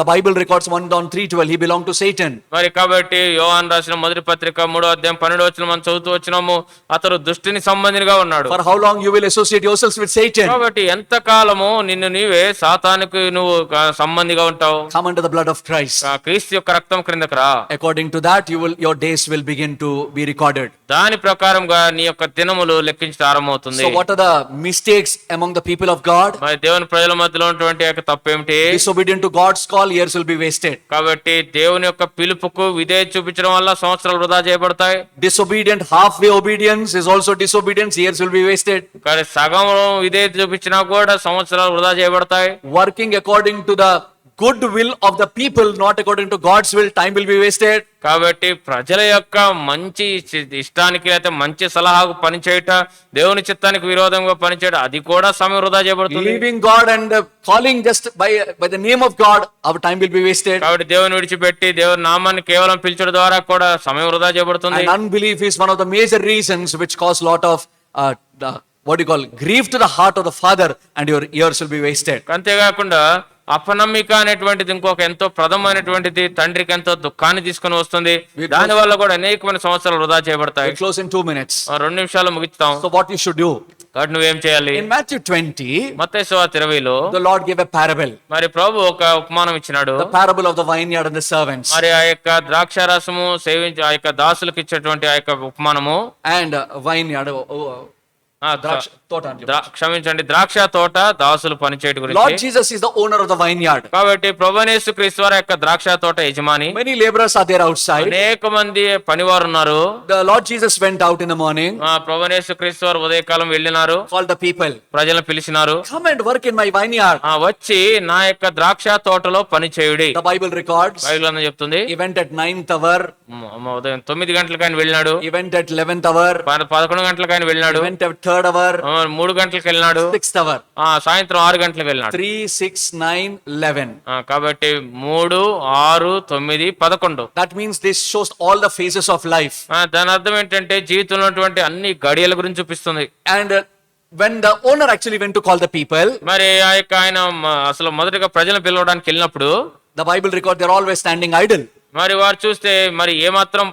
S3: the Bible records 1 John 3:12 he belonged to Satan.
S2: మరి కాబట్టి యోహాను రాసిన మొదటి పత్రిక 3వ అధ్యాయం 12వ వచనం మనం చదువుతూ వచ్చినాము, అతడు దుష్టుని సంబంధినిగా ఉన్నాడు.
S3: For how long you will associate yourselves with Satan?
S2: కాబట్టి ఎంత కాలము నిన్ను నీవే సాతానుకు నువ్వు సంబంధిగా ఉంటావు?
S3: Come under the blood of Christ.
S2: క్రీస్తు యొక్క రక్తం క్రిందకు రా.
S3: According to that your days will begin to be recorded.
S2: దాని ప్రకారంగా నీ యొక్క దినములు లెక్కించడం ఆరంభమవుతుంది.
S3: So what are the mistakes among the people of God?
S2: మరి దేవుని ప్రజల మధ్యలో ఉన్నటువంటి యొక్క తప్పు ఏమిటి?
S3: Disobedient to God's call, years will be wasted.
S2: కాబట్టి దేవుని యొక్క పిలుపుకు విధేయత చూపించడం వల్ల సంవత్సరాలు వృధా చేయబడతాయి.
S3: Disobedient, halfway obedience is also disobedience, years will be wasted.
S2: కానీ సగం విధేయత చూపించినా కూడా సంవత్సరాలు వృధా చేయబడతాయి.
S3: Working according to the good will of the people, not according to God's will, time will be wasted.
S2: కాబట్టి ప్రజల యొక్క మంచి ఇష్టానికి లేకపోతే మంచి సలహాకు పనిచేయట, దేవుని చిత్తానికి విరోధంగా పనిచేయట, అది కూడా సమయం వృధా చేయబడుతుంది.
S3: Leaving God and calling just by the name of God, our time will be wasted.
S2: కాబట్టి దేవుని విడిచిపెట్టి దేవుని నామాన్ని కేవలం పిలిచడం ద్వారా కూడా సమయం వృధా చేయబడుతుంది.
S3: And unbelief is one of the major reasons which cause lot of what you call grief to the heart of the father, and your years will be wasted.
S2: అంతేకాకుండా అపనమ్మిక అనేటువంటిది ఇంకొక ఎంతో ప్రథమైనటువంటిది, తండ్రికి ఎంతో దుఃఖాన్ని తీసుకుని వస్తుంది. దాని వల్ల కూడా అనేకమైన సంవత్సరాలు వృధా చేయబడతాయి.
S3: We close in 2 minutes.
S2: 2 నిమిషాలు ముగిస్తాం.
S3: So what you should do?
S2: కాబట్టి నువ్వేం చేయాలి?
S3: In Matthew 20,
S2: మత్తయి సువార్త 20లో
S3: the Lord gave a parable.
S2: మరి ప్రభు ఒక ఉపమానం ఇచ్చినాడు.
S3: The parable of the vineyard and the servants.
S2: మరి ఆ యొక్క ద్రాక్షారసము సేవించి ఆ యొక్క దాసులకు ఇచ్చేటువంటి ఆ యొక్క ఉపమానము
S3: And vineyard,
S2: క్షమించండి, ద్రాక్ష తోట దాసులు పనిచేయడం
S3: Lord
S2: గురించి.
S3: Jesus is the owner of the vineyard.
S2: కాబట్టి ప్రభువైన యేసుక్రీస్తు వారి యొక్క ద్రాక్ష తోట యజమాని.
S3: Many laborers are there outside.
S2: అనేక మంది పనివారు ఉన్నారు.
S3: The Lord Jesus went out in the morning,
S2: ప్రభువైన యేసుక్రీస్తు వారు ఉదయకాలం వెళ్ళినారు,
S3: called the people,
S2: ప్రజలను పిలిచినారు.
S3: come and work in my vineyard.
S2: వచ్చి నా యొక్క ద్రాక్ష తోటలో పని చేయుడి.
S3: The Bible records,
S2: బైబిల్ అన్న చెప్తుంది,
S3: he went at 9th hour,
S2: ఉదయం 9 గంటలకు ఆయన వెళ్ళినాడు.
S3: he went at 11th hour,
S2: 11 గంటలకు ఆయన
S3: he
S2: వెళ్ళినాడు.
S3: went at 3rd hour,
S2: 3 గంటలకు వెళ్ళినాడు.
S3: 6th hour,
S2: సాయంత్రం 6 గంటలకు వెళ్ళినాడు.
S3: 3, 6, 9, 11.
S2: కాబట్టి 3, 6, 9, 11.
S3: That means this shows all the phases of life.
S2: దాని అర్థం ఏంటంటే జీవితంలో ఉన్నటువంటి అన్ని గడియల గురించి చూపిస్తుంది.
S3: And when the owner actually went to call the people,
S2: మరి ఆ యొక్క ఆయన అసలు మొదటిగా ప్రజలను పిలవడానికి వెళ్ళినప్పుడు
S3: the Bible records they're always standing idle.
S2: మరి వారు చూస్తే మరి ఏమాత్రం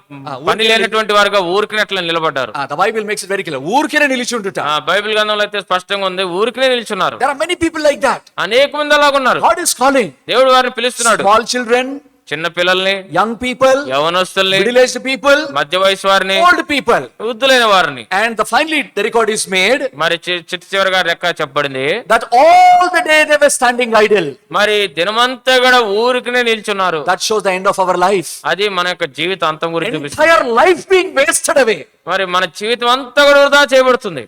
S2: పని లేనటువంటి వారుగా ఊరికినట్లు నిలబడ్డారు.
S3: The Bible makes it very clear. ఊరికే నిలిచుంటుట.
S2: బైబిల్ గ్రంథంలో అయితే స్పష్టంగా ఉంది, ఊరికే నిల్చున్నారు.
S3: There are many people like that.
S2: అనేక మంది అలాగున్నారు.
S3: God is calling.
S2: దేవుడు వారిని పిలుస్తున్నాడు.
S3: Small children,
S2: చిన్న పిల్లల్ని,
S3: young people,
S2: యవనస్తుల్ని,
S3: middle-aged people,
S2: మధ్య వయసు వారిని,
S3: old people,
S2: వృద్ధులైన వారిని.
S3: and finally the record is made.
S2: మరి చివరిగా లెక్క చెప్పబడింది
S3: That all the day they were standing idle.
S2: మరి దినమంతా కూడా ఊరికనే నిల్చున్నారు.
S3: That shows the end of our life.
S2: అది మన యొక్క జీవితం అంతం గురించి చూపిస్తుంది.
S3: Entire life being wasted away.
S2: మరి మన జీవితం అంతా కూడా వృధా చేయబడుతుంది.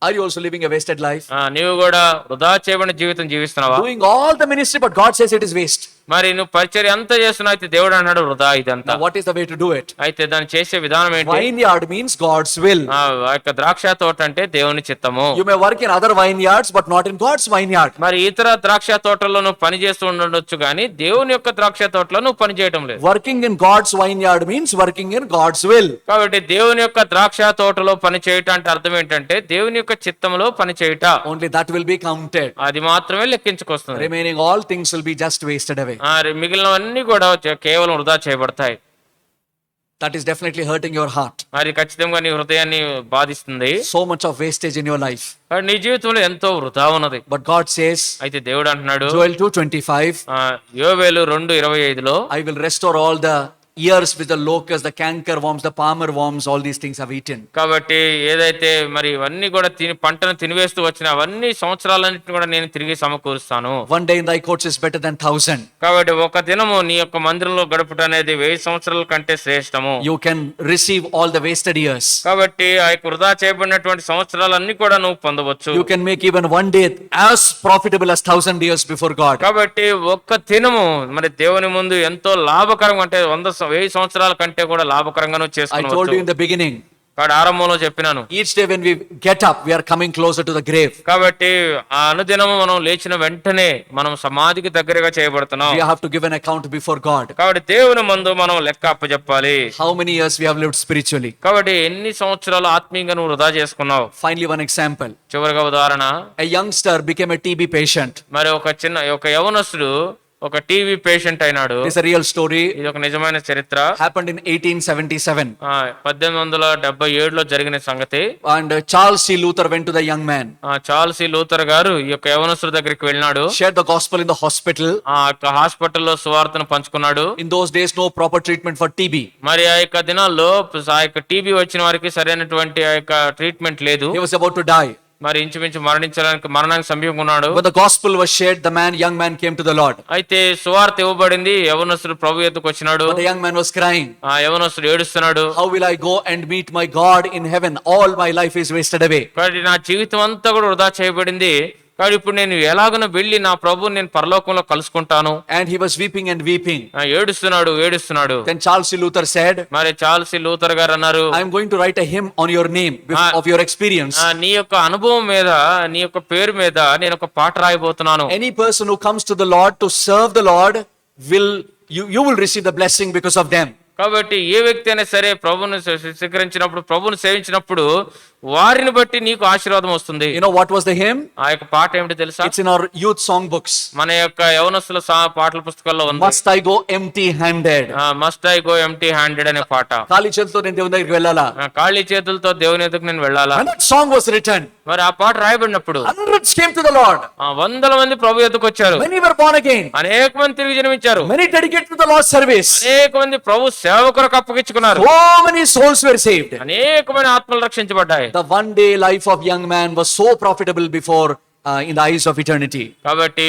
S3: Are you also living a wasted life?
S2: నీవు కూడా వృధా చేయబడిన జీవితం జీవిస్తున్నావా?
S3: Doing all the ministry, but God says it is waste.
S2: మరి నువ్వు పరిచర్య అంతా చేస్తున్నావు, అయితే దేవుడు అన్నాడు వృధా ఇదంతా.
S3: Now what is the way to do it?
S2: అయితే దాన్ని చేసే విధానం ఏంటి?
S3: Vineyard means God's will.
S2: ఆ యొక్క ద్రాక్ష తోట అంటే దేవుని చిత్తము.
S3: You may work in other vineyards, but not in God's vineyard.
S2: మరి ఇతర ద్రాక్ష తోటల్లో నువ్వు పని చేస్తూ ఉండొచ్చు, కానీ దేవుని యొక్క ద్రాక్ష తోటలో నువ్వు పని చేయటం లేదు.
S3: Working in God's vineyard means working in God's will.
S2: కాబట్టి దేవుని యొక్క ద్రాక్ష తోటలో పని చేయటం అంటే అర్థం ఏంటంటే దేవుని యొక్క చిత్తంలో పని చేయుట.
S3: Only that will be counted.
S2: అది మాత్రమే లెక్కించుకొస్తుంది.
S3: Remaining all things will be just wasted away.
S2: మిగిలినవన్నీ కూడా కేవలం వృధా చేయబడతాయి.
S3: That is definitely hurting your heart.
S2: మరి ఖచ్చితంగా నీ హృదయాన్ని బాధిస్తుంది.
S3: So much of wastage in your life.
S2: నీ జీవితంలో ఎంతో వృధా ఉన్నది.
S3: But God says,
S2: అయితే దేవుడు అంటున్నాడు,
S3: Joel 2:25,
S2: యోవేలు 2:25లో,
S3: I will restore all the years with the locusts, the canker worms, the palmer worms, all these things have eaten.
S2: కాబట్టి ఏదైతే మరి ఇవన్నీ కూడా పంటను తినివేస్తూ వచ్చిన అవన్నీ సంవత్సరాలన్నిటిని కూడా నేను తిరిగి సమకూరుస్తాను.
S3: One day in thy courts is better than 1,000.
S2: కాబట్టి ఒక దినము నీ యొక్క మందిరంలో గడుపుట అనేది 1000 సంవత్సరాల కంటే శ్రేష్టము.
S3: You can receive all the wasted years.
S2: కాబట్టి ఆ యొక్క వృధా చేయబడినటువంటి సంవత్సరాలన్నీ కూడా నువ్వు పొందవచ్చు.
S3: You can make even one day as profitable as 1,000 years before God.
S2: కాబట్టి ఒక్క దినము మరి దేవుని ముందు ఎంతో లాభకరంగా, అంటే 1000 సంవత్సరాల కంటే కూడా లాభకరంగా
S3: I told you in the beginning.
S2: కాబట్టి ఆరంభంలో చెప్పినాను.
S3: Each day when we get up, we are coming closer to the grave.
S2: కాబట్టి ఆ అనుదినము మనం లేచిన వెంటనే మనం సమాధికి దగ్గరగా చేయబడుతున్నాం.
S3: We have to give an account before God.
S2: కాబట్టి దేవుని ముందు మనం లెక్క అప్పచెప్పాలి.
S3: How many years we have lived spiritually?
S2: కాబట్టి ఎన్ని సంవత్సరాలు ఆత్మీయంగా నువ్వు వృధా చేసుకున్నావు.
S3: Finally, one example.
S2: చివరిగా ఉదాహరణ,
S3: A youngster became a TB patient.
S2: మరి ఒక యవనస్తుడు ఒక టీవీ పేషెంట్ అయినాడు.
S3: This is a real story.
S2: ఇది ఒక నిజమైన చరిత్ర.
S3: Happened in 1877.
S2: 1877లో జరిగిన సంగతి.
S3: And Charles C. Luther went to the young man.
S2: Charles Luther గారు ఈ యొక్క యవనస్తుడి దగ్గరికి వెళ్ళినాడు.
S3: Shared the gospel in the hospital.
S2: ఆ యొక్క హాస్పిటల్లో సువార్తను పంచుకున్నాడు.
S3: In those days, no proper treatment for TB.
S2: మరి ఆ యొక్క దినాల్లో ఆ యొక్క టీబీ వచ్చిన వారికి సరైనటువంటి ఆ యొక్క ట్రీట్మెంట్ లేదు.
S3: He was about to die.
S2: మరి ఇంచుమించు మరణానికి సమీపంగా ఉన్నాడు.
S3: When the gospel was shared, young man came to the Lord.
S2: అయితే సువార్త ఇవ్వబడింది, యవనస్తుడు ప్రభు ఎద్దుకు వచ్చినాడు.
S3: But the young man was crying.
S2: ఆ యవనస్తుడు ఏడుస్తున్నాడు.
S3: How will I go and meet my God in heaven? All my life is wasted away.
S2: కాబట్టి నా జీవితం అంతా కూడా వృధా చేయబడింది. కాబట్టి ఇప్పుడు నేను ఎలాగనో వెళ్ళి నా ప్రభువుని నేను పరలోకంలో కలుసుకుంటాను.
S3: And he was weeping and weeping.
S2: ఏడుస్తున్నాడు.
S3: Then Charles C. Luther said,
S2: మరి చార్ల్స్ లూథర్ గారు అన్నారు,
S3: I am going to write a hymn on your name of your experience.
S2: నీ యొక్క అనుభవం మీద, నీ యొక్క పేరు మీద నేను ఒక పాట రాయబోతున్నాను.
S3: Any person who comes to the Lord to serve the Lord you will receive the blessing because of them.
S2: కాబట్టి ఏ వ్యక్తి అయినా సరే ప్రభువుని స్వీకరించినప్పుడు, ప్రభువుని సేవించినప్పుడు వారిని బట్టి నీకు ఆశీర్వాదం వస్తుంది.
S3: You know what was the hymn?
S2: ఆ యొక్క పాట ఏమిటి తెలుసా?
S3: It's in our youth song books.
S2: మన యొక్క యవనస్తుల పాటల పుస్తకాల్లో ఉంది.
S3: Must I go empty handed?
S2: Must I go empty handed అనే పాట.
S3: ఖాళీ చేతులతో నేను దేవుని దగ్గరికి వెళ్ళాలా?
S2: ఖాళీ చేతులతో దేవుని ఎదుగు నేను వెళ్ళాలా?
S3: When that song was written,
S2: మరి ఆ పాట రాయబడినప్పుడు
S3: hundreds came to the Lord.
S2: వందల మంది ప్రభు ఎదుకు వచ్చారు.
S3: Many were born again.
S2: అనేక మంది తిరిగి జన్మించారు.
S3: Many dedicated to the Lord's service.
S2: అనేక మంది ప్రభు సేవ కొరకు అప్పగించుకున్నారు.
S3: So many souls were saved.
S2: అనేకమైన ఆత్మలు రక్షించబడ్డాయి.
S3: The one day life of young man was so profitable before in the eyes of eternity.
S2: కాబట్టి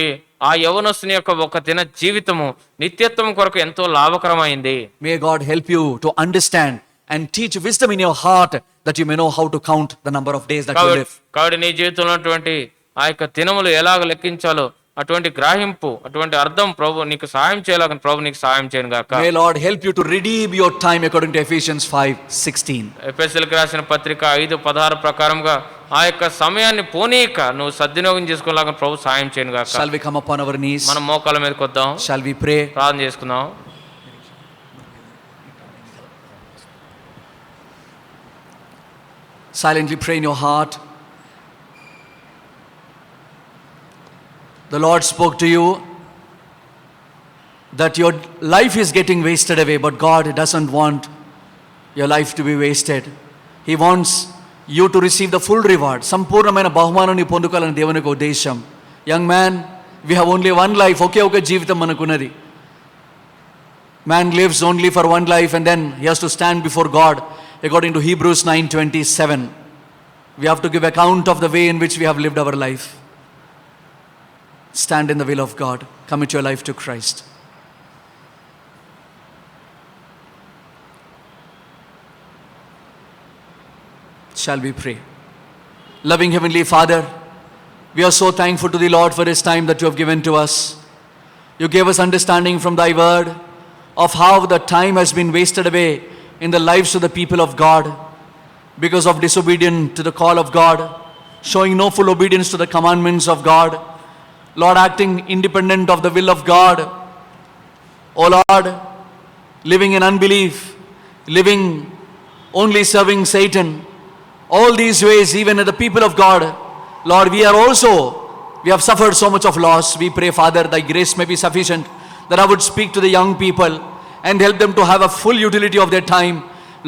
S2: ఆ యవనస్తుని యొక్క ఒక దిన జీవితము నిత్యత్వం కొరకు ఎంతో లాభకరమైంది.
S3: May God help you to understand and teach wisdom in your heart that you may know how to count the number of days that you live.
S2: కాబట్టి నీ జీవితంలో ఉన్నటువంటి ఆ యొక్క దినములు ఎలాగ లెక్కించాలో అటువంటి గ్రహింపు, అటువంటి అర్థం ప్రభు నీకు సహాయం చేయాలని ప్రభు నీకు సహాయం చేయను గాక.
S3: May Lord help you to redeem your time according to Ephesians 5:16.
S2: ఎఫెసీయులకు రాసిన పత్రిక 5:16 ప్రకారంగా ఆ యొక్క సమయాన్ని పోనీక నువ్వు సద్వినియోగం చేసుకోవాలని ప్రభు సహాయం చేయను గాక.
S3: Shall we come upon our knees?
S2: మనం మోకాళ్ళ మీదకి వద్దాం.
S3: Shall we pray?
S2: ప్రార్థన చేసుకుందాం.
S3: Silently pray in your heart. The Lord spoke to you that your life is getting wasted away, but God doesn't want your life to be wasted. He wants you to receive the full reward. సంపూర్ణమైన బహుమానాన్ని పొందుకోవాలని దేవుని యొక్క ఉద్దేశం. Young man, we have only one life. ఒకే ఒక జీవితం మనకున్నది. Man lives only for one life and then he has to stand before God according to Hebrews 9:27. We have to give account of the way in which we have lived our life. Stand in the will of God. Commit your life to Christ. Shall we pray? Loving Heavenly Father, we are so thankful to the Lord for this time that you have given to us. You gave us understanding from thy word of how the time has been wasted away in the lives of the people of God because of disobedience to the call of God, showing no full obedience to the commandments of God. Lord, acting independent of the will of God. Oh Lord, living in unbelief, living only serving Satan. All these ways, even at the people of God, Lord, we have suffered so much of loss. We pray, Father, thy grace may be sufficient, that I would speak to the young people and help them to have a full utility of their time.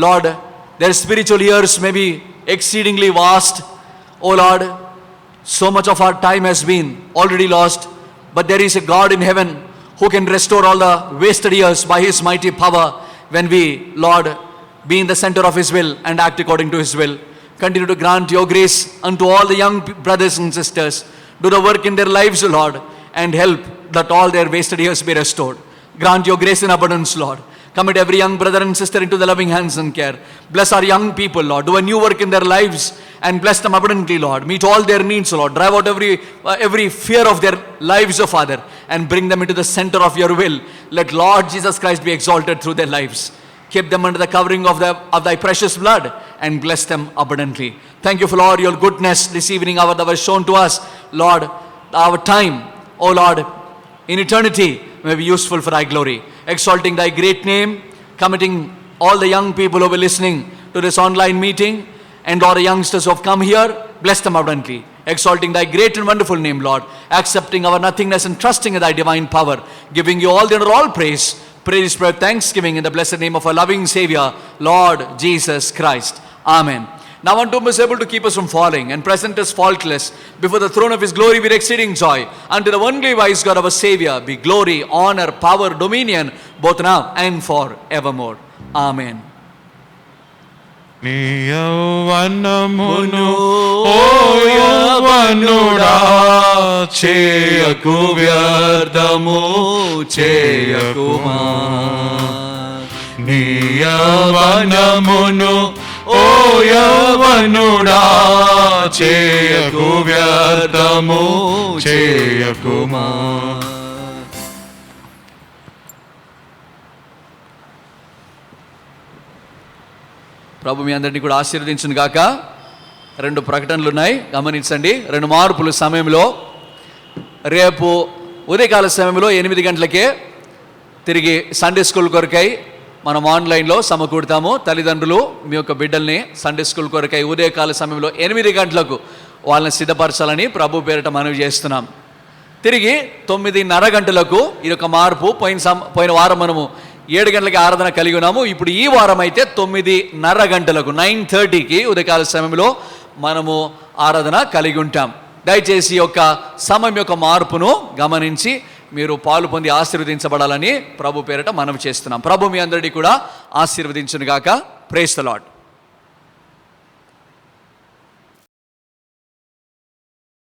S3: Lord, their spiritual years may be exceedingly vast. Oh Lord, so much of our time has been already lost, but there is a God in heaven who can restore all the wasted years by his mighty power when we, Lord, be in the center of his will and act according to his will. Continue to grant your grace unto all the young brothers and sisters. Do the work in their lives, Lord, and help that all their wasted years be restored. Grant your grace in abundance, Lord. Commit every young brother and sister into the loving hands and care. Bless our young people, Lord. Do a new work in their lives and bless them abundantly, Lord. Meet all their needs, Lord. Drive out every fear of their lives, O Father, and bring them into the center of your will. Let Lord Jesus Christ be exalted through their lives. Keep them under the covering of thy precious blood and bless them abundantly. Thank you for, Lord, your goodness this evening hour that was shown to us. Lord, our time, O Lord, in eternity may be useful for thy glory. Exalting thy great name, committing all the young people who were listening to this online meeting, and all the youngsters who have come here, bless them abundantly. Exalting thy great and wonderful name, Lord, accepting our nothingness and trusting in thy divine power, giving you all the honor, all praise, praise, prayer, thanksgiving in the blessed name of our loving Savior, Lord Jesus Christ. Amen. Now unto whom is able to keep us from falling and present us faultless before the throne of his glory with exceeding joy, unto the only wise God our Savior be glory, honor, power, dominion, both now and for evermore. Amen.
S4: నీ యౌవనమును ఓ యౌవనుడా చేయకు వ్యర్థము చేయకుమా. నీ యౌవనమును ఓ యౌవనుడా చేయకు వ్యర్థము చేయకుమా.
S3: ప్రభు మీ అందరినీ కూడా ఆశీర్వదించును గాక. 2 ప్రకటనలు ఉన్నాయి, గమనించండి. 2 మార్పులు సమయంలో. రేపు ఉదయకాల సమయంలో 8 గంటలకే తిరిగి సండే స్కూల్ కొరకై మనం ఆన్లైన్లో సమకూడతాము. తల్లిదండ్రులు మీ యొక్క బిడ్డల్ని సండే స్కూల్ కొరకై ఉదయకాల సమయంలో 8 గంటలకు వాళ్ళని సిద్ధపరచాలని ప్రభు పేరిట మనవి చేస్తున్నాం. తిరిగి 9:30 గంటలకు ఇది ఒక మార్పు. పోయిన వారం మనము 7 గంటలకి ఆరాధన కలిగి ఉన్నాము. ఇప్పుడు ఈ వారం అయితే 9:30 గంటలకు 9:30కి ఉదయకాల సమయంలో మనము ఆరాధన కలిగి ఉంటాం. దయచేసి యొక్క సమయం యొక్క మార్పును గమనించి మీరు పాలు పొంది ఆశీర్వదించబడాలని ప్రభు పేరిట మనవి చేస్తున్నాం. ప్రభు మీ అందరినీ కూడా ఆశీర్వదించును గాక. Praise the lord.